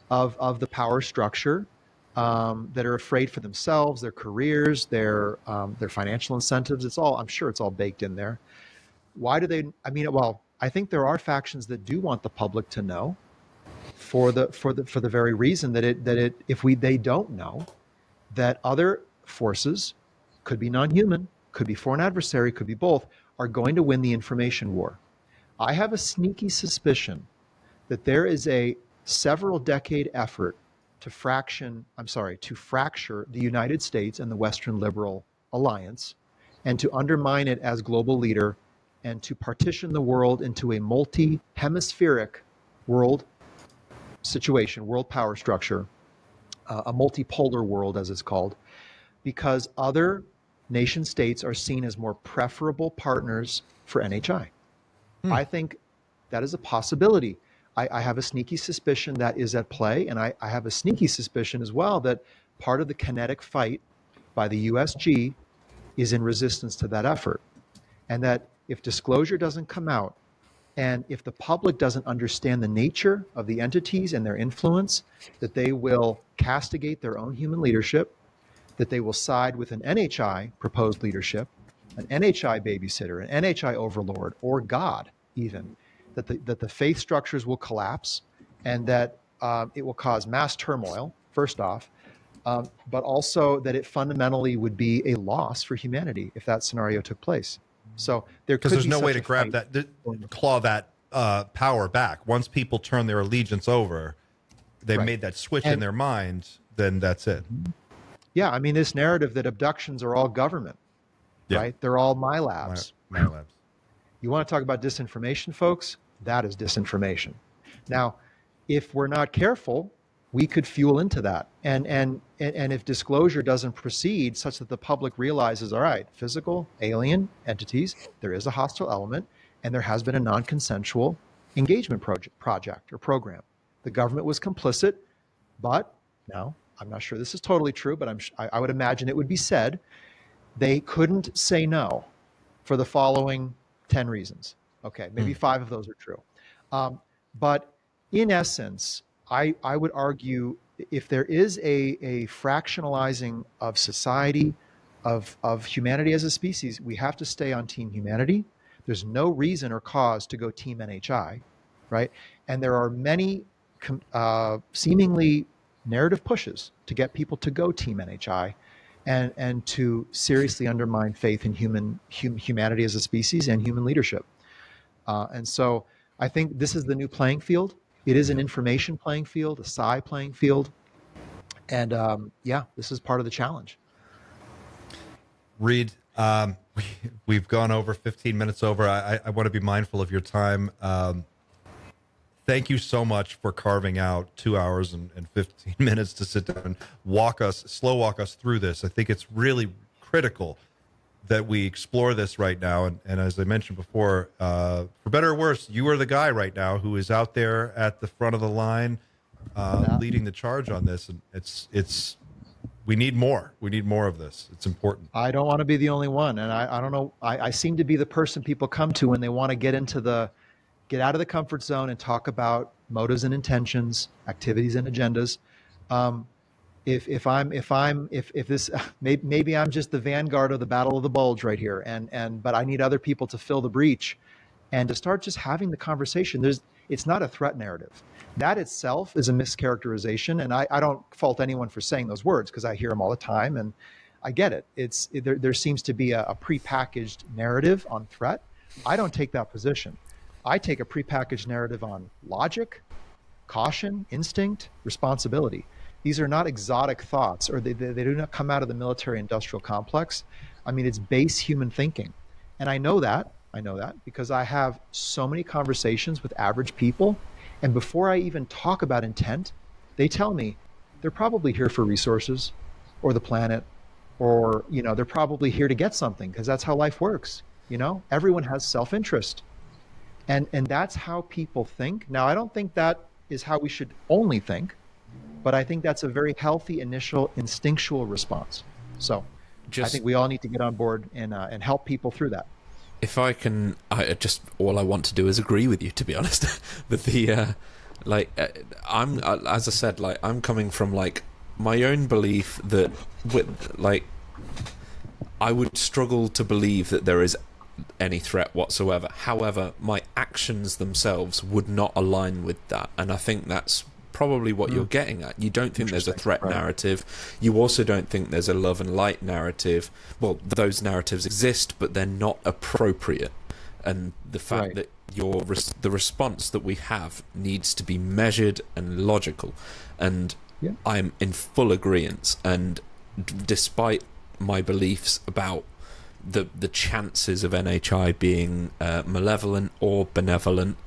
of the power structure, that are afraid for themselves, their careers, their financial incentives. I'm sure it's all baked in there. Why do they? I think there are factions that do want the public to know, for the very reason that they don't know that other forces, could be non-human, could be foreign adversary, could be both, are going to win the information war. I have a sneaky suspicion that there is a several decade effort to fracture the United States and the Western liberal alliance, and to undermine it as global leader, and to partition the world into a multi-hemispheric world situation, world power structure, a multipolar world as it's called, because other nation states are seen as more preferable partners for NHI. I think that is a possibility. I have a sneaky suspicion that is at play, and I have a sneaky suspicion as well that part of the kinetic fight by the USG is in resistance to that effort. And that if disclosure doesn't come out, and if the public doesn't understand the nature of the entities and their influence, that they will castigate their own human leadership, that they will side with an NHI proposed leadership, an NHI babysitter, an NHI overlord, or God even, that the faith structures will collapse, and that it will cause mass turmoil, first off, but also that it fundamentally would be a loss for humanity if that scenario took place. So there could
Because there's
be
no way
such
to
a
grab
fight.
that, claw that power back. Once people turn their allegiance over, they
Right.
made that switch in their mind, then that's it.
Yeah, this narrative that abductions are all government,
Yeah.
right? They're all my labs.
My labs.
You want to talk about disinformation, folks? That is disinformation. Now, if we're not careful, we could fuel into that. And if disclosure doesn't proceed such that the public realizes, all right, physical alien entities, there is a hostile element, and there has been a non-consensual engagement project or program. The government was complicit, but now, I'm not sure this is totally true, but I would imagine it would be said, they couldn't say no for the following 10 reasons. Okay, maybe 5 of those are true. But in essence, I would argue if there is a fractionalizing of society, of humanity as a species, we have to stay on team humanity. There's no reason or cause to go team NHI, right? And there are many seemingly narrative pushes to get people to go team NHI, and to seriously undermine faith in humanity as a species and human leadership. And so I think this is the new playing field. It is an information playing field, a psi playing field. And this is part of the challenge.
Reed, we've gone over 15 minutes over. I want to be mindful of your time. Thank you so much for carving out 2 hours and 15 minutes to sit down and slow walk us through this. I think it's really critical that we explore this right now. And as I mentioned before, for better or worse, you are the guy right now who is out there at the front of the line, leading the charge on this. And we need more. We need more of this. It's important.
I don't want to be the only one. And I don't know, I seem to be the person people come to when they want to get out of the comfort zone and talk about motives and intentions, activities and agendas. Maybe I'm just the vanguard of the Battle of the Bulge right here, but I need other people to fill the breach and to start just having the conversation. It's not a threat narrative. That itself is a mischaracterization, and I don't fault anyone for saying those words because I hear them all the time, and I get it. There seems to be a prepackaged narrative on threat. I don't take that position. I take a prepackaged narrative on logic, caution, instinct, responsibility. These are not exotic thoughts, or they do not come out of the military-industrial complex. I mean, it's base human thinking. And I know that because I have so many conversations with average people. And before I even talk about intent, they tell me they're probably here for resources or the planet, or, they're probably here to get something, because that's how life works. Everyone has self-interest. And that's how people think. Now, I don't think that is how we should only think, but I think that's a very healthy initial instinctual response. So I think we all need to get on board and help people through that.
If I can, all I want to do is agree with you, to be honest. That I'm, as I said, I'm coming from my own belief that I would struggle to believe that there is any threat whatsoever. However, my actions themselves would not align with that, and I think that's probably what you're getting at. You don't think there's a threat narrative. You also don't think there's a love and light narrative. Well, those narratives exist, but they're not appropriate. And the fact that the response that we have needs to be measured and logical. And I'm in full agreement. And despite my beliefs about the chances of NHI being malevolent or benevolent,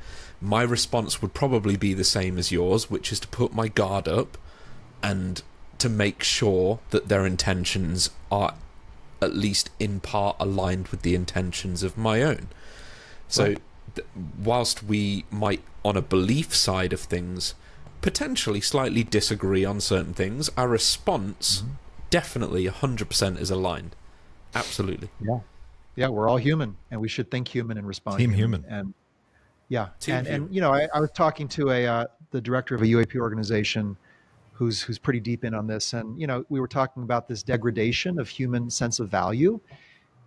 my response would probably be the same as yours, which is to put my guard up and to make sure that their intentions are at least in part aligned with the intentions of my own. So whilst we might, on a belief side of things, potentially slightly disagree on certain things, our response definitely 100% is aligned. Absolutely.
Yeah, we're all human, and we should think human and respond
human.
And I was talking to the director of a UAP organization who's pretty deep in on this, and we were talking about this degradation of human sense of value,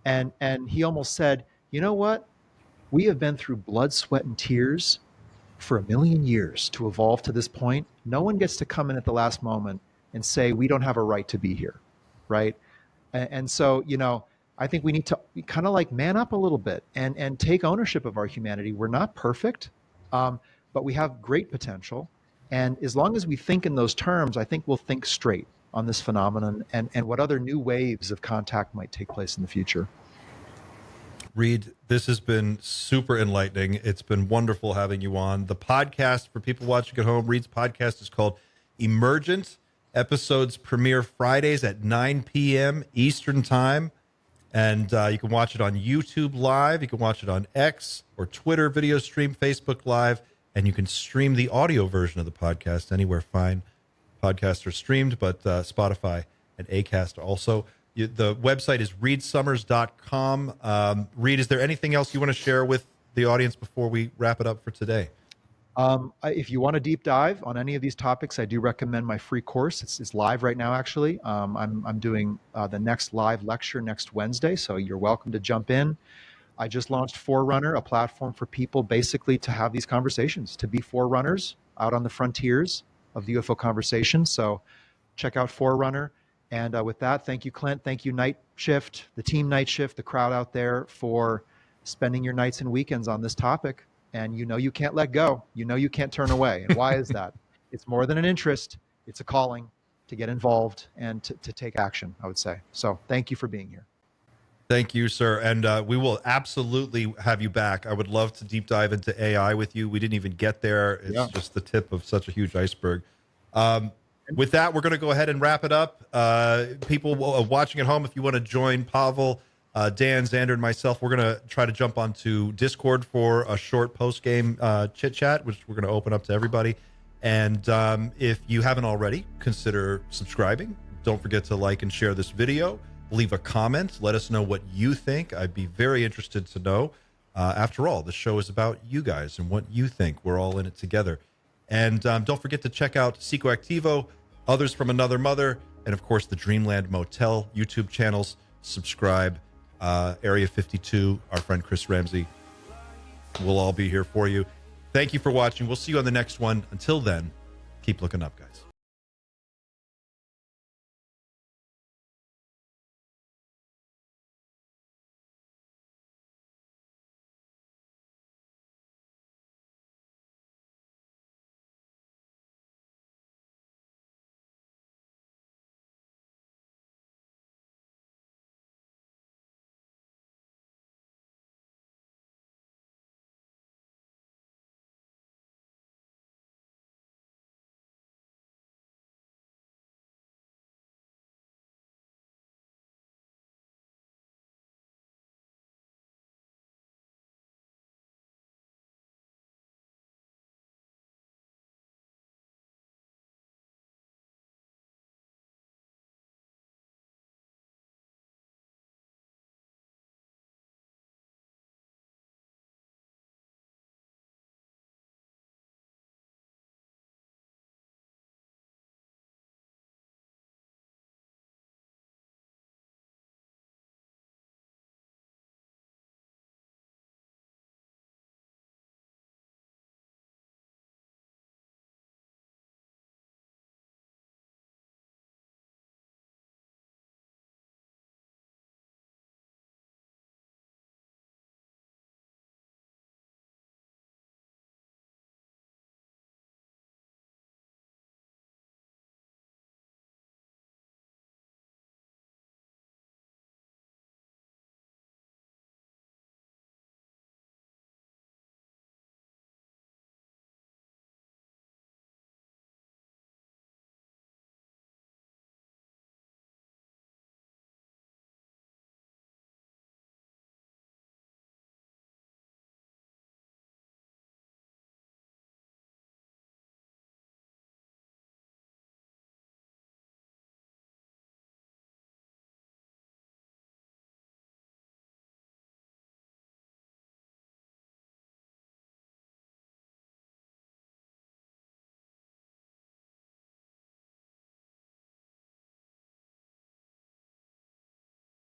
and he almost said, you know what, we have been through blood, sweat, and tears for 1 million years to evolve to this point. No one gets to come in at the last moment and say we don't have a right to be here, right? And so I think we need to kind of man up a little bit and take ownership of our humanity. We're not perfect, but we have great potential. And as long as we think in those terms, I think we'll think straight on this phenomenon and what other new waves of contact might take place in the future.
Reed, this has been super enlightening. It's been wonderful having you on. The podcast, for people watching at home, Reed's podcast is called Emergent. Episodes premiere Fridays at 9 p.m. Eastern Time. And you can watch it on YouTube Live. You can watch it on X or Twitter video stream, Facebook Live. And you can stream the audio version of the podcast anywhere fine podcasts are streamed, but Spotify and Acast also. The website is reedsummers.com. Reed, is there anything else you want to share with the audience before we wrap it up for today?
If you want to deep dive on any of these topics, I do recommend my free course. It's live right now, actually. I'm doing the next live lecture next Wednesday, so you're welcome to jump in. I just launched Forerunner, a platform for people basically to have these conversations, to be forerunners out on the frontiers of the UFO conversation. So check out Forerunner. And with that, thank you, Clint. Thank you, Night Shift, the team Night Shift, the crowd out there, for spending your nights and weekends on this topic. And you can't let go. You can't turn away. And why is that? It's more than an interest. It's a calling to get involved and to take action, I would say. So thank you for being here.
Thank you, sir. And we will absolutely have you back. I would love to deep dive into AI with you. We didn't even get there. It's just the tip of such a huge iceberg. With that, we're going to go ahead and wrap it up. People watching at home, if you want to join Pavel, Dan, Xander, and myself, we're going to try to jump onto Discord for a short post-game chit-chat, which we're going to open up to everybody. And if you haven't already, consider subscribing. Don't forget to like and share this video. Leave a comment. Let us know what you think. I'd be very interested to know. After all, the show is about you guys and what you think. We're all in it together. And don't forget to check out Psychoactivo, Others from Another Mother, and of course the Dreamland Motel YouTube channels. Subscribe. Area 52, our friend Chris Ramsey. We'll all be here for you. Thank you for watching. We'll see you on the next one. Until then, keep looking up, guys.